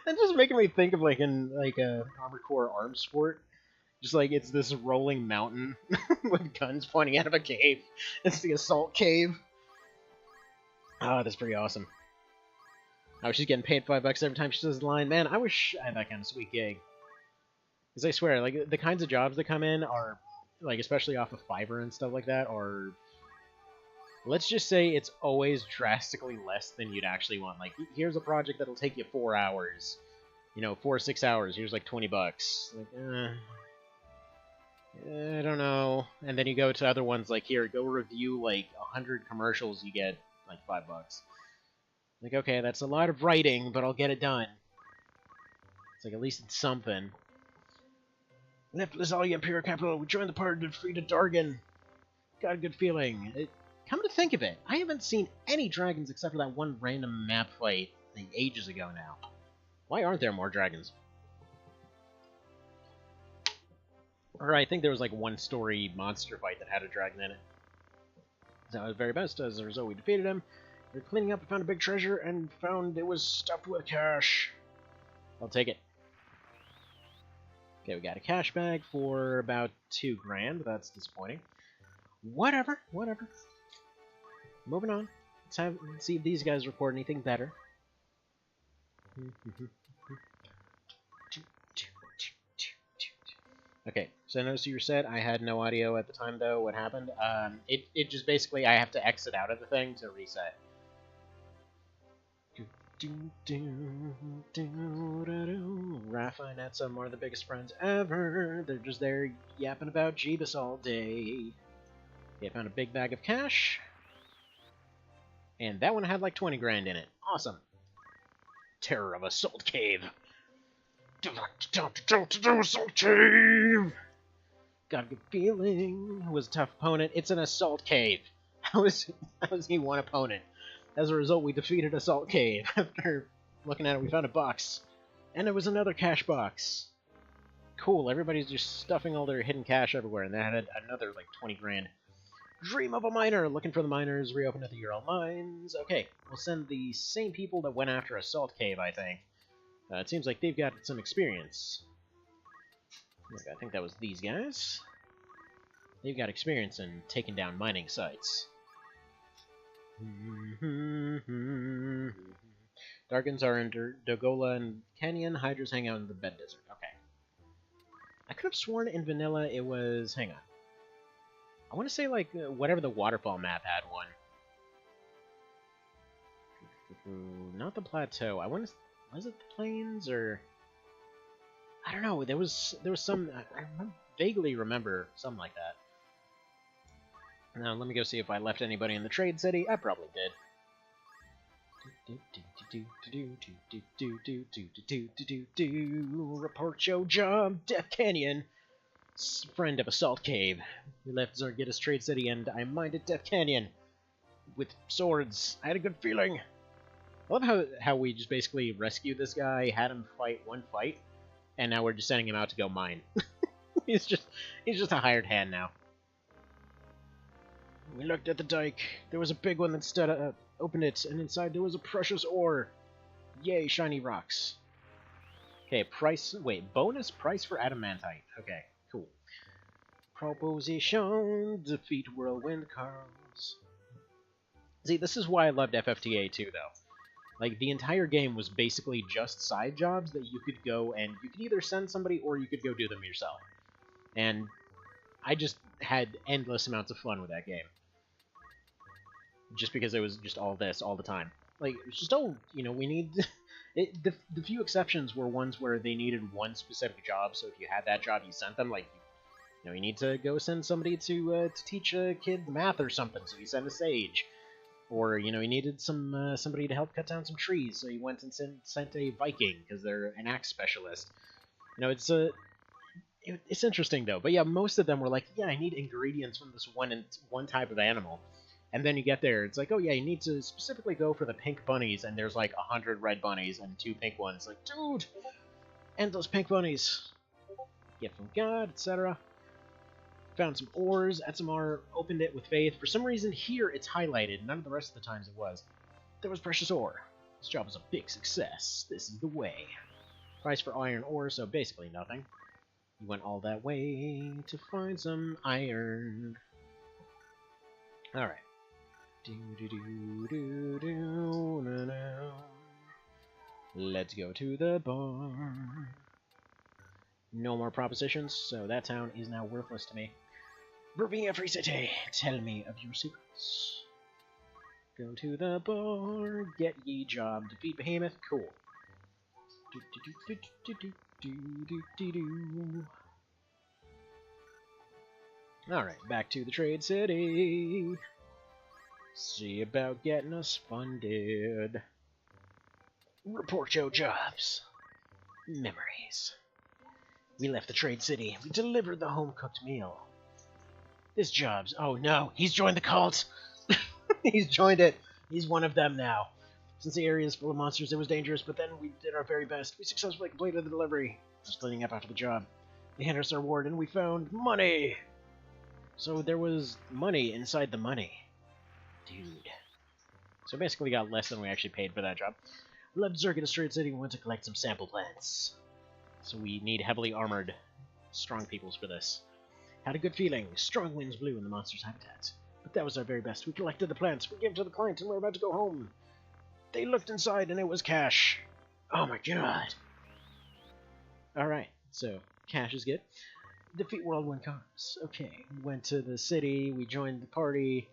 That's just making me think of like a Armored Core arms sport. Just like it's this rolling mountain with guns pointing out of a cave. It's the Assault Cave. Ah, that's pretty awesome. Oh, she's getting paid $5 every time she says the line. Man, I wish I had that kind of sweet gig. Because I swear, like, the kinds of jobs that come in are, like, especially off of Fiverr and stuff like that, are... Let's just say it's always drastically less than you'd actually want. Like, here's a project that'll take you 4 hours. You know, 4 or 6 hours. Here's, like, $20. Like, I don't know. And then you go to other ones, like, here, go review, like, 100 commercials, you get, like, $5. Like, okay, that's a lot of writing, but I'll get it done. It's like, at least it's something. Left Lazalia Imperial Capital, we joined the party to defeat a Dargan. Got a good feeling. Come to think of it, I haven't seen any dragons except for that one random map fight, like, ages ago now. Why aren't there more dragons? Or I think there was like one story monster fight that had a dragon in it. That was very best. As a result, we defeated him. We were cleaning up and found a big treasure and found it was stuffed with cash. I'll take it. Okay, we got a cash bag for about 2 grand. That's disappointing. Whatever, whatever. Moving on. Let's see if these guys report anything better. Okay, so I noticed you said I had no audio at the time, though. What happened? It just basically, I have to exit out of the thing to reset. Rafa and Etsa are one of the biggest friends ever. They're just there yapping about Jeebus all day. Okay, I found a big bag of cash. And that one had like 20 grand in it. Awesome. Terror of Assault Cave. Assault Cave! Got a good feeling. It was a tough opponent. It's an Assault Cave. How is he one opponent? As a result, we defeated Assault Cave. After looking at it, we found a box. And it was another cash box. Cool, everybody's just stuffing all their hidden cash everywhere, and they had another, like, 20 grand. Dream of a miner! Looking for the miners, reopened at the Ural Mines. Okay, we'll send the same people that went after Assault Cave, I think. It seems like they've got some experience. I think that was these guys. They've got experience in taking down mining sites. Dargans are in Dogola and Canyon. Hydras hang out in the Bed Desert. Okay. I could have sworn in vanilla it was... Hang on. I want to say, like, whatever the waterfall map had one. Not the plateau. I want to... Was it the plains, or... I don't know. There was some... I vaguely remember something like that. Now, let me go see if I left anybody in the trade city. I probably did. Report your job, Death Canyon. Friend of Assault Cave. We left Zargittis Trade City and I minded Death Canyon. With swords. I had a good feeling. I love how we just basically rescued this guy, had him fight one fight, and now we're just sending him out to go mine. he's just a hired hand now. We looked at the dike. There was a big one that stood up. Opened it, and inside there was a precious ore. Yay, shiny rocks. Okay, price... Wait, bonus price for adamantite. Okay, cool. Proposition, defeat whirlwind cars. See, this is why I loved FFTA too, though. Like, the entire game was basically just side jobs that you could go and... You could either send somebody or you could go do them yourself. And I just had endless amounts of fun with that game. Just because it was just all this all the time. Like, it was just, oh, you know, we need... the few exceptions were ones where they needed one specific job, so if you had that job, you sent them, like, you know, you need to go send somebody to teach a kid math or something, so you send a sage. Or, you know, you needed somebody to help cut down some trees, so you went and sent a Viking, because they're an axe specialist. You know, it's interesting, though. But yeah, most of them were like, yeah, I need ingredients from this one type of animal. And then you get there, it's like, oh yeah, you need to specifically go for the pink bunnies, and there's like 100 red bunnies and 2 pink ones. Like, dude! And those pink bunnies! Get from God, etc. Found some ores, SMR, opened it with faith. For some reason, here it's highlighted. None of the rest of the times it was. There was precious ore. This job was a big success. This is the way. Price for iron ore, so basically nothing. You went all that way to find some iron. Alright. Let's go to the bar. No more propositions, so that town is now worthless to me. Ruby every city, tell me of your secrets. Go to the bar, get ye job, defeat Behemoth, cool. Alright, back to the Trade City. See about getting us funded. Report your jobs. Memories. We left the Trade City. We delivered the home-cooked meal. This job's... Oh no, he's joined the cult! He's joined it. He's one of them now. Since the area is full of monsters, it was dangerous, but then we did our very best. We successfully completed the delivery. Just cleaning up after the job. They handed us our reward, and we found money! So there was money inside the money. Dude. So basically we got less than we actually paid for that job. We left Zargittis Trade City and went to collect some sample plants. So we need heavily armored strong peoples for this. Had a good feeling. Strong winds blew in the monster's habitat. But that was our very best. We collected the plants, we gave to the client, and we're about to go home. They looked inside and it was cash. Oh my god. Alright, so cash is good. Defeat whirlwind cars. Okay, we went to the city, we joined the party.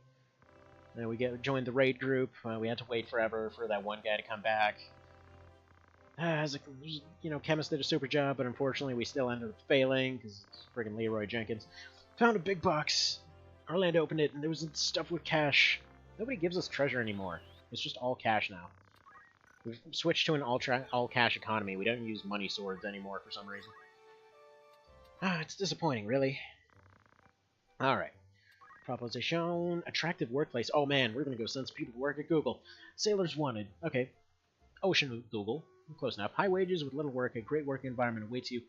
Then we joined the raid group. We had to wait forever for that one guy to come back. As a, you know, chemist did a super job, but unfortunately we still ended up failing because it's friggin' Leroy Jenkins. Found a big box. Orlando opened it, and there was stuff with cash. Nobody gives us treasure anymore. It's just all cash now. We've switched to an all-cash economy. We don't use money swords anymore for some reason. It's disappointing, really. Alright. Proposition. Attractive workplace. Oh man, we're gonna go send some people to work at Google. Sailors wanted. Okay. Ocean Google. Close enough. High wages with little work. A great work environment awaits you.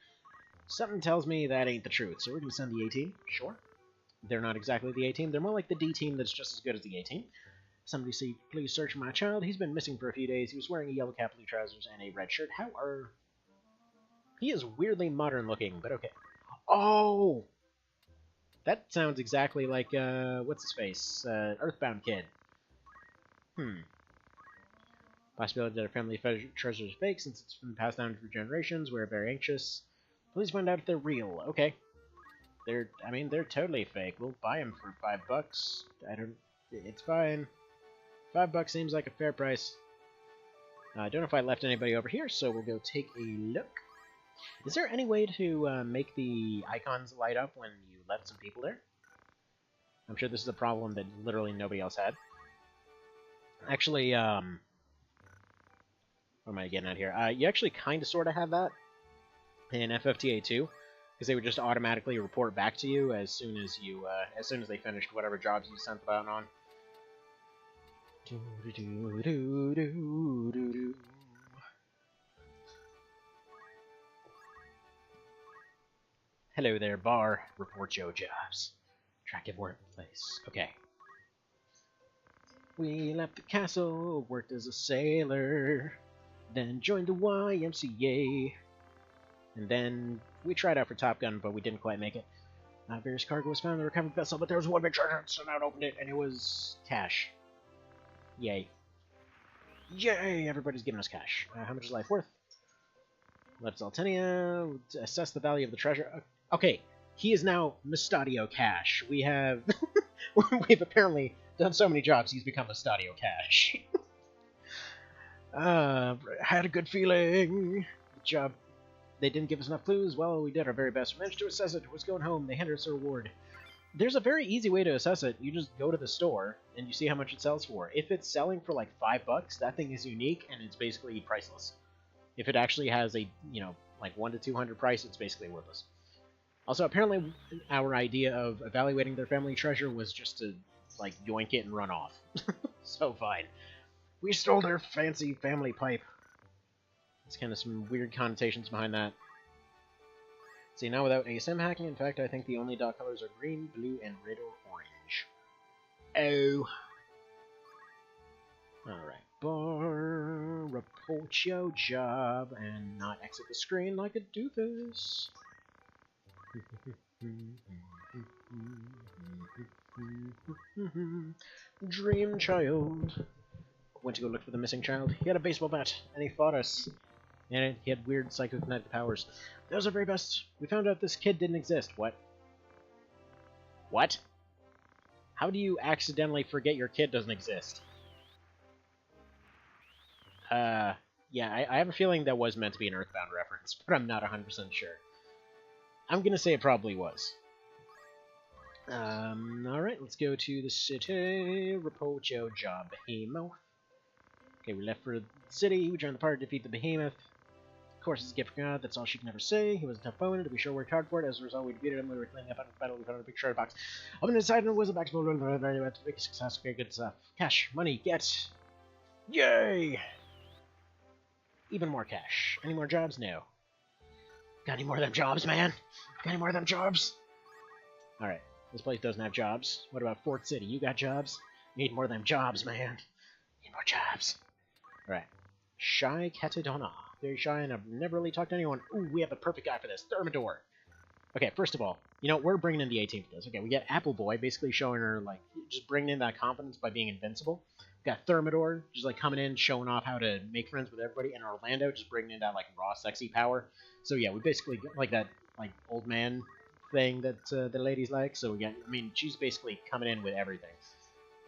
Something tells me that ain't the truth, so we're gonna send the A-team. Sure. They're not exactly the A-team. They're more like the D-team that's just as good as the A-team. Somebody say, please search for my child. He's been missing for a few days. He was wearing a yellow cap, blue trousers, and a red shirt. How are... He is weirdly modern looking, but okay. Oh! That sounds exactly like, what's his face? Earthbound Kid. Possibility that our family treasure is fake, since it's been passed down for generations. We're very anxious. Please find out if they're real. Okay. They're totally fake. We'll buy them for $5. It's fine. $5 seems like a fair price. I don't know if I left anybody over here, so we'll go take a look. Is there any way to make the icons light up when you left some people there? I'm sure this is a problem that literally nobody else had. Actually, What am I getting at here? You actually kind of sort of have that in FFTA 2, because they would just automatically report back to you as soon as they finished whatever jobs you sent them out on. Hello there, bar. Report your jobs. Attractive workplace. Okay. We left the castle, worked as a sailor, then joined the YMCA. And then we tried out for Top Gun, but we didn't quite make it. Various cargo was found in the recovered vessel, but there was one big treasure, so now I opened it, and it was cash. Yay. Yay! Everybody's giving us cash. How much is life worth? Let's Altenia. Assess the value of the treasure. Okay, he is now Mustadio Cash. We have... We've apparently done so many jobs, he's become Mustadio Cash. Had a good feeling. Good job. They didn't give us enough clues. Well, we did our very best. We managed to assess it. It was going home. They handed us a reward. There's a very easy way to assess it. You just go to the store, and you see how much it sells for. If it's selling for like $5, that thing is unique, and it's basically priceless. If it actually has a, like 1 to 200 price, it's basically worthless. Also, apparently, our idea of evaluating their family treasure was just to, like, yoink it and run off. So fine. We stole their fancy family pipe. There's kind of some weird connotations behind that. See, now without ASM hacking, in fact, I think the only dot colors are green, blue, and red or orange. Oh. Alright. Bar, report your job, and not exit the screen like a doofus. Dream child. Went to go look for the missing child. He had a baseball bat, and he fought us. And he had weird psychokinetic powers. That was our very best. We found out this kid didn't exist. What? What? How do you accidentally forget your kid doesn't exist? Yeah, I have a feeling that was meant to be an Earthbound reference, but I'm not 100% sure. I'm gonna say it probably was. Alright, let's go to the city. Report your job, Behemoth. Okay, we left for the city. We joined the party to defeat the Behemoth. Of course, it's a gift from God. That's all she can ever say. He was a tough opponent. To be sure, worked hard for it. As a result, we defeated him. We were cleaning up after the battle. We found a big shard box. Opened inside, and it was a back to the big success. Okay, good stuff. Cash, money, get. Yay! Even more cash. Any more jobs? No. Got any more of them jobs, man? Got any more of them jobs? Alright, this place doesn't have jobs. What about Fort City? You got jobs? Need more of them jobs, man. Need more jobs. Alright. Shy Catadonna. Very shy, and I've never really talked to anyone. Ooh, we have the perfect guy for this. Thermidor. Okay, first of all, we're bringing in the 18 for this. Okay, we got Apple Boy basically showing her, like, just bringing in that confidence by being invincible. We got Thermidor just, like, coming in, showing off how to make friends with everybody. And Orlando just bringing in that, like, raw, sexy power. So, yeah, we basically got, like, that, like, old man thing that the ladies like. So, we got, she's basically coming in with everything.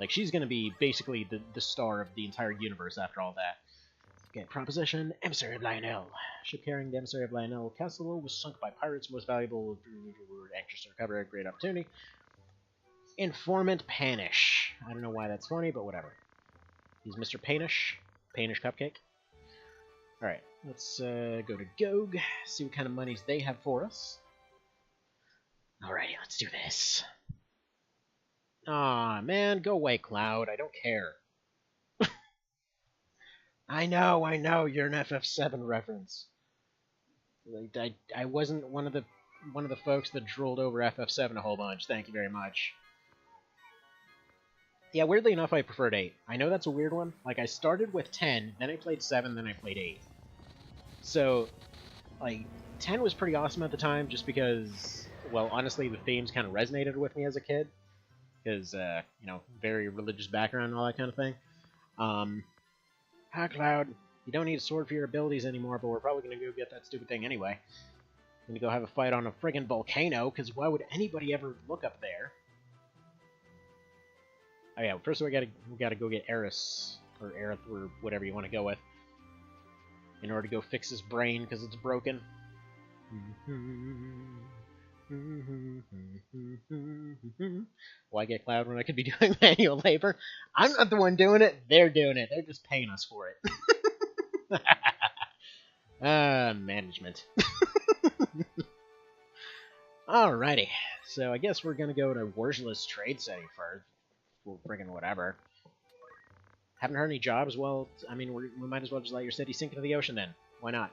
Like, she's going to be basically the star of the entire universe after all that. Okay, proposition, Emissary of Lionel. Ship carrying the Emissary of Lionel Castle was sunk by pirates. Most valuable, anxious to recover, a great opportunity. Informant Panish. I don't know why that's funny, but whatever. He's Mr. Panish. Panish Cupcake. Alright, let's go to Gog, see what kind of monies they have for us. Alrighty, let's do this. Aw, man, go away, Cloud. I don't care. I know, you're an FF7 reference. Like, I wasn't one of the folks that drooled over FF7 a whole bunch. Thank you very much. Yeah, weirdly enough, I preferred 8. I know that's a weird one. Like, I started with 10, then I played 7, then I played 8. So, like, 10 was pretty awesome at the time, just because, well, honestly, the themes kind of resonated with me as a kid. Because, very religious background and all that kind of thing. Hi, Cloud. You don't need a sword for your abilities anymore, but we're probably going to go get that stupid thing anyway. Going to go have a fight on a friggin' volcano, because why would anybody ever look up there? Oh yeah, first we gotta go get Eris, or Aerith, or whatever you want to go with, in order to go fix his brain, because it's broken. Why get Cloud when I could be doing manual labor? I'm not the one doing it, they're doing it. They're just paying us for it. Management. Alrighty, so I guess we're gonna go to Worsless Trade City first. Well, friggin' whatever. Haven't heard any jobs? Well, I mean, we might as well just let your city sink into the ocean then. Why not?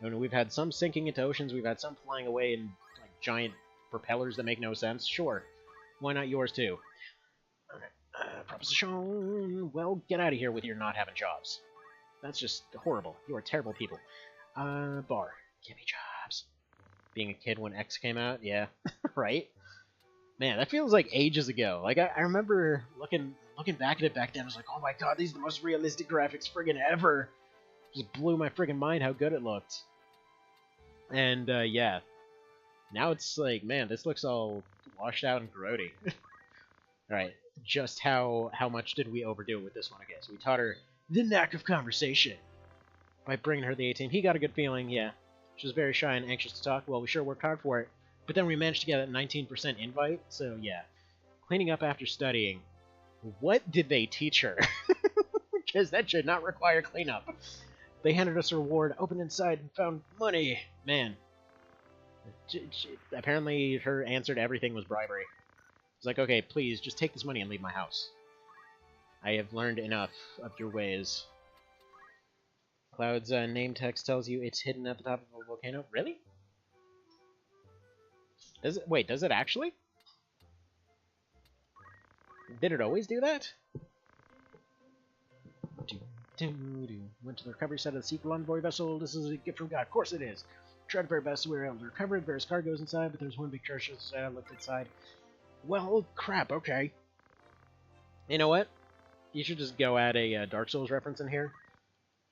I mean, we've had some sinking into oceans, we've had some flying away in like giant propellers that make no sense. Sure, why not yours too? Alright, proposition. Well, get out of here with your not having jobs. That's just horrible. You are terrible people. Bar. Give me jobs. Being a kid when X came out? Yeah. Right? Man, that feels like ages ago. Like, I remember looking back at it back then, I was like, oh my god, these are the most realistic graphics friggin' ever. Just blew my friggin' mind how good it looked. And, yeah. Now it's like, man, this looks all washed out and grody. Alright, just how much did we overdo it with this one, I guess? We taught her the knack of conversation by bringing her the A-team. He got a good feeling, yeah. She was very shy and anxious to talk. Well, we sure worked hard for it. But then we managed to get a 19% invite, so yeah. Cleaning up after studying. What did they teach her? Because that should not require cleanup. They handed us a reward, opened inside, and found money. Man. Apparently her answer to everything was bribery. It's like, okay, please, just take this money and leave my house. I have learned enough of your ways. Cloud's name text tells you it's hidden at the top of a volcano. Really? Does it? Wait, does it actually? Did it always do that? Went to the recovery side of the secret envoy vessel. This is a gift from God. Of course it is. Tried very best we were able to recover it. Various cargoes inside, but there's one big treasure inside. I looked inside. Well, crap, okay. You know what? You should just go add a Dark Souls reference in here.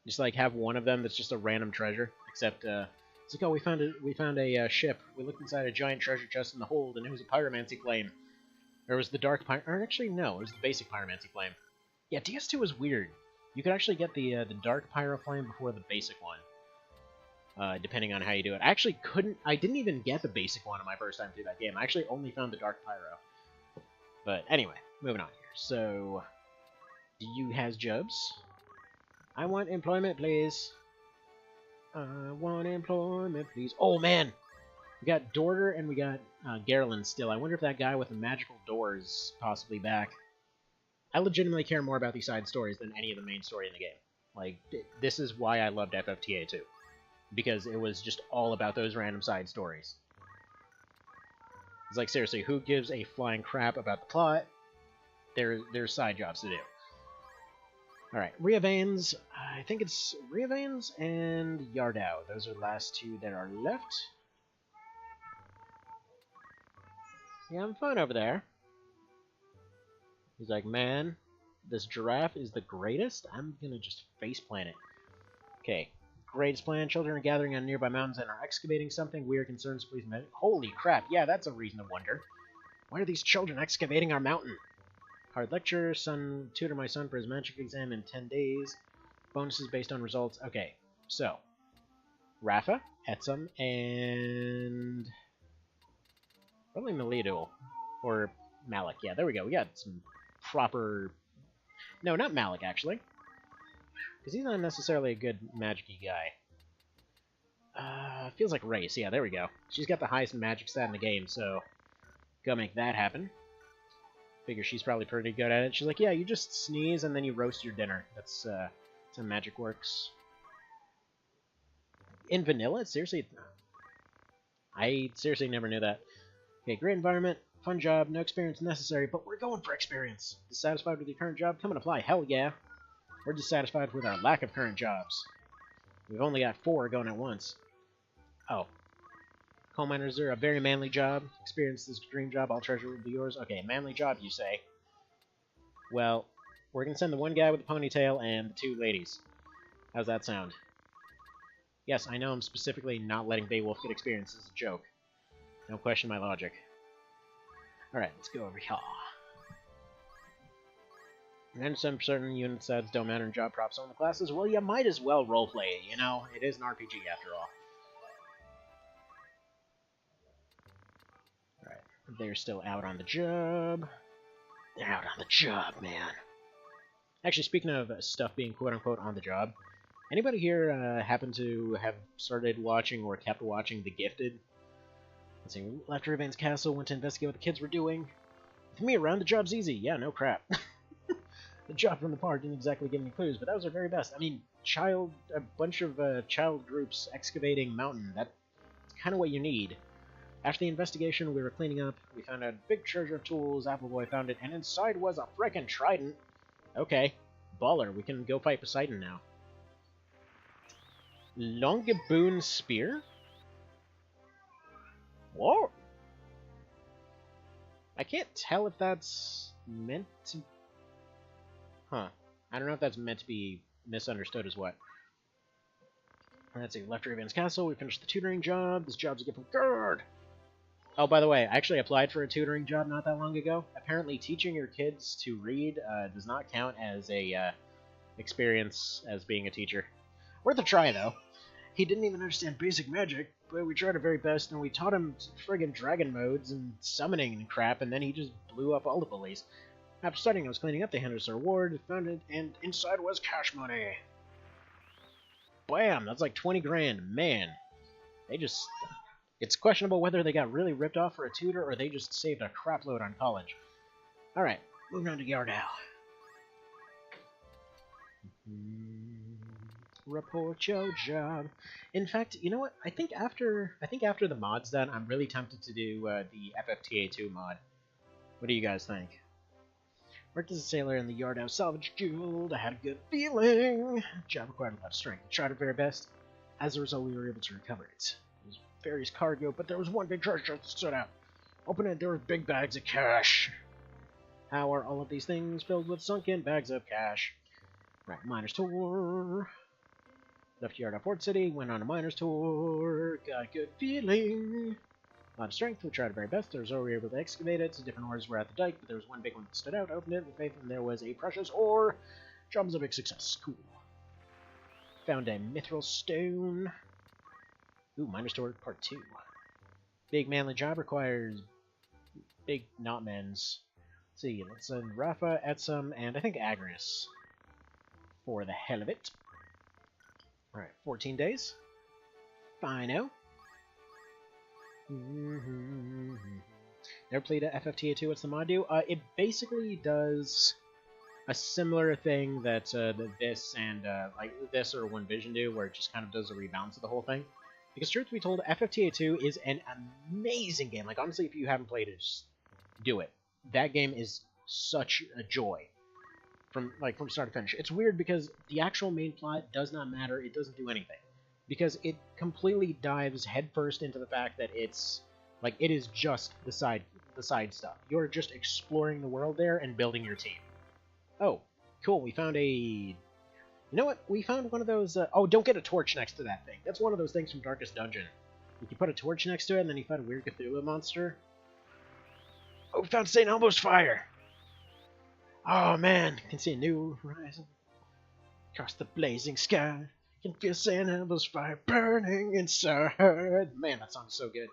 Just like have one of them that's just a random treasure. Except, it's like, oh, we found a ship. We looked inside a giant treasure chest in the hold, and it was a pyromancy flame. Or was the dark or actually no, it was the basic pyromancy flame. Yeah, DS2 was weird. You could actually get the dark pyro flame before the basic one. Depending on how you do it. I didn't even get the basic one on my first time through that game. I actually only found the dark pyro. But anyway, moving on here. So, do you has jobs? I want employment, please. I want employment, please. Oh, man! We got Dorter and we got Garland still. I wonder if that guy with the magical door is possibly back. I legitimately care more about these side stories than any of the main story in the game. Like, this is why I loved FFTA 2. Because it was just all about those random side stories. It's like, seriously, who gives a flying crap about the plot? There's side jobs to do. Alright, Riavanes. I think it's Riavanes and Yardao. Those are the last two that are left. Yeah, I'm fine over there. He's like, man, this giraffe is the greatest? I'm gonna just faceplant it. Okay. Greatest plan. Children are gathering on nearby mountains and are excavating something. We are concerned, so please medic. Holy crap, yeah, that's a reason to wonder. Why are these children excavating our mountain? Hard lecture. Son, tutor my son for his magic exam in 10 days. Bonuses based on results. Okay, so. Rafa, Etzum, and... probably Malidu. Or Malik. Yeah, there we go. We got some proper... No, not Malik, actually. Because he's not necessarily a good magic-y guy. Feels like Race. Yeah, there we go. She's got the highest magic stat in the game, so... go make that happen. Figure she's probably pretty good at it. She's like, yeah, you just sneeze and then you roast your dinner. That's how magic works. In vanilla? Seriously? I seriously never knew that. Okay, great environment, fun job, no experience necessary, but we're going for experience. Dissatisfied with your current job? Come and apply. Hell yeah. We're dissatisfied with our lack of current jobs. We've only got 4 going at once. Oh. Coal miners are a very manly job. Experience this dream job, all treasure will be yours. Okay, manly job, you say. Well, we're going to send the one guy with the ponytail and the 2 ladies. How's that sound? Yes, I know I'm specifically not letting Beowulf get experience as a joke. Don't question my logic. Alright, let's go over here. And some certain unit sets don't matter in job props on the classes. Well, you might as well roleplay it, you know? It is an RPG after all. Alright, they're still out on the job. They're out on the job, man. Actually, speaking of stuff being quote-unquote on the job, Anybody here happen to have started watching or kept watching The Gifted? Let's see, left Riven's castle, went to investigate what the kids were doing. With me around, the job's easy. Yeah, no crap. The job from the park didn't exactly give any clues, but that was our very best. I mean, a bunch of child groups excavating mountain. That's kind of what you need. After the investigation, we were cleaning up. We found a big treasure of tools. Appleboy found it, and inside was a frickin' trident. Okay, baller. We can go fight Poseidon now. Longaboon spear? Whoa! I can't tell if that's meant to... Huh. I don't know if that's meant to be misunderstood as what. Let's see, left Raven's castle, we finished the tutoring job. This job's a gift from God! Oh, by the way, I actually applied for a tutoring job not that long ago. Apparently, teaching your kids to read does not count as a experience as being a teacher. Worth a try, though. He didn't even understand basic magic, but we tried our very best, and we taught him friggin' dragon modes and summoning and crap, and then he just blew up all the bullies. After studying, I was cleaning up, they handed us our reward, found it, and inside was cash money. Bam! That's like 20 grand. Man, they just... It's questionable whether they got really ripped off for a tutor or they just saved a crapload on college. Alright, moving on to Yardale. Report your job. In fact, you know what? I think after the mod's done, I'm really tempted to do the FFTA2 mod. What do you guys think? Worked as a sailor in the Yardale Salvage Guild. I had a good feeling. Job required a lot of strength. I tried our very best. As a result, we were able to recover it. It was various cargo, but there was one big treasure that stood out. Open it, there were big bags of cash. How are all of these things filled with sunken bags of cash? Right, miner's tour. Left Yardale Port City, went on a miner's tour. Got a good feeling. A lot of strength, we tried our very best. There was ore we were able to excavate it. Some different ores were at the dike, but there was one big one that stood out. Opened it with faith, and there was a precious ore. Job was a big success. Cool. Found a mithril stone. Ooh, miner's tour part 2. Big manly job requires big not men's. Let's see, let's send Rafa, Etsum, and I think Agnes for the hell of it. Alright, 14 days. Fino. Never played a FFTA2. What's the mod do? It basically does a similar thing that this and like this or One Vision do, where it just kind of does a rebalance of the whole thing. Because truth be told, FFTA2 is an amazing game. Like honestly, if you haven't played it, just do it. That game is such a joy from start to finish. It's weird because the actual main plot does not matter. It doesn't do anything. Because it completely dives headfirst into the fact that it's like it is just the side stuff. You're just exploring the world there and building your team. Oh, cool! We found a. You know what? We found one of those. Oh, don't get a torch next to that thing. That's one of those things from Darkest Dungeon. You put a torch next to it, and then you find a weird Cthulhu monster. Oh, we found St. Elmo's fire. Oh man, you can see a new horizon across the blazing sky. Can feel St. Elmo's fire burning inside. Man, that song's so good.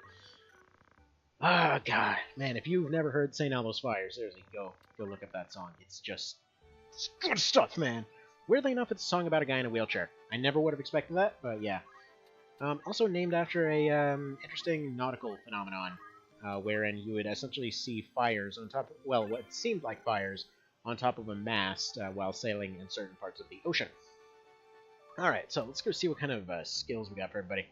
Ah, God. Man, if you've never heard St. Elmo's Fire, seriously, go look up that song. It's good stuff, man. Weirdly enough, it's a song about a guy in a wheelchair. I never would have expected that, but yeah. Also named after a interesting nautical phenomenon, wherein you would essentially see fires on top of, well, what seemed like fires on top of a mast while sailing in certain parts of the ocean. Alright, so let's go see what kind of skills we got for everybody.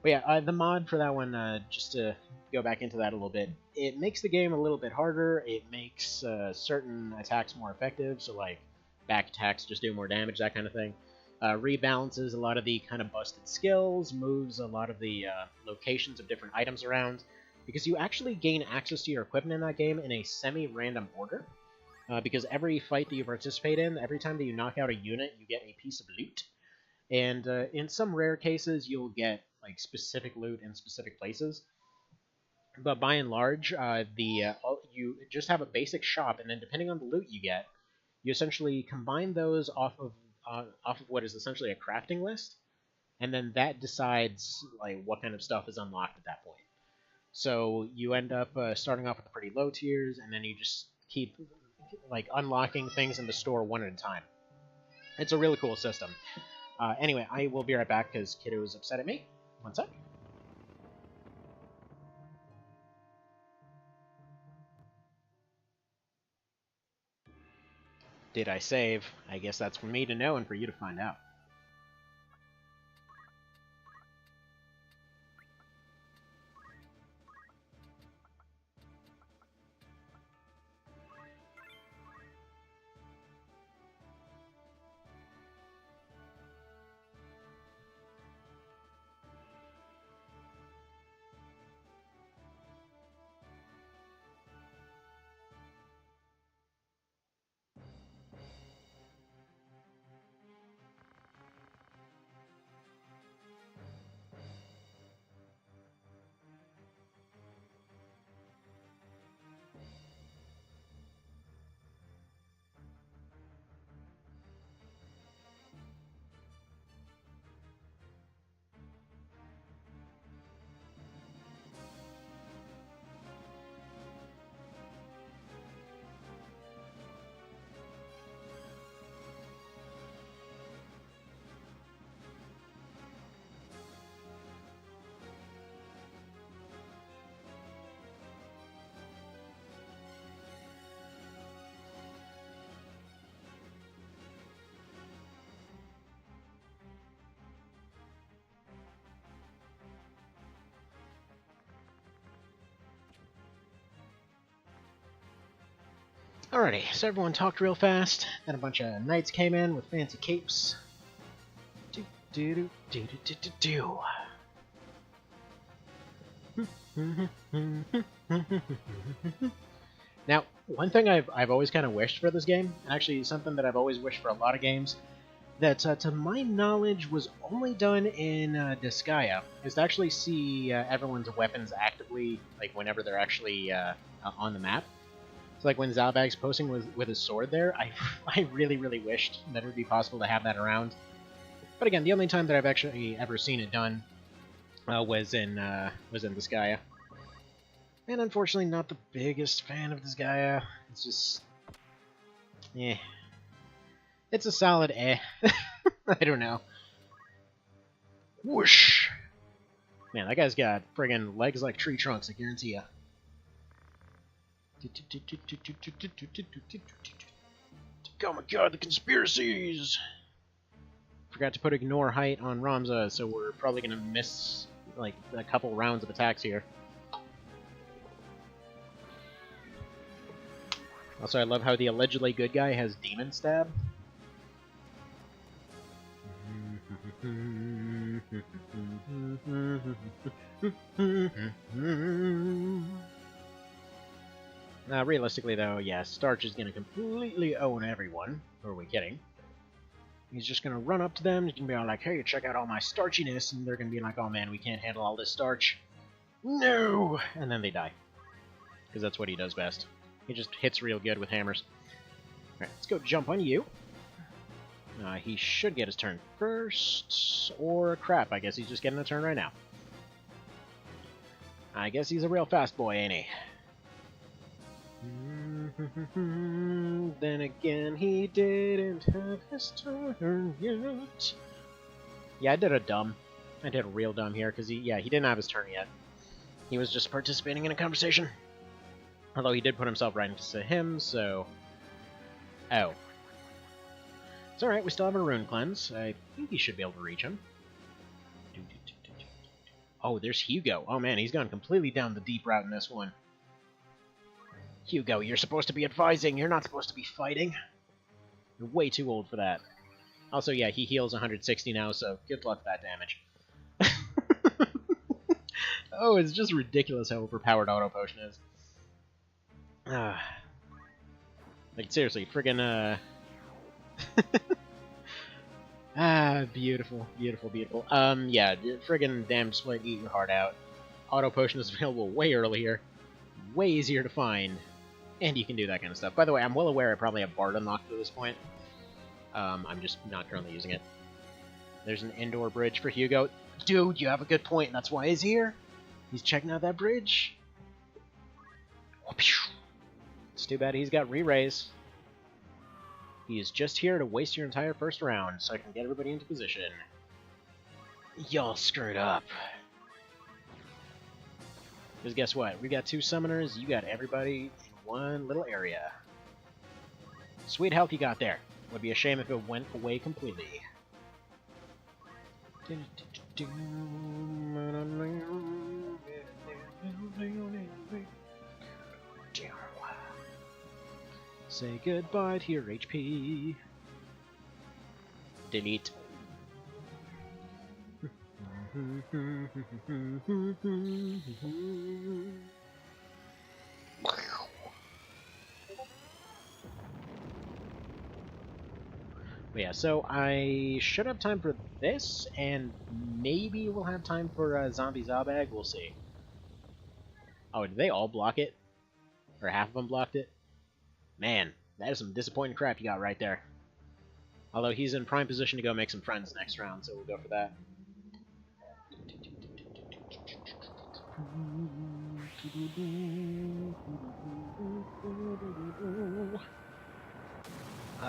But yeah, the mod for that one, just to go back into that a little bit, it makes the game a little bit harder. It makes certain attacks more effective, so like back attacks just do more damage, that kind of thing. Rebalances a lot of the kind of busted skills, moves a lot of the locations of different items around, because you actually gain access to your equipment in that game in a semi-random order. Because every fight that you participate in, every time that you knock out a unit, you get a piece of loot. And in some rare cases, you'll get like specific loot in specific places. But by and large, you just have a basic shop, and then depending on the loot you get, you essentially combine those off of what is essentially a crafting list, and then that decides like what kind of stuff is unlocked at that point. So you end up starting off with the pretty low tiers, and then you just keep like unlocking things in the store one at a time. It's a really cool system. Anyway, I will be right back because Kiddo is upset at me. One sec. Did I save? I guess that's for me to know and for you to find out. Alrighty, so everyone talked real fast. Then a bunch of knights came in with fancy capes. Do do do do do do do do. Now, one thing I've always kind of wished for this game, and actually something that I've always wished for a lot of games, that to my knowledge was only done in Disgaea, is to actually see everyone's weapons actively, like whenever they're actually on the map. So like when Zalbag's posting with his sword there, I really, really wished that it would be possible to have that around. But again, the only time that I've actually ever seen it done was in Disgaea. And unfortunately not the biggest fan of Disgaea. It's just... eh. It's a solid eh. I don't know. Whoosh! Man, that guy's got friggin' legs like tree trunks, I guarantee ya. Oh my god, the conspiracies! Forgot to put ignore height on Ramza, so we're probably gonna miss like a couple rounds of attacks here. Also, I love how the allegedly good guy has demon stab. Realistically, though, yeah, Starch is going to completely own everyone. Who are we kidding? He's just going to run up to them. He's going to be all like, hey, check out all my starchiness. And they're going to be like, oh man, we can't handle all this starch. No! And then they die. Because that's what he does best. He just hits real good with hammers. Alright, let's go jump on you. He should get his turn first. Or crap, I guess he's just getting a turn right now. I guess he's a real fast boy, ain't he? Then again, he didn't have his turn yet. Yeah, I did a dumb. I did a real dumb here, because he didn't have his turn yet. He was just participating in a conversation. Although he did put himself right into him, so... oh. It's alright, we still have a rune cleanse. I think he should be able to reach him. Oh, there's Hugo. Oh man, he's gone completely down the deep route in this one. Hugo, you're supposed to be advising, you're not supposed to be fighting. You're way too old for that. Also, yeah, he heals 160 now, so good luck with that damage. Oh, it's just ridiculous how overpowered Auto Potion is. Like, seriously, friggin', beautiful, beautiful, beautiful. Yeah, friggin' damn split, eat your heart out. Auto Potion is available way earlier, way easier to find, and you can do that kind of stuff. By the way, I'm well aware I probably have Bard unlocked at this point. I'm just not currently using it. There's an indoor bridge for Hugo. Dude, you have a good point, and that's why he's here. He's checking out that bridge. It's too bad he's got re-raise. He is just here to waste your entire first round, so I can get everybody into position. Y'all screwed up. Because guess what? We got 2 summoners, you got everybody in one little area. Sweet health you got there. Would be a shame if it went away completely. Say goodbye to your HP. Delete. But yeah, so I should have time for this, and maybe we'll have time for Zombie Zabag. We'll see. Oh, did they all block it? Or half of them blocked it? Man, that is some disappointing crap you got right there. Although he's in prime position to go make some friends next round, so we'll go for that.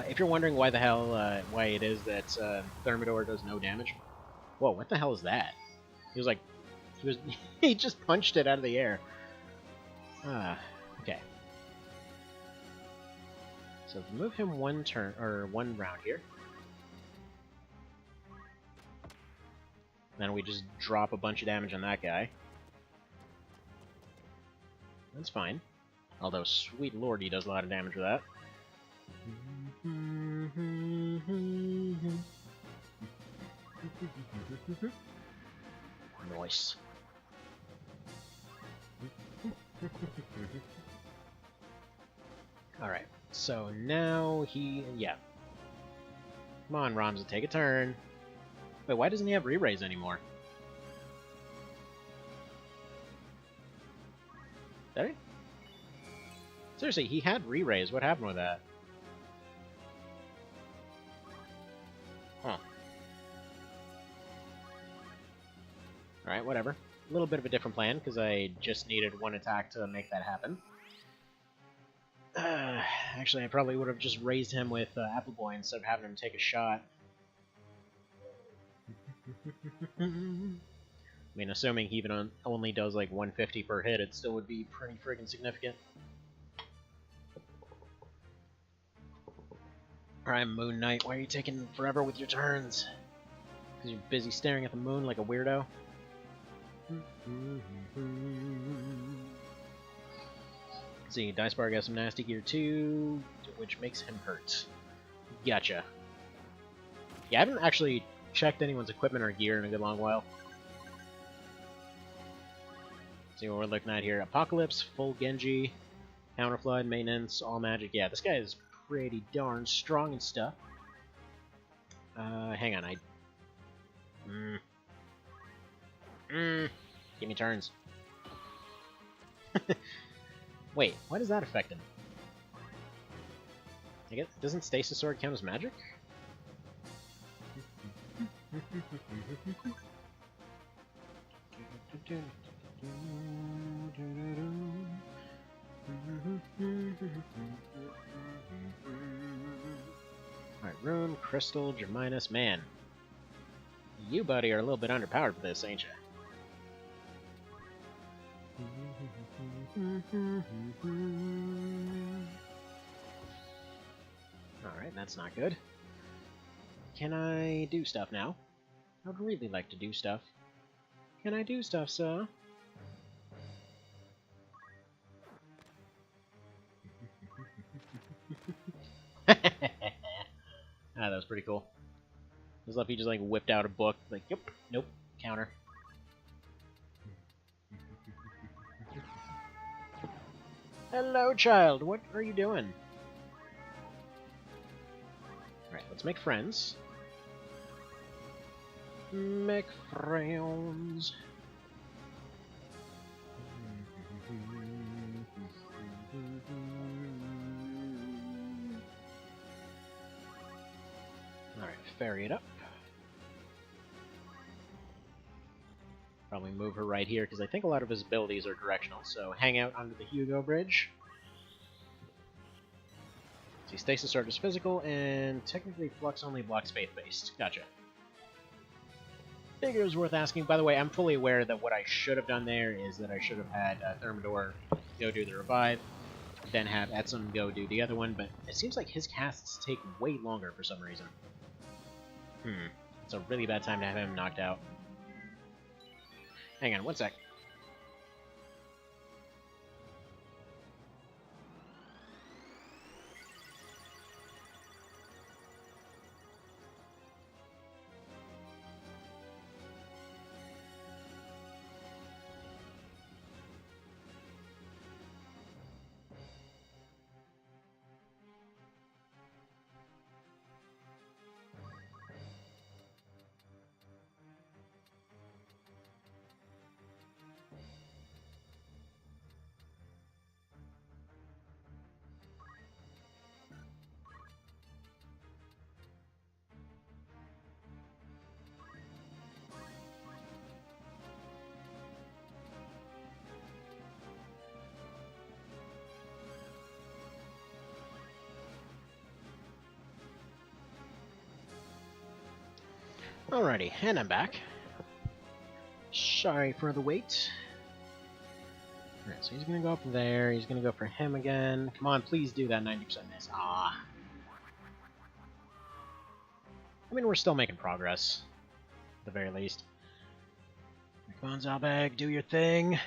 If you're wondering why the hell, why it is that Thermidor does no damage, whoa, what the hell is that? He was like, he just punched it out of the air. Okay. So move him one turn or one round here. Then we just drop a bunch of damage on that guy. That's fine. Although, sweet lord, he does a lot of damage with that. Nice. Alright, so now yeah. Come on, Ramza, take a turn. Wait, why doesn't he have re-raise anymore? Did he? Seriously, he had re-raise. What happened with that? Huh. Alright, whatever. A little bit of a different plan, because I just needed one attack to make that happen. Actually, I probably would have just raised him with Apple Boy instead of having him take a shot. I mean, assuming he even only does like 150 per hit, it still would be pretty friggin' significant. Alright, Moon Knight, why are you taking forever with your turns? Because you're busy staring at the moon like a weirdo? See, Dice Bar got some nasty gear too, which makes him hurt. Gotcha. Yeah, I haven't actually checked anyone's equipment or gear in a good long while. See what we're looking at here. Apocalypse, full Genji, Counterflood, maintenance, all magic. Yeah, this guy is pretty darn strong and stuff. Hang on, give me turns. Wait, why does that affect him? I guess, doesn't Stasis Sword count as magic? Alright, Rune, Crystal, Germinus, man. You, buddy, are a little bit underpowered for this, ain't you? Alright, that's not good. Can I do stuff now? I would really like to do stuff. Can I do stuff, sir? Ah, that was pretty cool. It was like he just like whipped out a book, like, yep, nope, counter. Hello, child, what are you doing? Alright, let's make friends. Make friends. Alright, ferry it up. Probably move her right here, because I think a lot of his abilities are directional, so hang out under the Hugo Bridge. See, Stasis Sword is physical, and technically Flux only blocks faith-based. Gotcha. Figure it was worth asking. By the way, I'm fully aware that what I should have done there is that I should have had Thermidor go do the revive, then have Etsum go do the other one, but it seems like his casts take way longer for some reason. It's a really bad time to have him knocked out. Hang on, one sec. Alrighty, and I'm back. Sorry for the wait. Alright, so he's gonna go up there, he's gonna go for him again. Come on, please do that 90% miss. Ah. I mean, we're still making progress, at the very least. Come on, Zalbag, do your thing.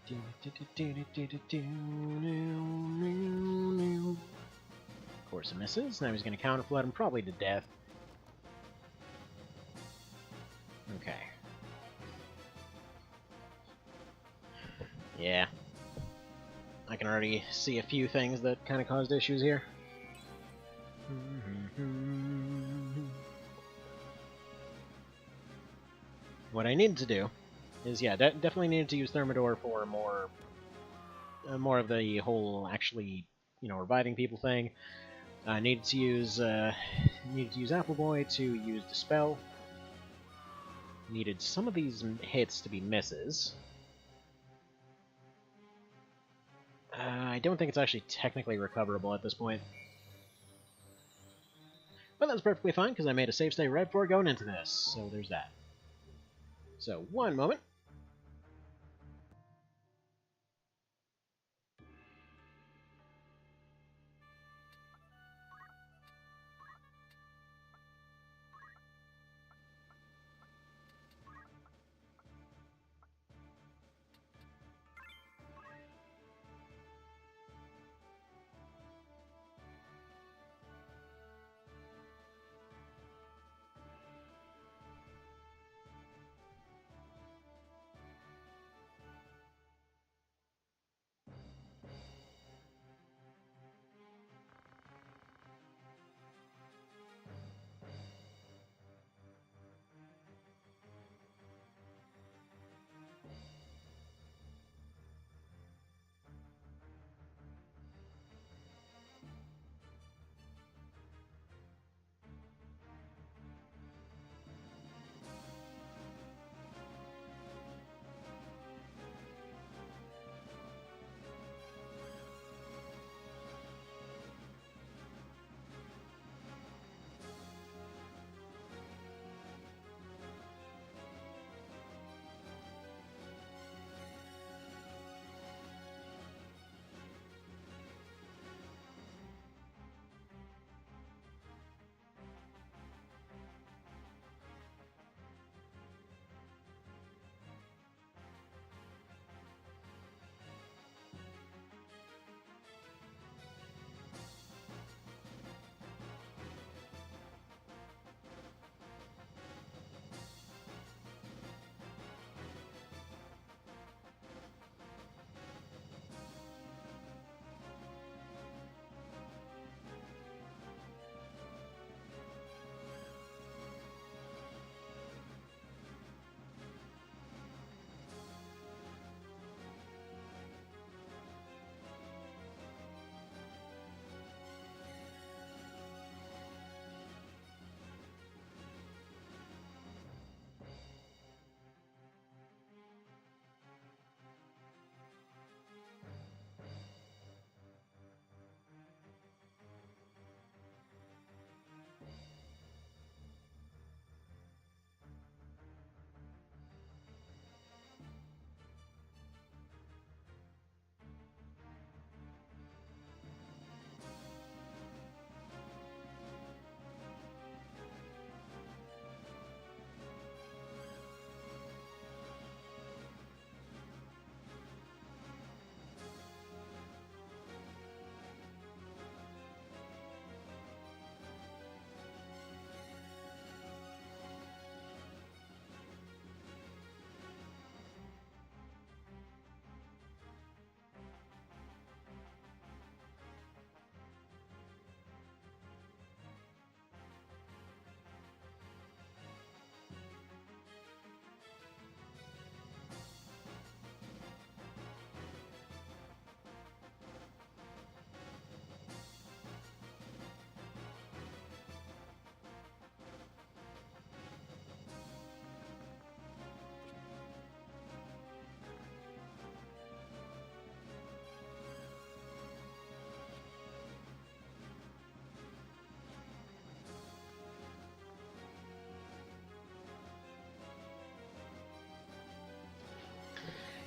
Of course it misses, now he's gonna counterflood him probably to death. Okay. Yeah. I can already see a few things that kind of caused issues here. What I needed to do is, yeah, definitely needed to use Thermidor for more of the whole actually, you know, reviving people thing. Needed to use Appleboy to use Dispel. Needed some of these hits to be misses. I don't think it's actually technically recoverable at this point. But that's perfectly fine, because I made a save state right before going into this, so there's that. So, one moment.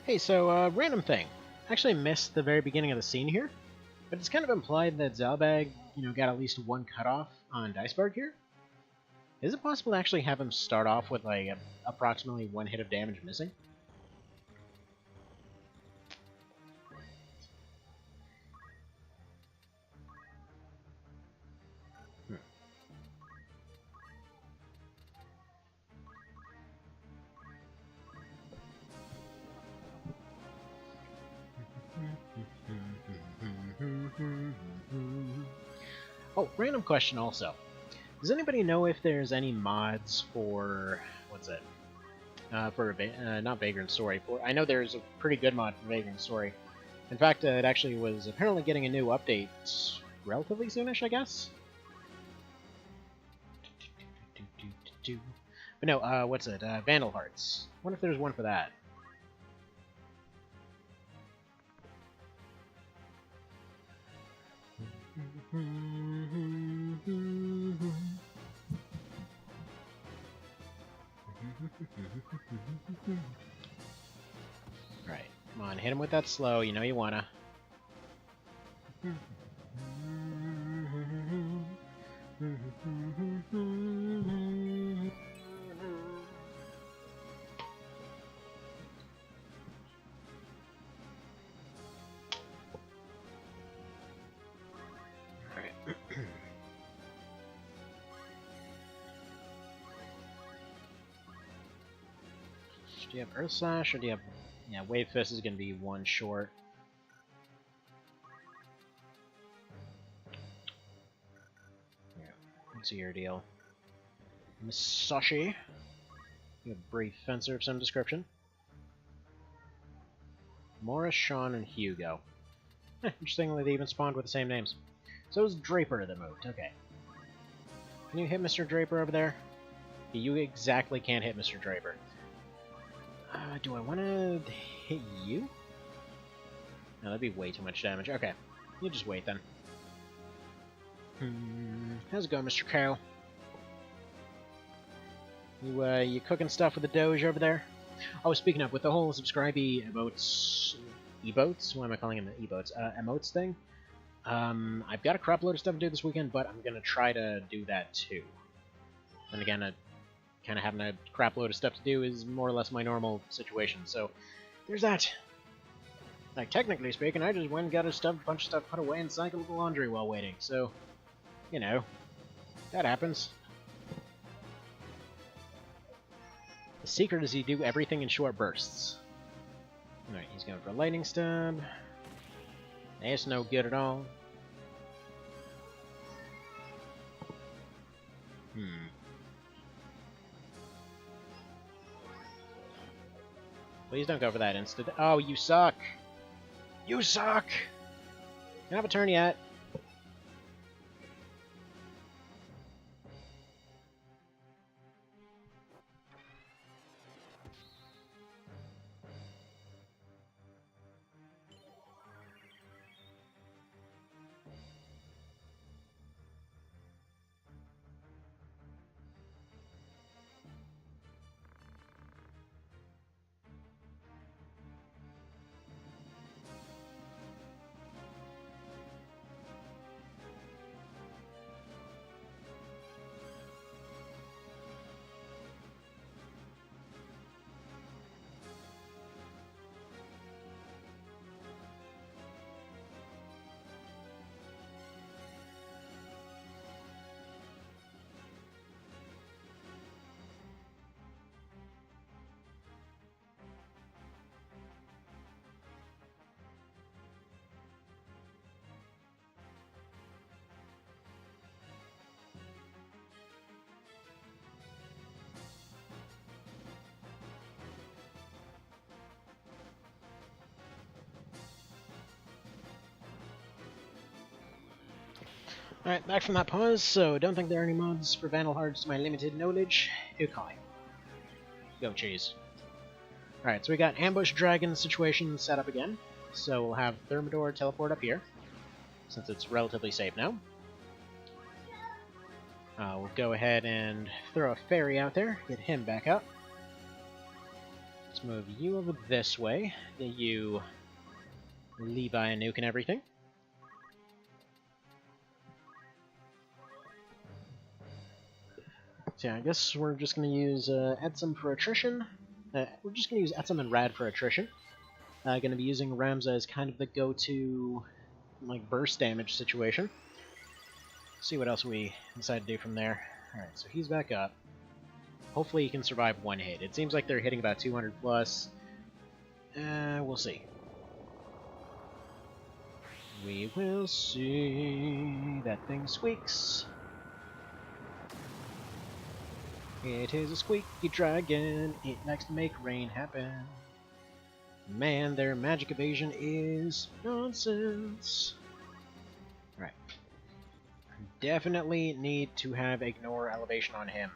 Hey, so, random thing. I actually missed the very beginning of the scene here, but it's kind of implied that Zalbag, got at least one cutoff on Diceberg here. Is it possible to actually have him start off with, like, approximately one hit of damage missing? Oh, random question also. Does anybody know if there's any mods for what's it? Not Vagrant Story. I know there's a pretty good mod for Vagrant Story. In fact, it actually was apparently getting a new update relatively soonish, I guess. But no, what's it? Vandal Hearts. I wonder if there's one for that. Right, come on, hit him with that slow, you know you wanna. Do you have Earth Slash, or do you have... Yeah, Wave Fist is going to be one short. Yeah, what's your deal? Misashi. You have Brave Fencer of some description. Morris, Sean, and Hugo. Interestingly, they even spawned with the same names. So is Draper the moved. Okay. Can you hit Mr. Draper over there? You exactly can't hit Mr. Draper. Do I want to hit you? No, that'd be way too much damage. Okay, you just wait then. How's it going, Mr. Cow? You cooking stuff with the Doge over there? Oh, speaking of, with the whole subscribey emotes? Why am I calling them emotes? Emotes thing? I've got a crap load of stuff to do this weekend, but I'm gonna try to do that too. And again, kind of having a crap load of stuff to do is more or less my normal situation, so there's that. Like, technically speaking, I just went and got a bunch of stuff put away and cycled the laundry while waiting, so, that happens. The secret is you do everything in short bursts. Alright, he's going for a lightning stab. That's no good at all. Please don't go for that instant. Oh, you suck! You suck! You don't have a turn yet. Alright, back from that pause, so don't think there are any mods for Vandal Hearts to my limited knowledge. Okay. Go cheese. Alright, so we got Ambush Dragon situation set up again. So we'll have Thermidor teleport up here, since it's relatively safe now. We'll go ahead and throw a fairy out there, get him back up. Let's move you over this way. Get you Levi and Nuke and everything. So yeah, I guess we're just going to use Edsum for attrition. We're just going to use Edsum and Rad for attrition. Going to be using Ramza as kind of the go-to like burst damage situation. See what else we decide to do from there. Alright, so he's back up. Hopefully he can survive one hit. It seems like they're hitting about 200 plus. We'll see. We will see. That thing squeaks. It is a squeaky dragon. It likes to make rain happen. Man, their magic evasion is nonsense. Right. Definitely need to have ignore elevation on him.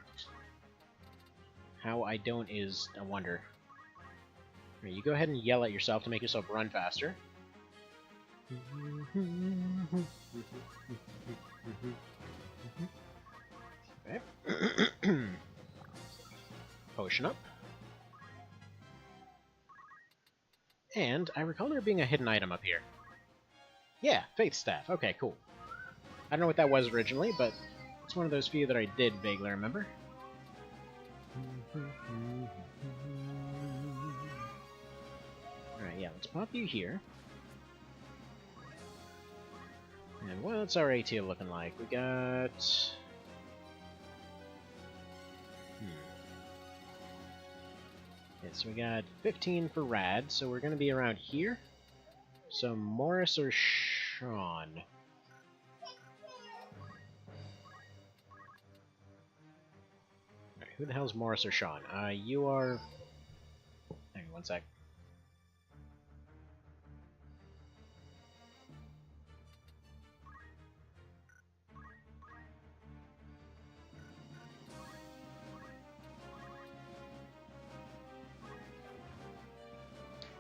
How I don't is a wonder. Right, you go ahead and yell at yourself to make yourself run faster. Okay. Potion up. And I recall there being a hidden item up here. Yeah, Faith Staff. Okay, cool. I don't know what that was originally, but it's one of those few that I did vaguely remember. Alright, yeah, let's pop you here. And what's our AT looking like? We got... Okay, so we got 15 for Rad, so we're going to be around here. So Morris or Sean? Alright, who the hell's Morris or Sean? You are... Hang on one sec.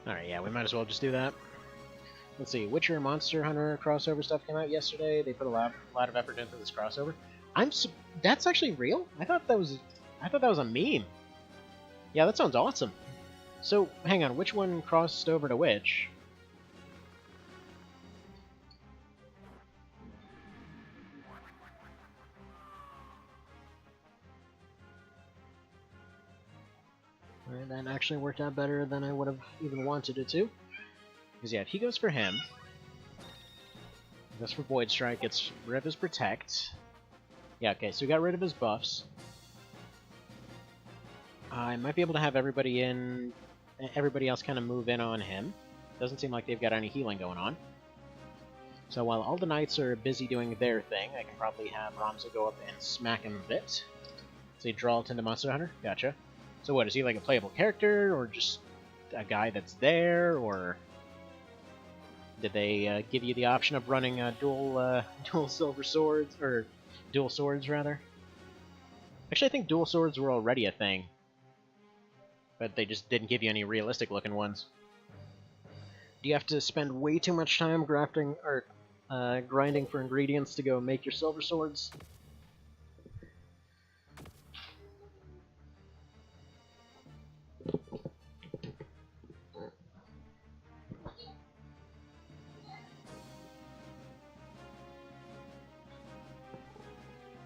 Alright, yeah, we might as well just do that. Let's see, Witcher Monster Hunter crossover stuff came out yesterday. They put a lot of effort into this crossover. That's actually real? I thought that was a meme. Yeah, that sounds awesome. So, hang on, which one crossed over to which? Alright, that actually worked out better than I would have even wanted it to. Because yeah, if he goes for him, goes for Void Strike, gets rid of his Protect. Yeah, okay, so we got rid of his buffs. I might be able to have everybody else kind of move in on him. Doesn't seem like they've got any healing going on. So while all the knights are busy doing their thing, I can probably have Ramza go up and smack him a bit. So he draw it into Monster Hunter? Gotcha. So what, is he like a playable character, or just a guy that's there, or did they give you the option of running dual silver swords, or dual swords rather? Actually, I think dual swords were already a thing, but they just didn't give you any realistic looking ones. Do you have to spend way too much time grafting or grinding for ingredients to go make your silver swords?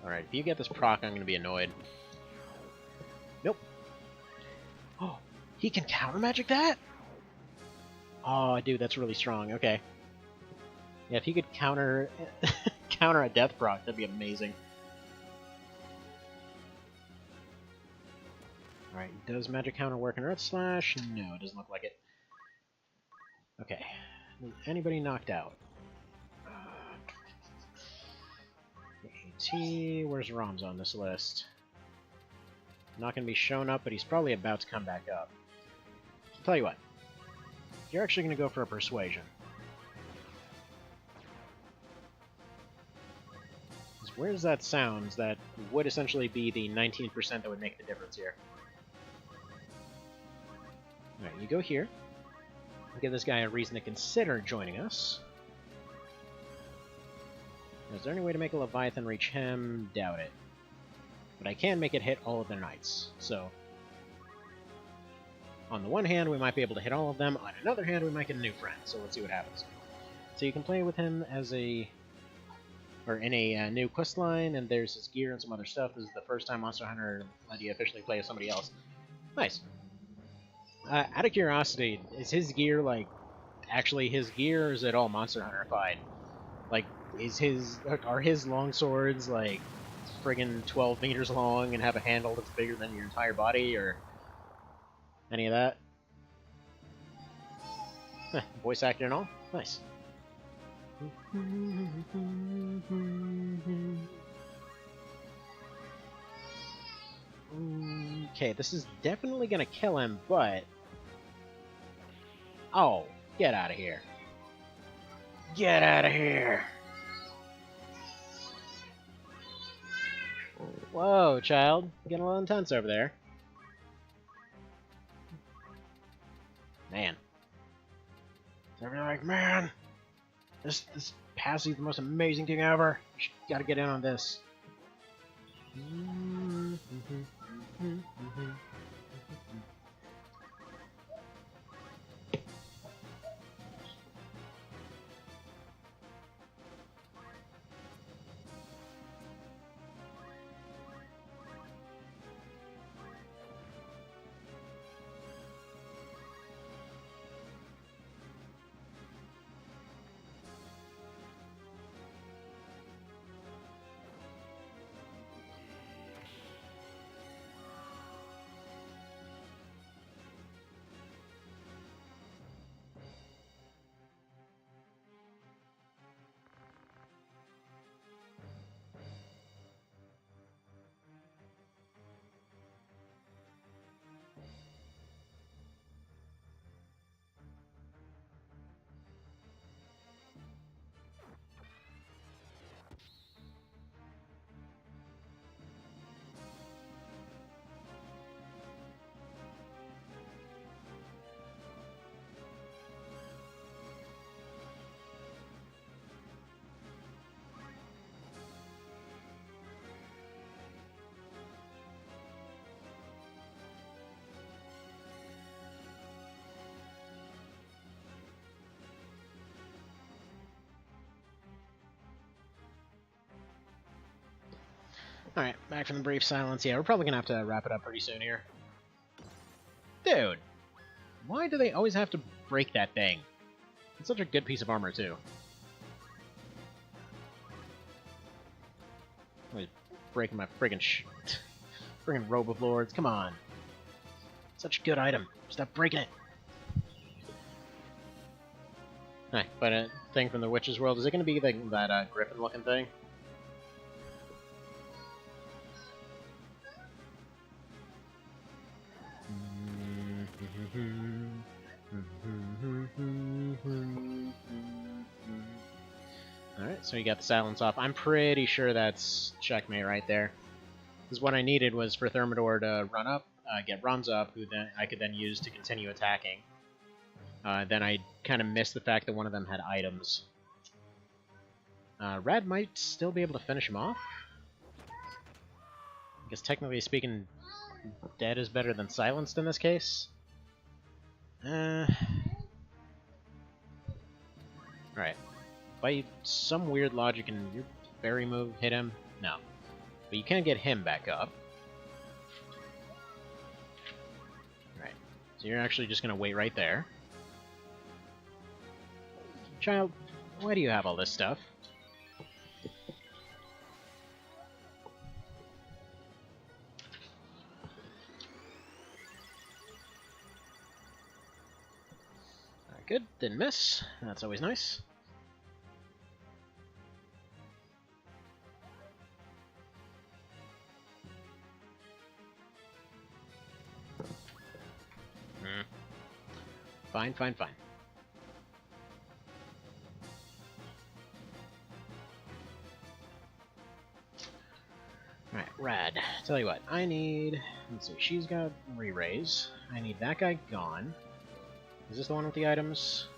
Alright, if you get this proc, I'm going to be annoyed. Nope. Oh, he can counter magic that? Oh, dude, that's really strong. Okay. Yeah, if he could counter counter a death proc, that'd be amazing. Alright, does magic counter work in Earth Slash? No, it doesn't look like it. Okay. Anybody knocked out? AT, where's Ramza on this list? Not going to be shown up, but he's probably about to come back up. Tell you what, you're actually going to go for a Persuasion. Where's that sounds that would essentially be the 19% that would make the difference here? Alright, you go here. Give this guy a reason to consider joining us. Is there any way to make a Leviathan reach him? Doubt it. But I can make it hit all of their knights, so... on the one hand, we might be able to hit all of them. On another hand, we might get a new friend. So let's see what happens. So you can play with him as in a new quest line, and there's his gear and some other stuff. This is the first time Monster Hunter let you officially play as somebody else. Nice. Out of curiosity, is his gear, like, actually his gear, or is it all Monster Hunter-ified? Like, are his long swords, like, friggin' 12 meters long and have a handle that's bigger than your entire body, or any of that? Voice actor and all? Nice. Okay, this is definitely gonna kill him, but... Oh, get out of here. Get out of here! Whoa, child. Getting a little intense over there. Man. They're like, man, this pass is the most amazing thing ever. You gotta get in on this. Alright, back from the brief silence. Yeah, we're probably gonna have to wrap it up pretty soon here. Dude! Why do they always have to break that thing? It's such a good piece of armor, too. I'm breaking my friggin' friggin' Robe of Lords, come on. Such a good item. Stop breaking it. Alright, but a thing from the Witch's World, is it gonna be that griffin-looking thing? Alright, so you got the silence off. I'm pretty sure that's checkmate right there. Because what I needed was for Thermidor to run up, get runs up, who then I could then use to continue attacking. Then I kind of missed the fact that one of them had items. Rad might still be able to finish him off. I guess technically speaking, dead is better than silenced in this case. Alright. By some weird logic and your fairy move hit him? No. But you can get him back up. Alright. So you're actually just gonna wait right there. Child, why do you have all this stuff? Good, didn't miss. That's always nice. Fine, fine, fine. Alright, Rad. Tell you what, I need... Let's see, she's got re-raise. I need that guy gone. Is this the one with the items?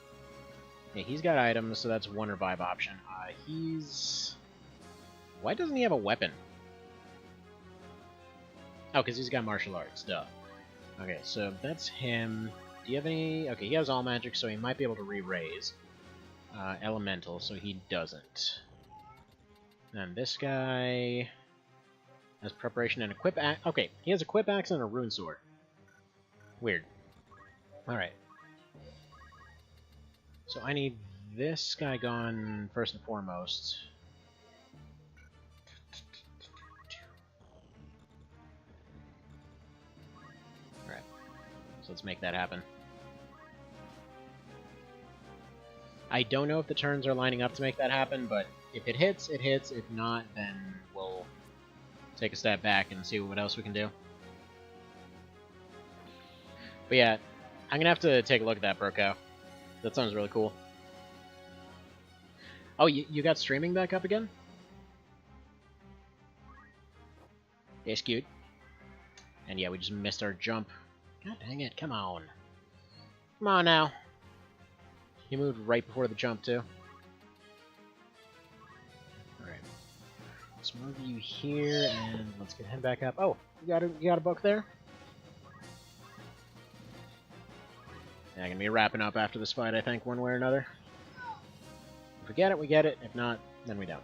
Yeah, he's got items, so that's one revive option. He's... Why doesn't he have a weapon? Oh, because he's got martial arts, duh. Okay, so that's him. Do you have any... Okay, he has all magic, so he might be able to re-raise. Elemental, so he doesn't. And this guy has preparation and equip axe. Okay, he has equip axe and a rune sword. Weird. Alright. So I need this guy gone first and foremost. Alright. So let's make that happen. I don't know if the turns are lining up to make that happen, but if it hits, it hits. If not, then we'll take a step back and see what else we can do. But yeah, I'm gonna have to take a look at that Broco. That sounds really cool. Oh, you got streaming back up again? It's cute. And yeah, we just missed our jump. God dang it, come on. Come on now. He moved right before the jump, too. Alright. Let's move you here, and let's get him back up. Oh, you got a book there? Yeah, gonna be wrapping up after this fight, I think, one way or another. If we get it, we get it. If not, then we don't.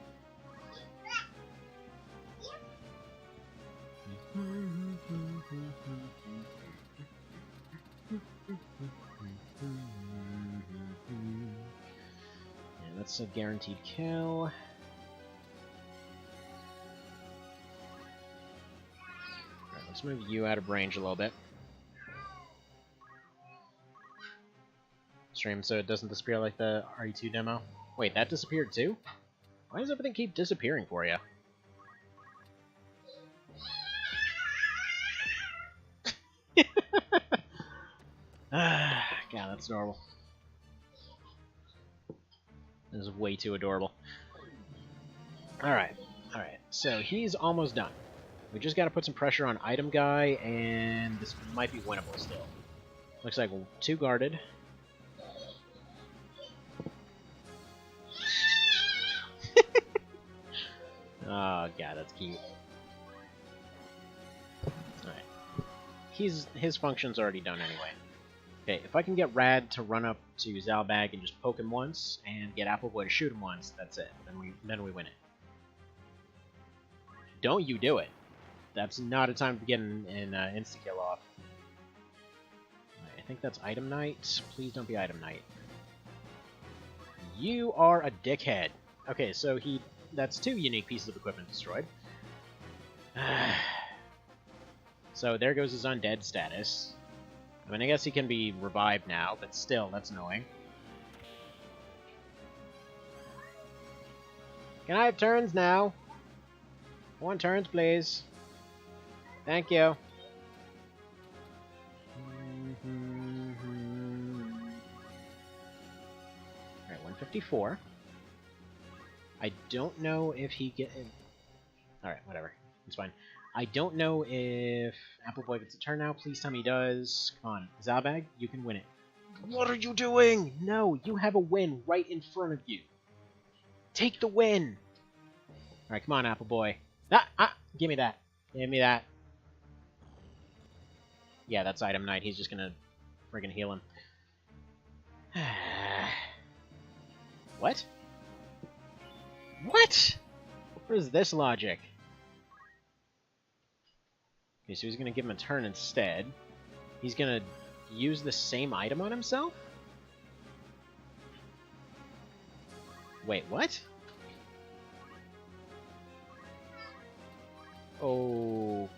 Yeah, that's a guaranteed kill. Alright, let's move you out of range a little bit. Stream so it doesn't disappear like the RE2 demo. Wait, that disappeared too? Why does everything keep disappearing for you? God, that's adorable. This is way too adorable. Alright, alright. So he's almost done. We just gotta put some pressure on item guy, and this might be winnable still. Looks like 2 guarded. Oh god, that's cute. Alright. His function's already done anyway. Okay, if I can get Rad to run up to Zalbag and just poke him once, and get Appleboy to shoot him once, that's it. Then we win it. Don't you do it. That's not a time to get an insta-kill off. Right, I think that's Item Knight. Please don't be Item Knight. You are a dickhead. Okay, so that's 2 unique pieces of equipment destroyed. So there goes his undead status. I mean, I guess he can be revived now, but still, that's annoying. Can I have turns now? I want turns, please. Thank you. Alright, 154. I don't know if he get. Alright, whatever. It's fine. I don't know if Appleboy gets a turn now. Please tell me he does. Come on. Zalbag, you can win it. What are you doing? No, you have a win right in front of you. Take the win. Alright, come on, Appleboy. Give me that. Give me that. Yeah, that's Item Knight. He's just gonna friggin' heal him. What? What? What is this logic? Okay, so he's gonna give him a turn instead. He's gonna use the same item on himself? Wait, what? Okie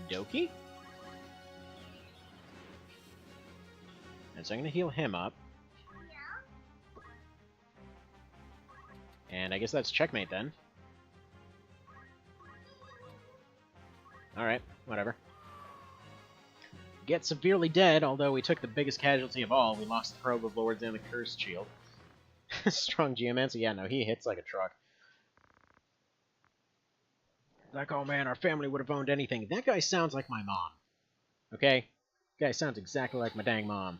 dokie. And so I'm gonna heal him up. And I guess that's checkmate then. Alright, whatever. Get severely dead, although we took the biggest casualty of all. We lost the Probe of Lords and the Cursed Shield. Strong Geomancer? Yeah, no, he hits like a truck. Like, oh man, our family would have owned anything. That guy sounds like my mom. Okay? That guy sounds exactly like my dang mom.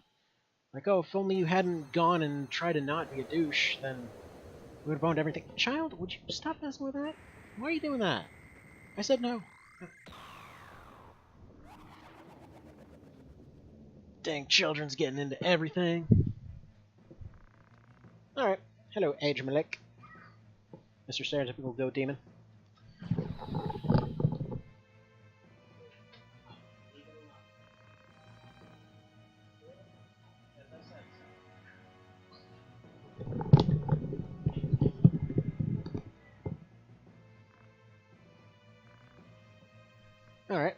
Like, oh, if only you hadn't gone and tried to not be a douche, then we would have owned everything. Child, would you stop messing with that? Why are you doing that? I said no. Dang children's getting into everything. Alright. Hello, Age Malik. Mr. Stereotypical Goat Demon. Alright.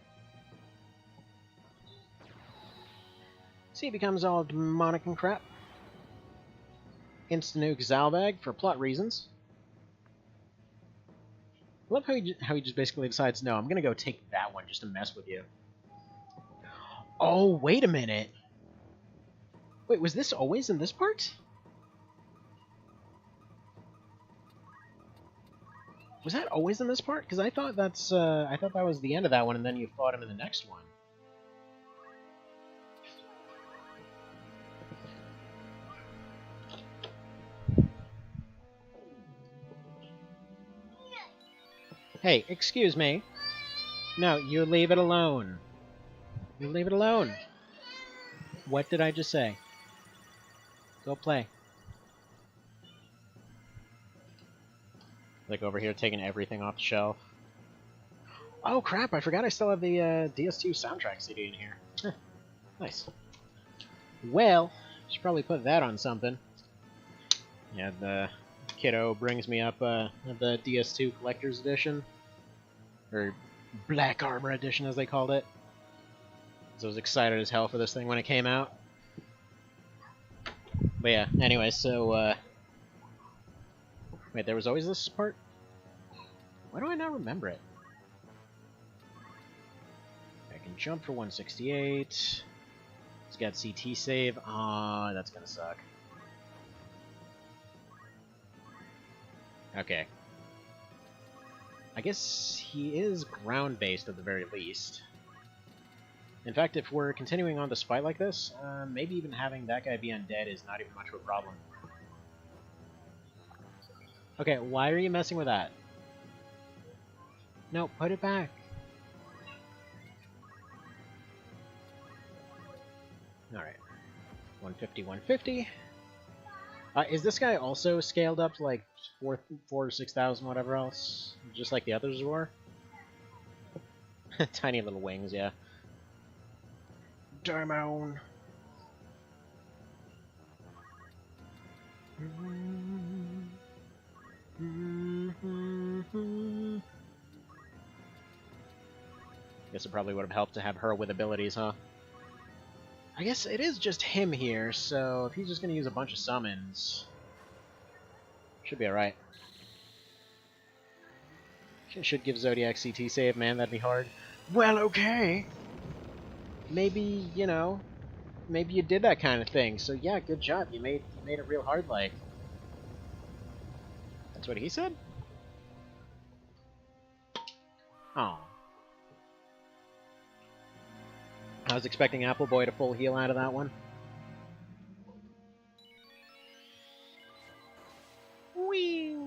See, it becomes all demonic and crap. Insta-nuke Zalbag for plot reasons. I love how he just basically decides, no, I'm gonna go take that one just to mess with you. Oh, wait a minute. Wait, was this always in this part? Was that always in this part? Because I thought I thought that was the end of that one, and then you fought him in the next one. Hey, excuse me. No, you leave it alone. You leave it alone. What did I just say? Go play. Like over here taking everything off the shelf. Oh crap, I forgot I still have the DS2 soundtrack CD in here. Nice. Well, should probably put that on something. Yeah, the kiddo brings me up the DS2 Collector's Edition. Or Black Armor Edition, as they called it. So I was excited as hell for this thing when it came out. But yeah, anyway, so, wait, there was always this part? Why do I not remember it? I can jump for 168. It's got CT save. Aw, that's gonna suck. Okay. I guess he is ground-based at the very least. In fact, if we're continuing on this fight like this, maybe even having that guy be undead is not even much of a problem. Okay, why are you messing with that? No, put it back. Alright. 150, 150. Is this guy also scaled up to like 4 or 6,000, whatever else? Just like the others were? Tiny little wings, yeah. Diamond! Guess it probably would have helped to have her with abilities, huh? I guess it is just him here, so if he's just gonna use a bunch of summons, should be alright. Should give Zodiac CT save, man, that'd be hard. Well, okay. Maybe, you know, maybe you did that kind of thing, so yeah, good job, you made it real hard, like. That's what he said? Aw. I was expecting Apple Boy to full heal out of that one. Whee!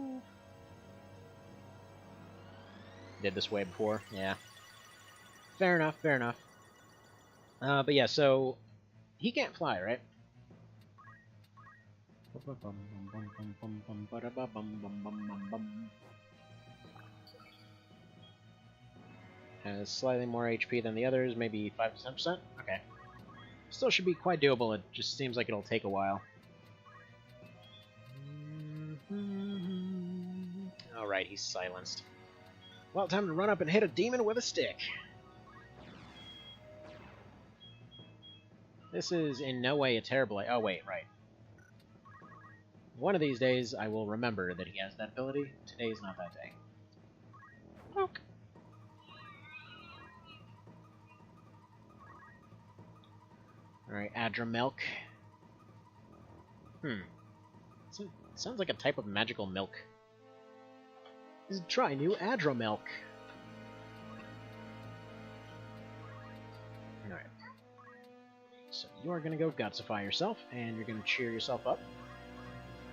Did this way before, yeah. Fair enough, fair enough. But yeah, so he can't fly, right? Has slightly more HP than the others, maybe 5 to 10%? Okay. Still should be quite doable, it just seems like it'll take a while. Alright, he's silenced. Well, time to run up and hit a demon with a stick. This is in no way a terrible... Oh, wait, right. One of these days, I will remember that he has that ability. Today's not that day. Okay. Alright, Adra Milk. Sounds like a type of magical milk. Try new Adra Milk. Alright. So you are gonna go Gutsify yourself, and you're gonna cheer yourself up.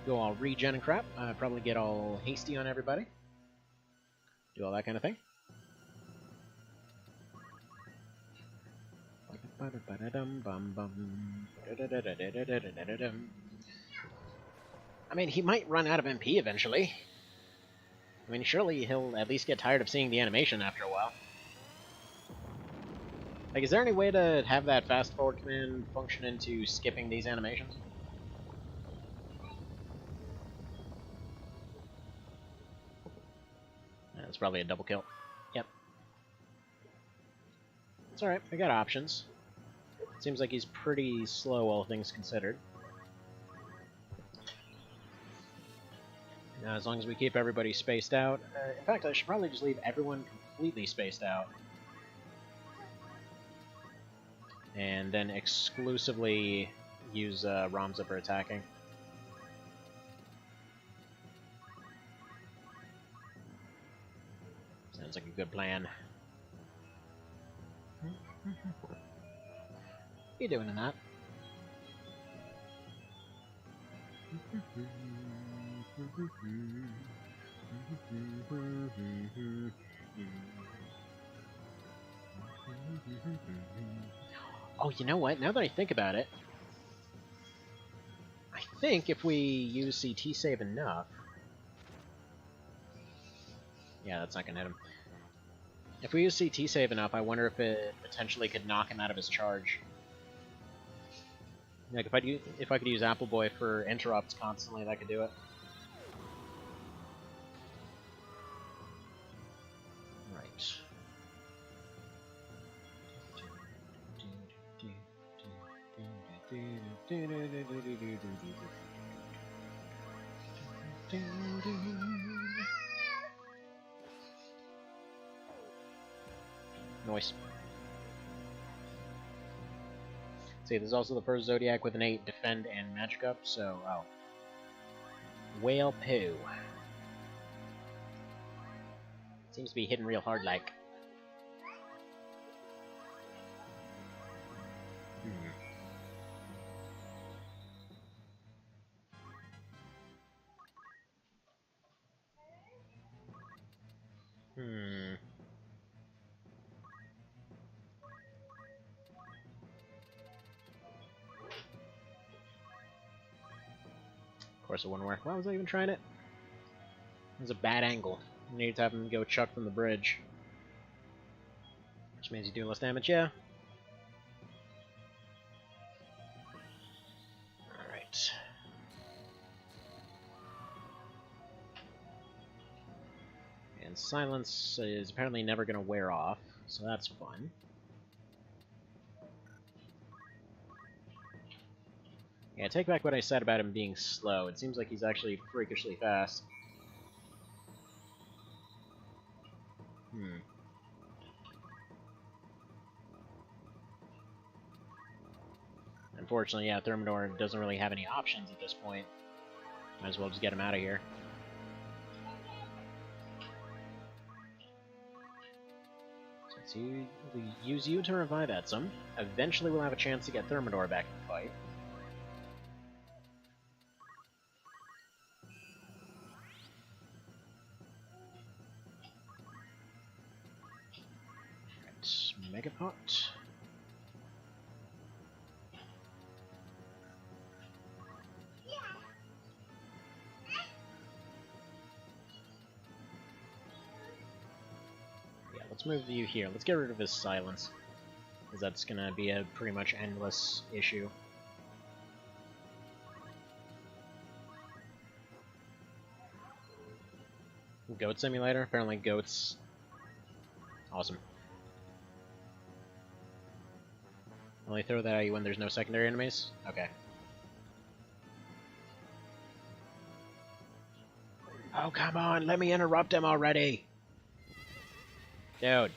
Go all regen and crap. Probably get all hasty on everybody. Do all that kind of thing. I mean, he might run out of MP eventually. I mean, surely he'll at least get tired of seeing the animation after a while. Like, is there any way to have that fast forward command function into skipping these animations? That's probably a double kill. Yep. It's alright, we got options. Seems like he's pretty slow, all things considered. As long as we keep everybody spaced out. In fact, I should probably just leave everyone completely spaced out. And then exclusively use Ramza for attacking. Sounds like a good plan. What are you doing in that? Oh, you know what? Now that I think about it, I think if we use CT save enough... Yeah, that's not gonna hit him. If we use CT save enough, I wonder if it potentially could knock him out of his charge. Like, if I could use Apple Boy for interrupts constantly, that could do it. Right. Noise. See, there's also the first Zodiac with an 8 defend and magic up, so, oh. Whale poo. Seems to be hitting real hard, like. Of course it wouldn't work. Why was I even trying it? It was a bad angle. I need to have him go chuck from the bridge. Which means you do less damage, yeah. Alright. And silence is apparently never going to wear off, so that's fun. Yeah, take back what I said about him being slow. It seems like he's actually freakishly fast. Unfortunately, yeah, Thermidor doesn't really have any options at this point. Might as well just get him out of here. So we'll use you to revive at some. Eventually we'll have a chance to get Thermidor back in the fight. Megapot. Yeah, let's move you here. Let's get rid of his silence, because that's gonna be a pretty much endless issue. Goat Simulator? Apparently goats... Awesome. Only throw that at you when there's no secondary enemies? Okay. Oh, come on! Let me interrupt him already! Dude.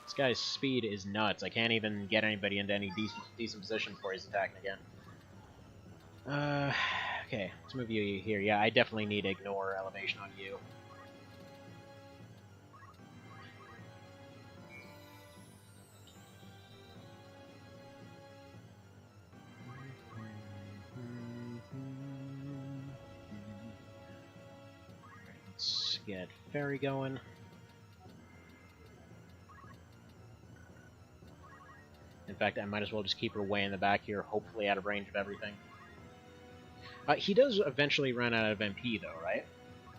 This guy's speed is nuts. I can't even get anybody into any decent position before he's attacking again. Okay, let's move you here. Yeah, I definitely need to ignore elevation on you. Let's get Fairy going. In fact, I might as well just keep her way in the back here, hopefully out of range of everything. He does eventually run out of MP, though, right?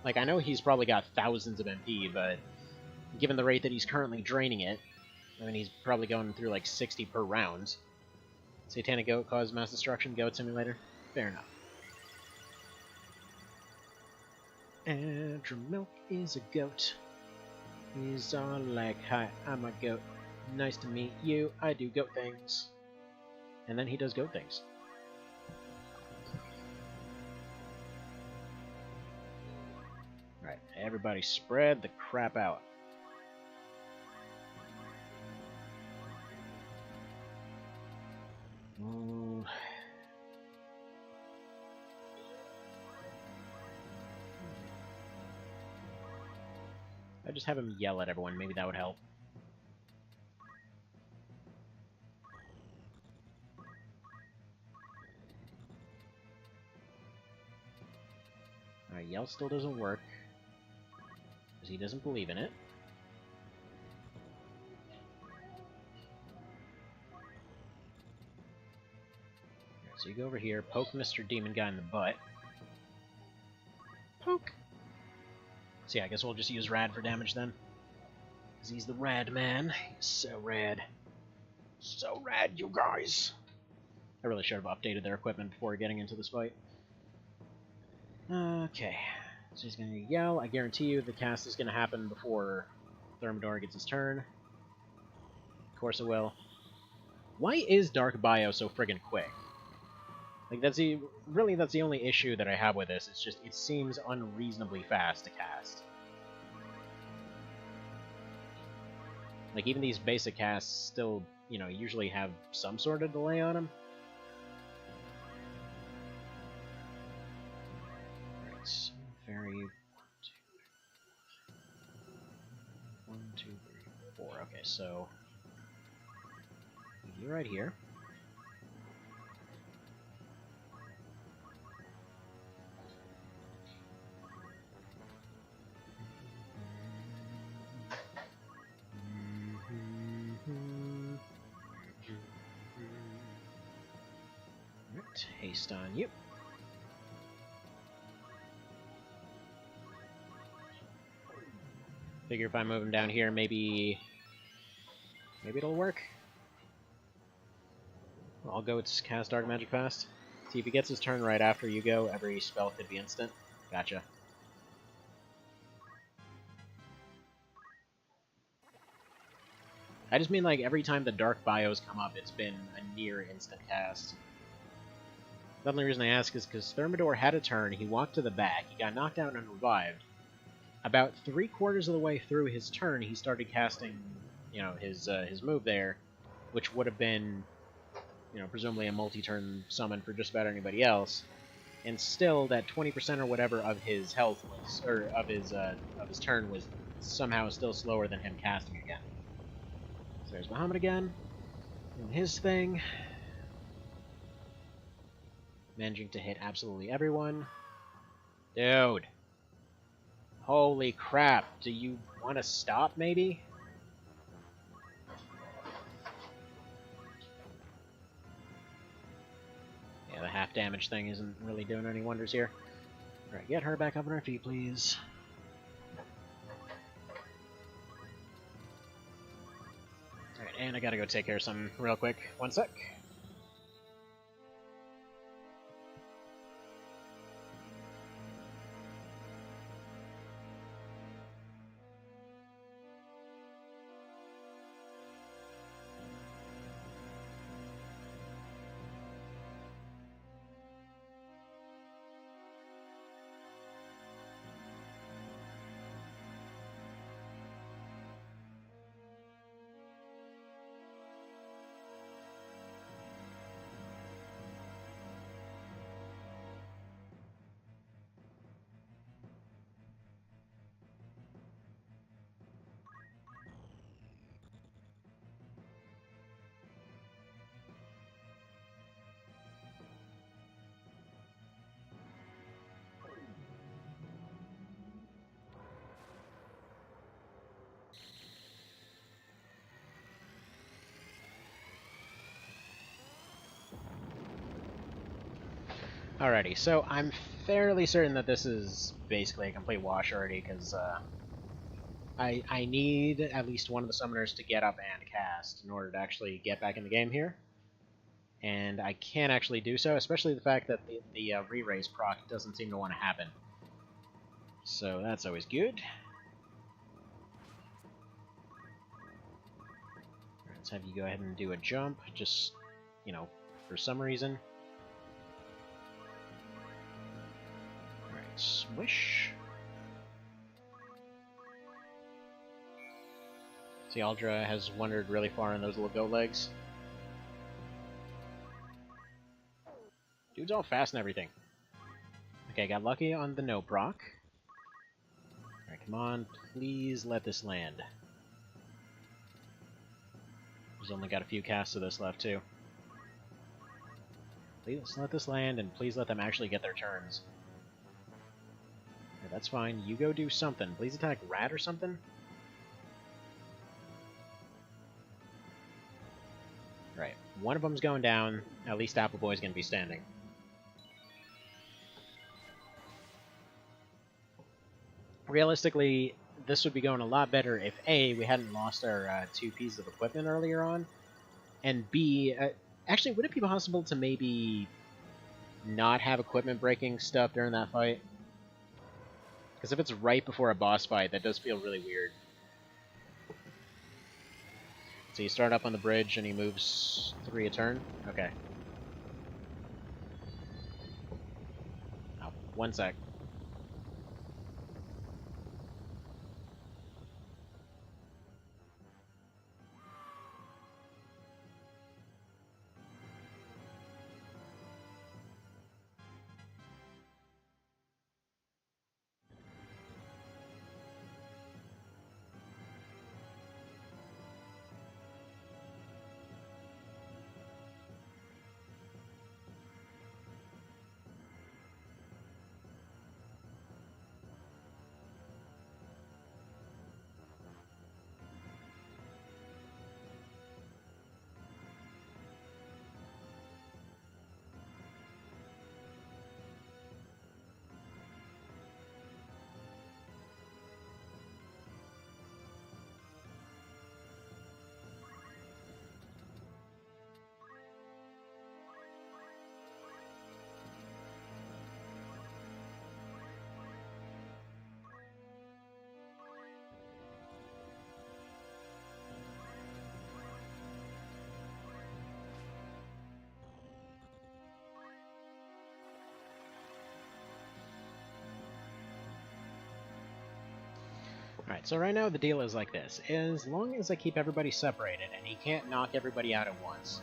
Like, I know he's probably got thousands of MP, but given the rate that he's currently draining it, I mean, he's probably going through like 60 per round. Satanic Goat caused mass destruction, Goat Simulator. Fair enough. Andrew Milk is a goat. He's all like, hi, I'm a goat. Nice to meet you, I do goat things. And then he does goat things. Alright, everybody spread the crap out. I just have him yell at everyone, maybe that would help. Alright, yell still doesn't work, because he doesn't believe in it. Alright, so you go over here, poke Mr. Demon Guy in the butt. Poke! So yeah, I guess we'll just use Rad for damage then. Because he's the Rad Man. He's so rad. So rad, you guys! I really should have updated their equipment before getting into this fight. Okay. So he's going to yell. I guarantee you the cast is going to happen before Thermidor gets his turn. Of course it will. Why is Dark Bio so friggin' quick? Like, that's the only issue that I have with this. It's just, it seems unreasonably fast to cast. Like, even these basic casts still, you know, usually have some sort of delay on them. Alright, so Fairy... 1, 2, 3, 4. Okay, so... you're right here. Haste on you. Figure if I move him down here, maybe it'll work. I'll go cast Dark Magic fast. See, if he gets his turn right after you go, every spell could be instant. Gotcha. I just mean, like, every time the Dark Bios come up, it's been a near instant cast. The only reason I ask is because Thermidor had a turn, he walked to the back, he got knocked out and revived. About 3/4 of the way through his turn, he started casting, you know, his move there, which would have been, you know, presumably a multi-turn summon for just about anybody else. And still, that 20% or whatever of his health was, or of his turn was somehow still slower than him casting again. So there's Muhammad again, and his thing. Managing to hit absolutely everyone. Dude. Holy crap. Do you want to stop, maybe? Yeah, the half damage thing isn't really doing any wonders here. Alright, get her back up on her feet, please. Alright, and I gotta go take care of something real quick. One sec. Alrighty, so I'm fairly certain that this is basically a complete wash already, because I need at least one of the summoners to get up and cast in order to actually get back in the game here. And I can't actually do so, especially the fact that the re-raise proc doesn't seem to want to happen. So that's always good. Let's have you go ahead and do a jump, just, you know, for some reason. Alright, swish. See, Aldra has wandered really far in those little goat legs. Dude's all fast and everything. Okay, got lucky on the no proc. Alright, come on, please let this land. There's only got a few casts of this left, too. Please let this land, and please let them actually get their turns. Okay, that's fine. You go do something. Please attack Rat or something? Right, one of them's going down. At least Appleboy's gonna be standing. Realistically, this would be going a lot better if A, we hadn't lost our 2 pieces of equipment earlier on, and B, actually, would it be possible to maybe not have equipment breaking stuff during that fight? Because if it's right before a boss fight, that does feel really weird. So you start up on the bridge and he moves 3 a turn? Okay. Oh, 1 sec. Alright, so right now the deal is like this. As long as I keep everybody separated and he can't knock everybody out at once,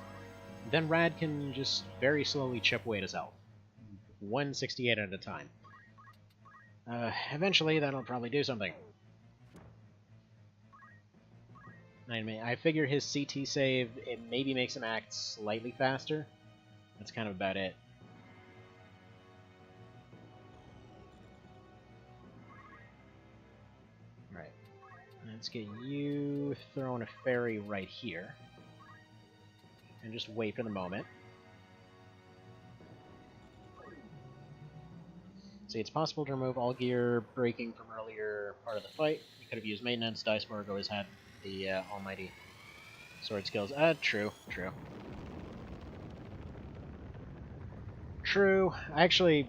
then Rad can just very slowly chip away at his health. 168 at a time. Eventually that'll probably do something. I figure his CT save, it maybe makes him act slightly faster. That's kind of about it. Right. Let's get you throwing a fairy right here. And just wait for the moment. See, it's possible to remove all gear breaking from earlier part of the fight. You could have used maintenance. Diceborg always had the almighty sword skills. True. True. Actually,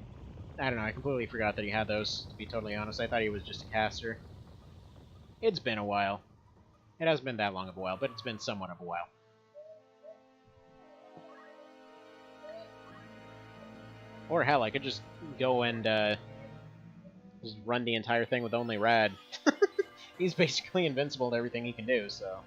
I don't know, I completely forgot that he had those, to be totally honest. I thought he was just a caster. It's been a while. It hasn't been that long of a while, but it's been somewhat of a while. Or hell, I could just go and just run the entire thing with only Rad. He's basically invincible to everything he can do, so...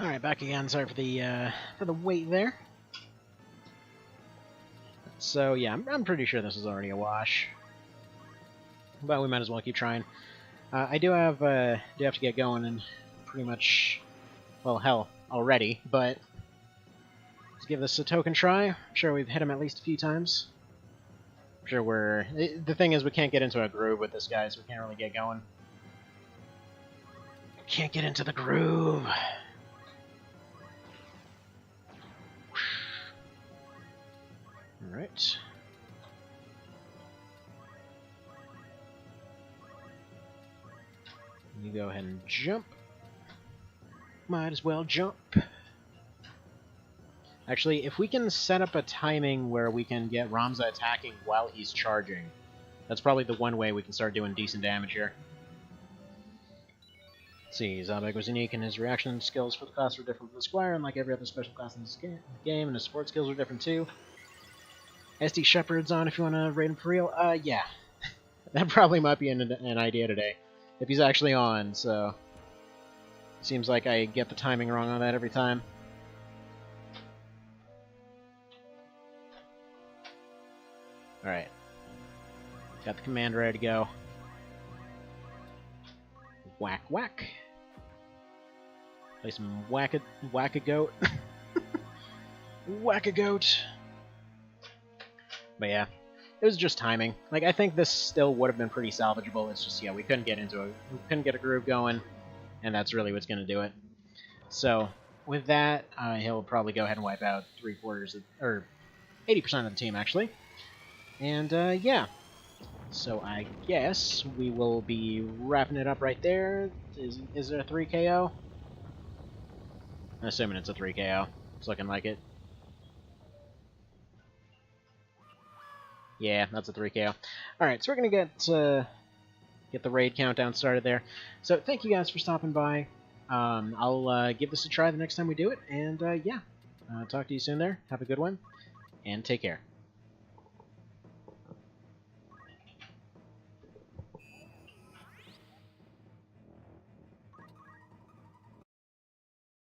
Alright, back again. Sorry for the wait there. So yeah, I'm pretty sure this is already a wash. But we might as well keep trying. I do have to get going and pretty much, well, hell, already, but let's give this a token try. I'm sure we've hit him at least a few times. I'm sure the thing is we can't get into a groove with this guy, so we can't really get going. Can't get into the groove. Alright. You go ahead and jump. Might as well jump. Actually, if we can set up a timing where we can get Ramza attacking while he's charging, that's probably the one way we can start doing decent damage here. Let's see, Zabek was unique in his reaction skills for the class were different from the Squire, and like every other special class in this game, and his support skills are different too. SD Shepherd's on if you want to raid him for real. Yeah. That probably might be an idea today. If he's actually on, so... Seems like I get the timing wrong on that every time. Alright. Got the command ready to go. Whack, whack. Play some whack-a-goat. Whack-a-goat. But yeah, it was just timing. Like, I think this still would have been pretty salvageable. It's just, yeah, we couldn't get a groove going, and that's really what's going to do it. So, with that, he'll probably go ahead and wipe out or 80% of the team, actually. And, yeah. So I guess we will be wrapping it up right there. Is there a 3 KO? I'm assuming it's a 3 KO. It's looking like it. Yeah, that's a 3 KO. Alright, so we're going to get the raid countdown started there. So thank you guys for stopping by. I'll give this a try the next time we do it. And yeah, talk to you soon there. Have a good one. And take care.